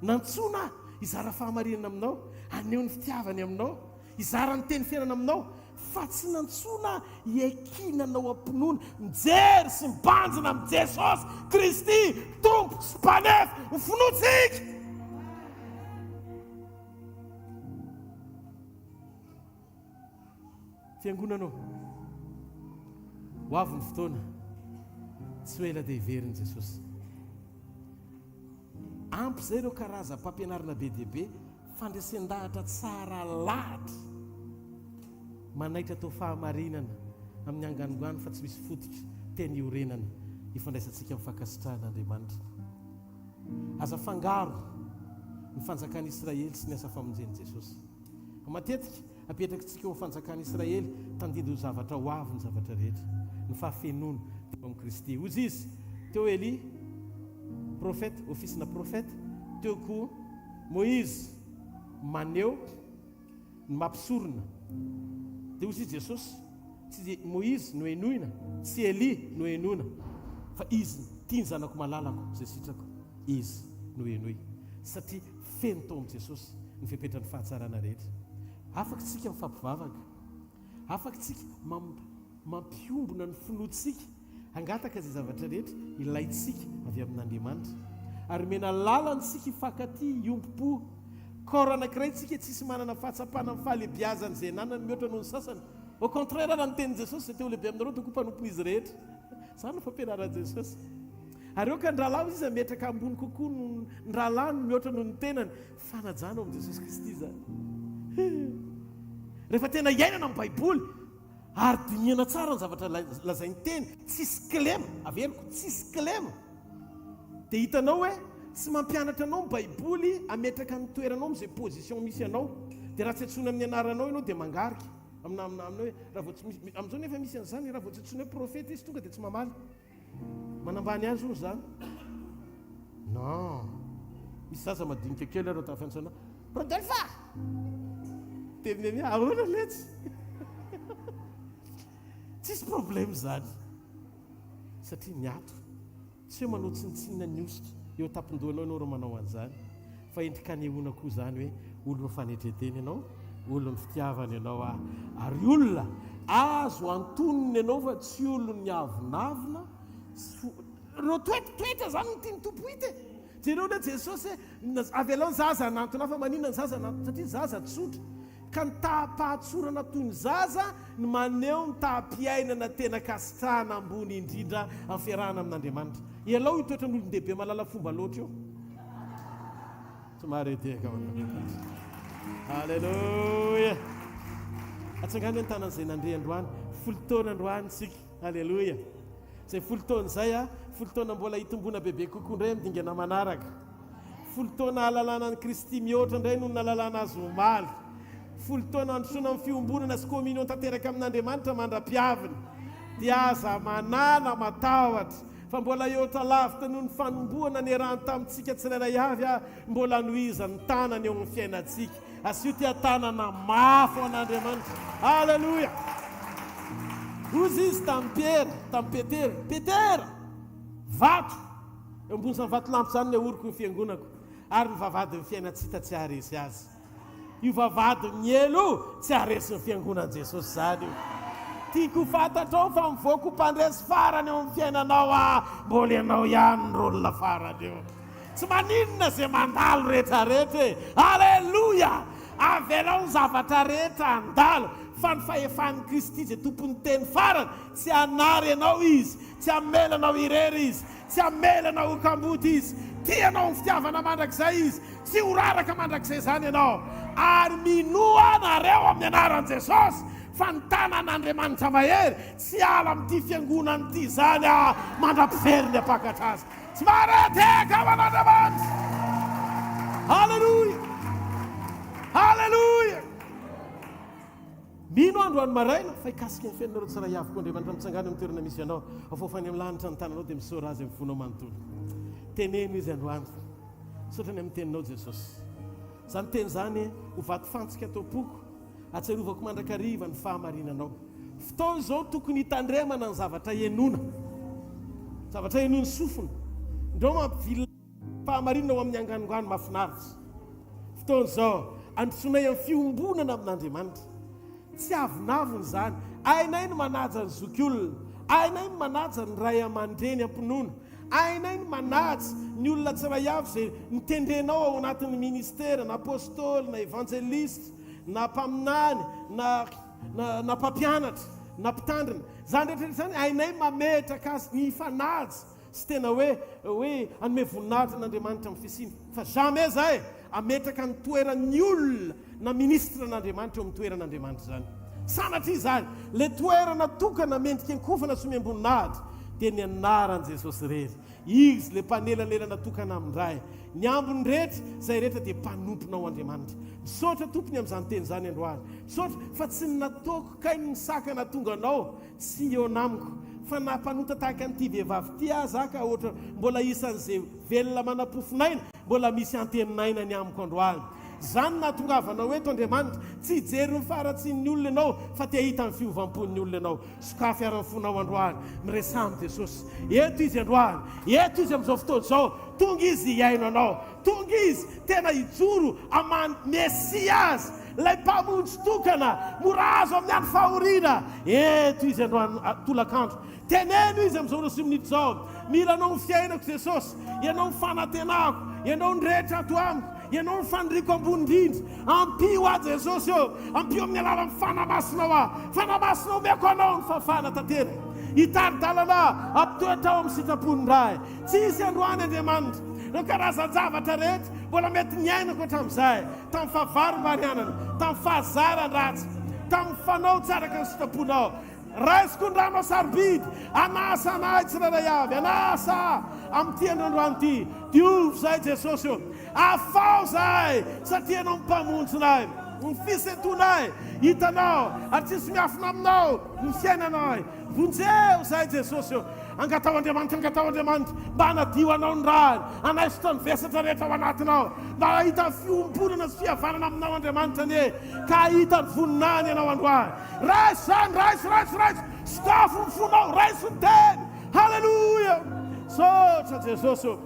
nantsona izara fahamarinana aminao, aneho ny fitiavany aminao, izara ny teny fiainana aminao, fa tsy nantsona hiakinanao ampinoana mijery sy mibanjina amin'ny Jesosy Kristy tompo sy mpanefy ny finoantsika. Fiangonanao ho avy ny fotoana tsy ho ela dia heveriny Jesosy. Ampy izay ireo karazam-pampianarana be dia be, fandresen-dahatra tsara lahatra manaitra tao fahamarinana amin'ny anganongano fa tsy misy fototra teny iorenana ifandraisantsika amin'ny fankasitrahan'Andriamanitra. Aza fangaro ny fanjakan'i Israely sy ny asa famonjen'i Jesosy. Matetika apetraka tsika eo fanjakan'i Israely tandidy ho zavatra ho avy ny zavatra rehetra, ny fahafenoana teo amin'ny Kristy. Ozy izy teo Eli profeta, ofisina profeta, teo koa Moïse maneho ny mampisorona. Dia ozy izy Jesosy tsy Moïse no henoina, tsy Eli no henoina, fa izy tia ny zanako malalako izay sitrako, izy no henoy, satria feno tao amin'ny Jesosy ny fipetrany fahatsarana rehetra. Afaka tsika mifampivavaka, afaka tsika mampiombona ny finoantsika hangataka izay zavatra rehetra ilaitsika avy amin'Andriamanitra, ary mena lalantsika hifankaty hiompo-po. Corps anankiray tsika tsisy manana fahatsapana amin'ny fahalebiazana izay nanany mihoatra noho ny sasany. Au contraire raha ny tenin'i Jesosy izay teo lehibe aminareo toko mpanompon'izy rehetra. Izany no fampianaran'i Jesosy. Ary eo ka ny rahalahy izy ametraka ambony kokoa ny rahalahy no mihoatra noho ny tenany, fanajana ao amin'i Jesosy Kristy zany. Rehefa tena iainana amin'ny Baiboly ary dinihana tsara ny zavatra lazainy teny, tsisy kilema, averiko tsisy kilema, dia hitanao hoe tsy mampianatra anao ny Baiboly ametraka ny toeranao amin'izay position misy anao, dia raha tsy antsoina amin'ny anaranao ianao dia mangarika aminao hoe raha vao tsy misy amin'izao nefa misy an'izany, raha vao tsy antsoina hoe profeta izy tonga dia tsy mamaly manambany azy hoy zany. Non, misy zaza madinika kely areo tafantsana Rodolphe teny ahoana letsy tsisy problème zany, satria miato tsy hoe manao tsinitsinina ny ositra eo tapindohanao ianao raha manao an'izany, fa endrika anehoana koa zany hoe olona fanetreteny ianao, olona fitiavana ianao, ary olona azo antonony ianao fa tsy olona ny avinavina. Reo toetra zany no tiany tompo hita. Jereo le Jesosy avy alao ny zaza anantona fa maninona ny zaza anantona, satria zaza tsotra, ka ny tapahatsorana toy ny zaza ny maneho ny tahampiainana tena kasitrahana ambony indrindra amin'ny fiarahana amin'Andriamanitra. Ialao itoetra ny olon-dehibe malala fomba loatra eo. Somary edeka Alleluia. Atsangany ny tanan'izay nandre androany, folo taona androany tsika. Alleluia. Zay folo taona izay folo taona mbola hitombona bebe kokoa indray midingana manaraka. Folo taona alalana ny Kristy mihoatra indray noho nalalana azy omaly. Folo taona androsoana amin'ny fiombonana sy communion tanteraka amin'Andriamanitra mandra-piaviny. Dia aza manana matahotra fa mbola eotra lavitra noho ny fanombohana ny erahany tamintsika tsirairay avy mbola nohiza ny tanany eo amin'ny fiainantsika. Asio tia tanana mafy an'Andriamanitra. Alleluia. Ozy izy tamin'ny Petera vato eo ambony izany vato lampy zany ny ahoriko ny fiangonako, ary ny vavady ny fiainatsita tsy haharesy azy. Io vavady mielo tsy haharesy ny fiangonan'i Jesosy zany io. Tiako fantatrao fa mivoako mpandresy farany eo amin'ny fiainanao, mbola ianao ihany ny rôlina farany eo. tsy maninona zay mandalo rehetrarehetra alleloia avelao ny zavatra rehetra andalo fa ny fahefan'ny Kristy zay tompony teny farany tsy anary ianao izy tsy amelanao irery izy tsy amelanao kamboty izy tianao ny fitiavana mandrakizay izy tsy horaraka mandrakizay zany ianao ary minoa nareo amin'ny anaran'i Jesosy fa ny tanan'Andriamanitra mahery tsy ala amin'ity fiangonana ity zany mandra-piveriny apakatra azy tsy mareteka aman'Andriamanitra halleluia halleluia mino androany maraina fa ikasika ny fiainareo tsara iavoko Andriamanitra mitsangana amin'ny toerana misy ianao afofany amin'ny lanitra ny tananao dia misaora azy amin'ny fonao manontolo teneno izy androany sotrany amin'ny teninao Jesosy zany teny zany ho vato fantsika ataopoko atsarovako mandrakariva ny fahamarinanao fotoana zao tokony hitandremana ny zavatra enona sofina ndreo mampivila fahamarinana ao amin'ny anganongano mafinaritra fotoana zao androsonay amin'ny fiombonana amin'Andriamanitra tsy avinaviny zany ainay ny manaja ny zokiolona ainay ny manaja ny ray aman-dreny ampinoana ainay ny manaja ny olona tsiray avy zay nitendrenao ao anatin'ny ministera na apôstôly na evangelista na mpaminany na mpampianatra na mpitandrina zany rehetrarehetra zany ainay mametraka azy ny fanaja sy tena hoe anome voninahitra n'Andriamanitra amin'ny fisiny fa jamais zay ametraka ny toeran'ny olona na ministra n'Andriamanitra eo amin'ny toeran'Andriamanitra zany sanatria zany le toerana tokana mendrika ankofana sy miamboninahitra dia ny anaran'i Jesosy rery izy le mpanelanelana tokana amin'ndray ny ambony rehetra zay rehetra dia mpanompono ao Andriamanitra misaotra tompony amin'izany teny zany androany misaotra fa tsy nataoko kainy ny sakana tonga anao tsy eo namiko fa nampanota tahaka an'ity vehivavy ty zaka ohatra mbola isan'izay velona manapofinaina mbola misy anteninaina ny amiko androany zany nahatongavanao eto Andriamanitra tsy hijery ny faratsin'ny olona ianao fa te hita ny fiovam-pon'ny olona ianao sokafy ary ny fonao androany miresamy Jesosy eto izy androany eto izy amin'izao fotoana zao tonga izy hiaino anao tonga izy tena hijoro amany Mesias lay mpamonjy tokana mora azo amin'ny andro fahoriana eto izy androany tolakandro teneno izy amin'izao roa sy minitra zao mila anao ny fiainako Jesosy ianao ny fanantenako ianao ny rehetra ato amiko ianao ny faniriko ambony indrindra ampio a Jesosy eo ampio amin'ny alalan'ny fanamasinao fanamasinao meko anao ny fafana tantera hitaridalana ampitoetra ao amin'ny sitrapony ray tsy isy androany Andriamanitra no karazan-javatra rehetra mbola mety niainako hatramin'izay tamin'ny fahavaro-mbarianana tamin'ny fahazaran-dratsy tamin'ny fanao tsaraka ny sitraponao raisiko ny rano sarobidy anasa anay tsiraray avy anasa amin'ity androandroany ity diovy zay Jesosy eo afao zay satria anao mpamonjinay ny fisetonay hitanao ary tsisy miafina aminao ny fiainanay vonjeo zay Jesosy eo angatao Andriamanitra mba hanadio anao ny rany anaisotany vesatra rehetra ao anatinao mba hita ny fiombonana sy fihavanana aminao Andriamanitra anie ka hita ny voninany ianao androany raisy zany raisy sokafo ny fonao raisy ny teny halleluia sotra Jesosy eo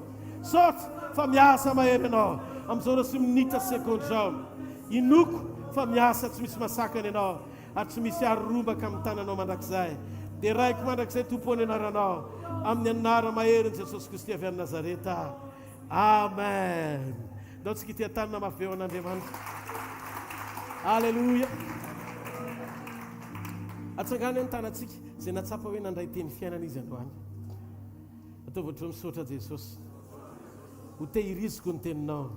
sotra fa miasa mahery ianao amin'izao raha sy minitra sekondy zao inoko fa miasa tsy misy masakany ianao ary tsy misy arombaka amin'ny tananao mandrakizay dia raiko mandrakizay tompony anaranao amin'ny anara maheriny Jesosy Kristy avy any Nazareta amen ndao tsika ity tanana mafy eo an'Andriamanitra alleluia atsangany ny tanantsika zay natsapa hoe nandray teny fiainana izy androany ataovatra misaotra Jesosy ho tehiriziko ny teninao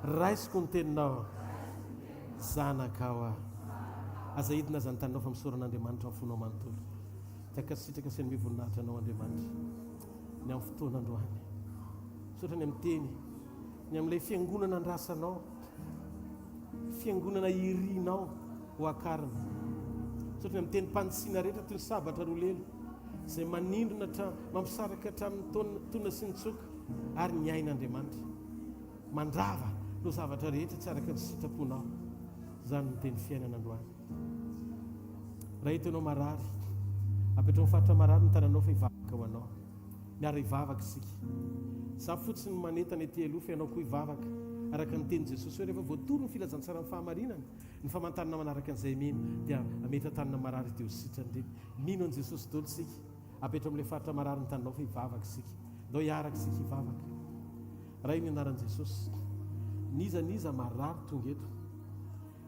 raisiko ny teninao zanakao aza hidina aza ny taninao fa misoran'Andriamanitra amin'ny fonao manontolo tiaka sitraka sy ny mivoninahitra anao Andriamanitra ny amin'ny fotoana androany misaotra ny amin'ny teny ny amin'ilay fiangonana andrasanao fiangonana irinao ho akarina misaotra ny amin'ny teny mpanitsina rehetra toy ny sabatra roa lelo zay manindrona mampisaraka hatramin'ny tona sy ny tsoka ary ny ain'Andriamanitra mandrava no zavatra rehetra tsy araka ny sitraponao zany ny teny fiainana androany raha hita ianao marary apetrao mifaritra marary ny tananao fa hivavaka ho anao miara hivavaka isika za fotsiny manetana ety aloha fa ianao koa hivavaka araka ny teny Jesosy hoe rehefa voatoro ny filazantsara ny fahamarinana ny famantanana manaraka an'izay mino dia ametra tanana marary teo sitrany mino an' Jesosy dolo isika apetrao amin'ilay faritra marary ny tananao fa hivavaka isika ndao hiaraka isika hivavaka ray ny anaran'i jesosy niza marary tonga eto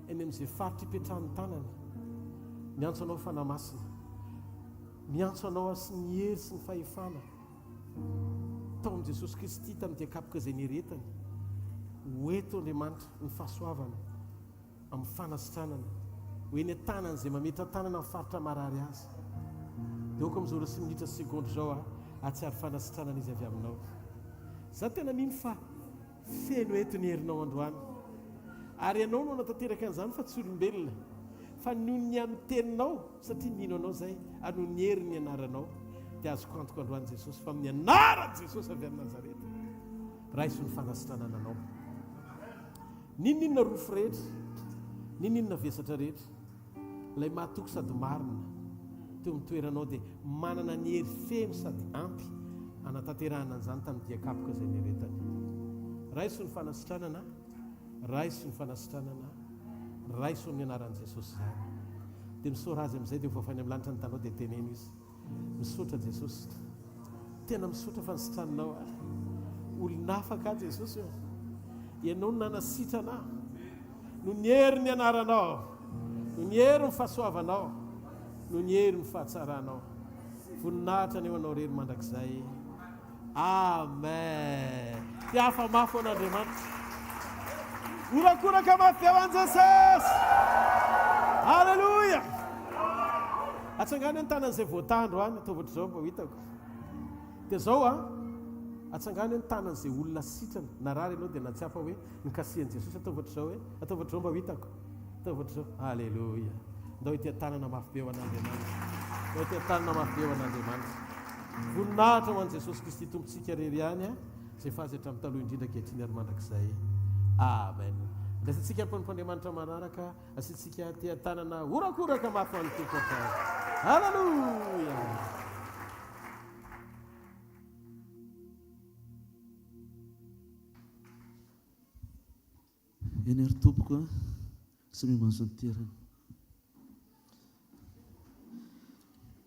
eny amin'izay faritra ipetrahan'ny tanany miantso anao fanamasina miantso anao asy ny hery sy ny fahefana taon'i jesosy kristy tamin'ny diakapoka izay nieretany hoeto andriamanitra ny fahasoavana amin'ny fanasitranana hoe ny tanana izay mametra tanana amin'ny faritra marary azy dia oko amin'izao rasy minitra sekondy zao atsiary fanasitranana izy avy aminao za tena mino fa feno eto ny herinao androany ary ianao no natateraka an'izany fa tsy olombelona fa noho ny amin'ny teninao satria nino anao zay ary noho ny heri ny anaranao dia azoko antoko androany jesosy fa amin'ny anaran' jesosy avy amin'ny nazareta raiso ny fanasitranana anao ninona rofo rehetra ninona vesatra rehetra ilay mahatoko sady marina teo mitoeranao dia manana ny hery feno sady ampy anatanterahana an'izany tamin'ny diakapoka izay nieretany raiso ny fanasitranana raiso ny fanasitranana raiso ny anaran'i jesosy zany dia misaora azy amin'izay dia vofany amin'ny lanitra ny tanao dia teneno izy misaotra jesosy tena misaotra fa nisitrananao olonafaka jesosy eo ianao no nanasitranao no ny hery ny anaranao no ny hery ny fahasoavanao no ny hery ny fahatsaranao voninahitra ny eo anao rery mandrakizay amen dia hafa mafy an'andriamanitra orakoraka mafy eo an jesosy halleloia atsangany ny tanan'izay voatandro any ataovatra zao mba hitako dia zao atsangany ny tanan'izay olona sitrana narary ianao dia natsiapa hoe nikasihan' jesosy ataovatra zao hoe ataovatra zao mba hitako ataovatra zao halleloia ndao hitya tanana mafy be eo an'andriamanitra ndao hitya tanana mafy be eo an'andriamanitra voninahitra ho an' jesosy kristy tompontsika rery ihany zay fazatra amin'ny taloha indrindra kehitriny ary mandrakizay amen ndasantsika ampanimpandiamanitra manaraka asintsika tia tanana orakoraka mafy hoan'ny tompo atao halleloia eny ary tompoko samy manzonterana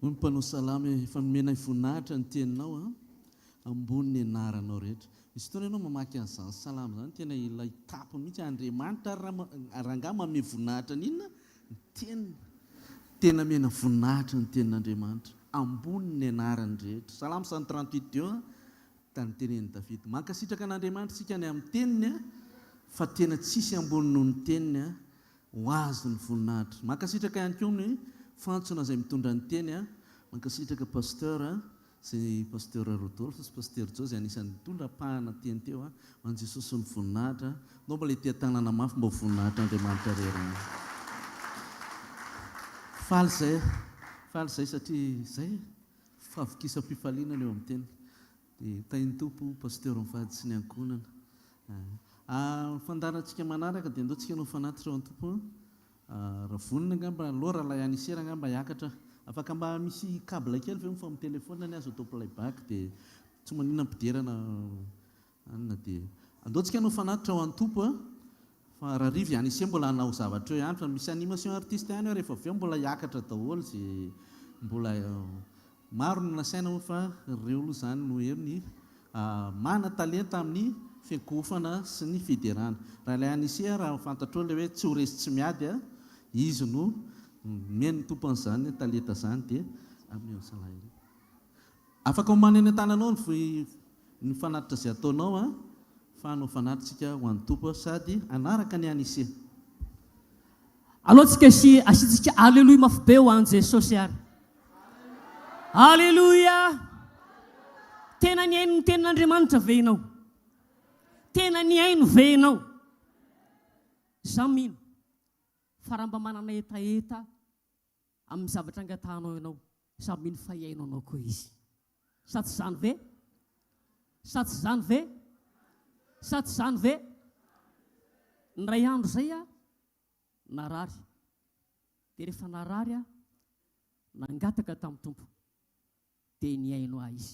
hoy mpanao salamy efa nomena voninahitra ny teninao ambony ny anaranao rehetra misy fotoana ianao mamaky an'izany salamy zany tena ilay tapo mihitsy andriamanitra raha mame voninahitra n'inona ny tenina tena mena voninahitra ny tenin'andriamanitra ambony ny anarany rehetra salamy 138 teo tany tenen'i David mankasitraka an'andriamanitra sika ny amin'ny teniny fa tena tsisy ambony noho ny teniny ho azy ny voninahitra mankasitraka ihany koa ny fantsona izay mitondra ny teny mankasitraka pasteur zay pasteur Rodolphe sy pasteur Josy anisan'ny mitondra pahana teny teo ho an' Jesosy ny voninahitra nao mba ilay tia tanana mafy mba voninahitra andriamanitra rerany faly zay satria zay favokisam-pifaliana eo amin'ny teny dia tain'ny tompo pasteur mivady sy ny ankonana fandarantsika manaraka dia ndoantsika no fanatitra ao an-tompo raha vonina angamba lora lay anisera angamba hiakatra afaka mba misy kabla kely ve fa amin'ny telefona ny azo atao playback dia tsy manina ampiderana anina dia andoantsika no fanatitra ao an-tompo fa raha rivy anise mbola hanao zavatra eo ihany fa misy animation artiste ihany rehefa avy eo mbola hiakatra daholo zay mbola maro no nasaina fa ireo aloha zany no heriny mana talenta amin'ny fiankofana sy ny fiderana raha ilay anise raha fantatro le hoe tsy ho resy tsy miady izy no meny tompo an'izany talenta zany dia amin'ny salahy afaka homany any an-tananao ny fanatitra izay ataonao fa hanao fanatritsika ho an'ny tompo sady anaraka ny anise alohantsika sy asitsika alleloia mafy be ho an' jesosy ary alleloia tena ny aino ny tenin'andriamanitra venao tena ny aino venao za mino fa raha mba manana etaeta amin'ny zavatra angatanao ianao za mino fa iaino anao koa izy sa tsy zany ve sa tsy zany ve sa tsy zany ve ny ray andro zay narary dia rehefa narary nangataka tamin'ny tompo dia ny aino izy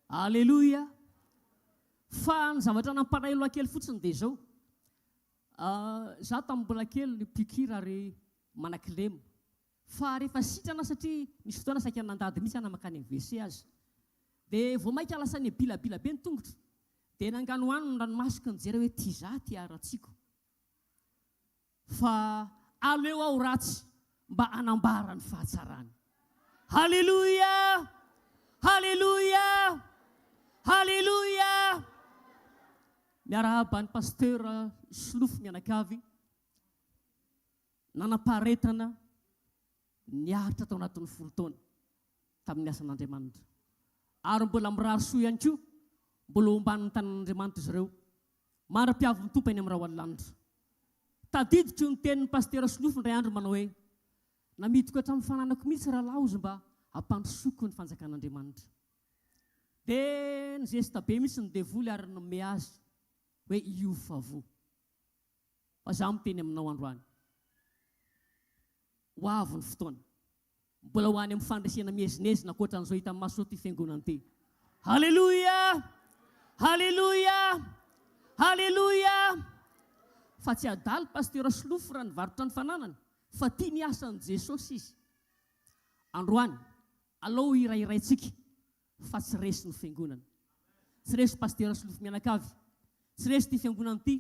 alleloia fa ny zavatra nampanailo kely fotsiny dia zao za tamin'ny mbola kely ny pikira ary manakilemo fa rehefa sitrana satria misy fotoana saika nandady mihitsy ana makany amin'ny WC azy dia vao mainka lasa ny bilabila be ny tongotra dia nangano any ny ranomasika nijery hoe tia za ty aratsiko fa alo eo aho ratsy mba anambara ny fahatsarany. Halleluja, halleluja, halleluja. Miarahaba ny pasteur Slofo mianakavy nanaparetana niaritra tao anatin'ny folo taona tamin'ny asan'Andriamanitra ary mbola mirary soa ihany koa mbola omban'ny tanan'Andriamanitra izy ireo mara-piavy mitompo eny amin'ny rahoalanitra. Tadidiko ny tenin'ny pasteur Slofo indray andro manao hoe namidiko hatramin'ny fananako mihitsy rahalaozy mba hampandrosoko ny fanjakan'Andriamanitra. Dia ny zesta be mihitsy ny devoly ary nome azy hoe io favo. Fa za miteny aminao androany ho avy ny fotoana mbola ho any amin'ny fandresena mihezinezina ankoatra an'izao hita amin'ny maso ty fiangonana ty. Halleluja, halleluja, halleluja. Fa tsy adalo pasteur Slofo raha nivarotra ny fananany fa tia ny asan'i Jesosy izy. Androany alao irairaitsika fa tsy resy ny fiangonana, tsy resy pasteur Slofo mianakavy, tsy resy ty fiangonana ty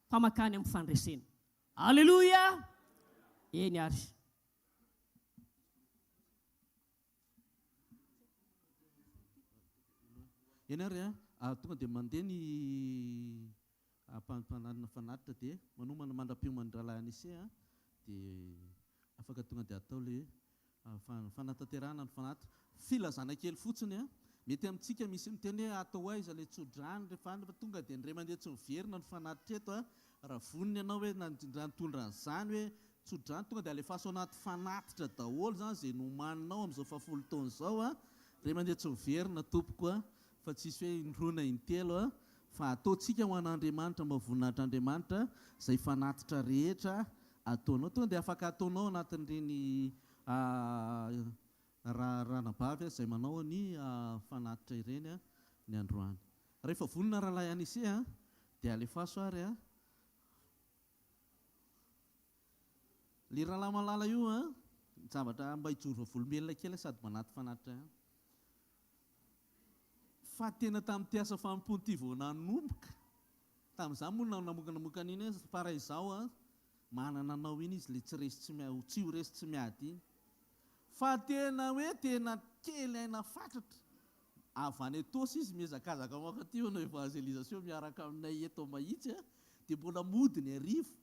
fa makany amin'ny fandresena. Halleluja. Eny ary. Eny ary tonga dia mandeha ny ampanarina fanatitra dia manomana mandram-piomany rahalahy anise dia afaka tonga dia atao le fanatanterahana ny fanatitra filazana kely fotsiny mety amintsika misy miteny hoe atao aiza le tsodrany rehefa any fa tonga dia ndray mandeha tsy miverina ny fanatitra eto raha voniny ianao hoe nandrindra an'izany hoe tsodrany tonga dia alefaso anaty fanatitra daholo zany izay nomaninao amin'izao fafolo taona izao ray mandeha tsy miverina tompoko fa tsisy hoe indrona intelo fa ataontsika ho an'Andriamanitra mba voninahitr'Andriamanitra izay fanatitra rehetra ataonao tonga dia afaka ataonao anatin'ireny ranabavy izay manao ny fanatitra ireny ny androany. Rehefa vonina rahalahy anise dia alefaso ary le rahalahy malala io zavatra mba hijoro vavolombelona kely sady manaty fanatitra fa tena tamin'ity asa fampony ty vao nanomboka tamin'izany moa namokanamoka iny para izao manana anao iny izy le tsy ho resy tsy miady iny fa tena hoe tena kely aina fatratra avy any Etosy izy miezakazaka makaty anao evangelisation miaraka aminay eto mahitsy dia mbola modiny arivo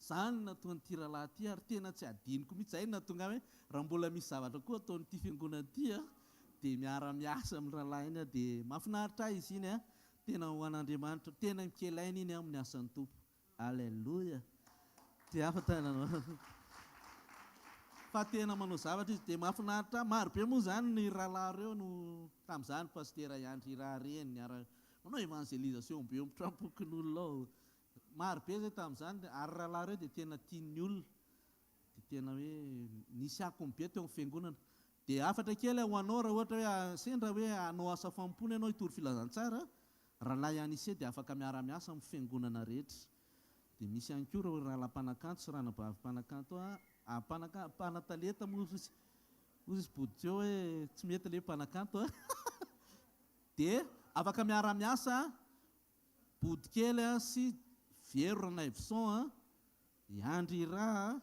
zany natonga nyty rahalahy ty ary tena tsy adiniko mihitsy zay natonga hoe raha mbola misy zavatra koa ataon'ity fiangonana ty dia miara-miasa amin'ny rahalahy iny dia mahafinaritra izy iny tena ho an'Andriamanitra tena mikelaina iny amin'ny asan'ny tompo. Alleluia. Dia afatananao fa tena manao zavatra izy dia mahafinaritra marobe moa zany ny rahalahy reo no tamin'izany pasteur Andrindra reny manao evangelisation be mitrampokin'olona marobe zay tamin'izany ary rahalahy reo dia tena tian'ny olona dia tena hoe nisy akony be teo amin'ny fiangonana. Dia afatra kely ho anao raha ohatra hoe sendra hoe anao asa fampony ianao hitory filazantsara rahalahy anise dia afaka miara-miasa amin'ny fiangonana rehetra. Dia misy ihany koa raha rahalahy-mpanakanto sy ranabavy mpanakanto mpanataleta moa ozy boditseo hoe tsy mety le mpanakanto dia afaka miara-miasa bodikely sy vero ranaivison Andrindra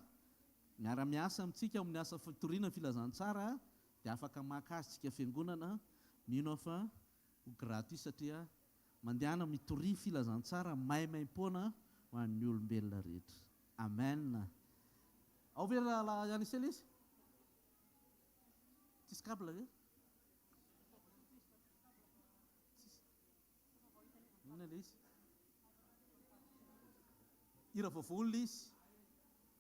miara-miasa amintsika amin'ny asa fitoriana filazantsara dia afaka makazitsika fiangonana mino fa ho gratuit satria mandehana mitoria filazantsara maimaim-poana ho an'ny olombelona rehetra. Amen. Ao ve rahalahy anisely izy? Tsisy kabla ve? Inona le izy? Hira vavony le izy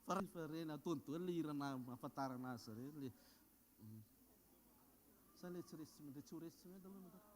fa reny ataony daholo le hira ahafantarana azy reny sa le tsy ho resy tsy mety aloha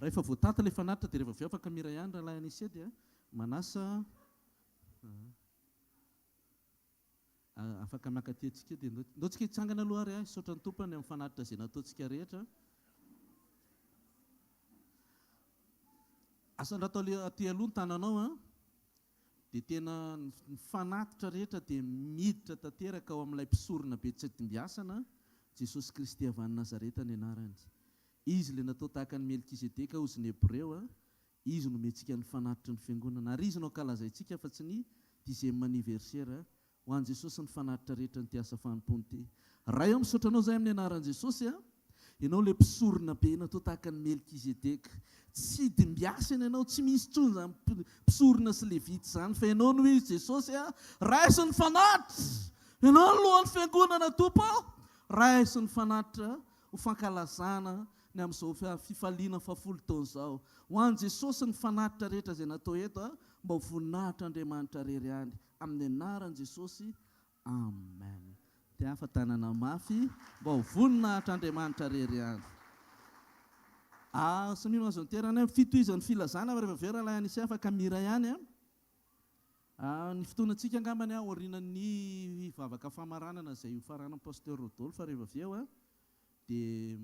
rehefa voatata ilay fanatitra dia rehefa avy eo afaka mira ihany raha lahy anisea dia manasa afaka miakaty antsika dia ndoantsika hitsangana aloha ary isaotra ny tompony amin'ny fanatitra izay nataontsika rehetra. Asandrato aty aloha ny tananao dia tena ny fanatitra rehetra dia miditra tanteraka ao amin'ilay mpisorona be tsy dimbiasana Jesosy Kristy avy any Nazareta ny anarany. Izy ilay natao tahaka ny Melkizedeka ozy ny Hebreo izy nomentsika ny fanatitra ny fiangonana ary izy no ankalazaintsika fa tsy ny 10e anniversaire ho an'i Jesosy ny fanatitra rehetra ny tiasa fanompony ty. Raha eo misaotranao zay amin'ny anaran'i Jesosy ianao ilay mpisorona be natao tahaka ny Melkizedeka. Tsy dimbiasana ianao, tsy misy tsony zany mpisorona sy levita zany fa ianao no izy Jesosy raisy ny fanatitra. Ianao ny lohan'ny fiangonana tompo, raisy ny fanatitra ho fankalazana ny amin'izao fifaliana 10 taona izao. Ho an'i Jesosy ny fanatitra rehetra izay natao eto mba ho voninahitra Andriamanitra rery any amin'ny anaran'i Jesosy. Amen. Dia hafa tanana mafy mba ho voninahitra Andriamanitra rery any. Samino azo niterana fitohizan'ny filazana rehefa vera ilay anisy afaka mira ihany. Ny fotoanantsika angambany aorinan'ny vavaka famaranana izay hofaranan'ny pasteur Rodolphe rehefa avy eo dia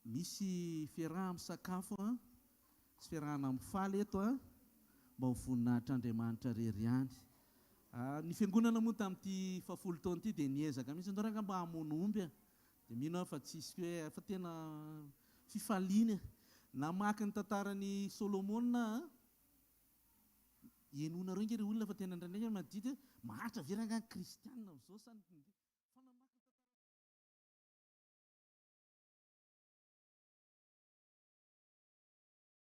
misy fiarahana misakafo sy fiarahana mifaly eto mba ho voninahitra Andriamanitra rery ihany. Ny fiangonana moa tamin'ity 10 taona ity dia niezaka mihitsy ndoraka mba hamono omby dia mino fa tsisy hoe fa tena fifaliana. Namaky ny tantaran'ny Solomona ienona reo inge olona fa tena ndraindray madity mahatra veranga kristianina amin'izao sa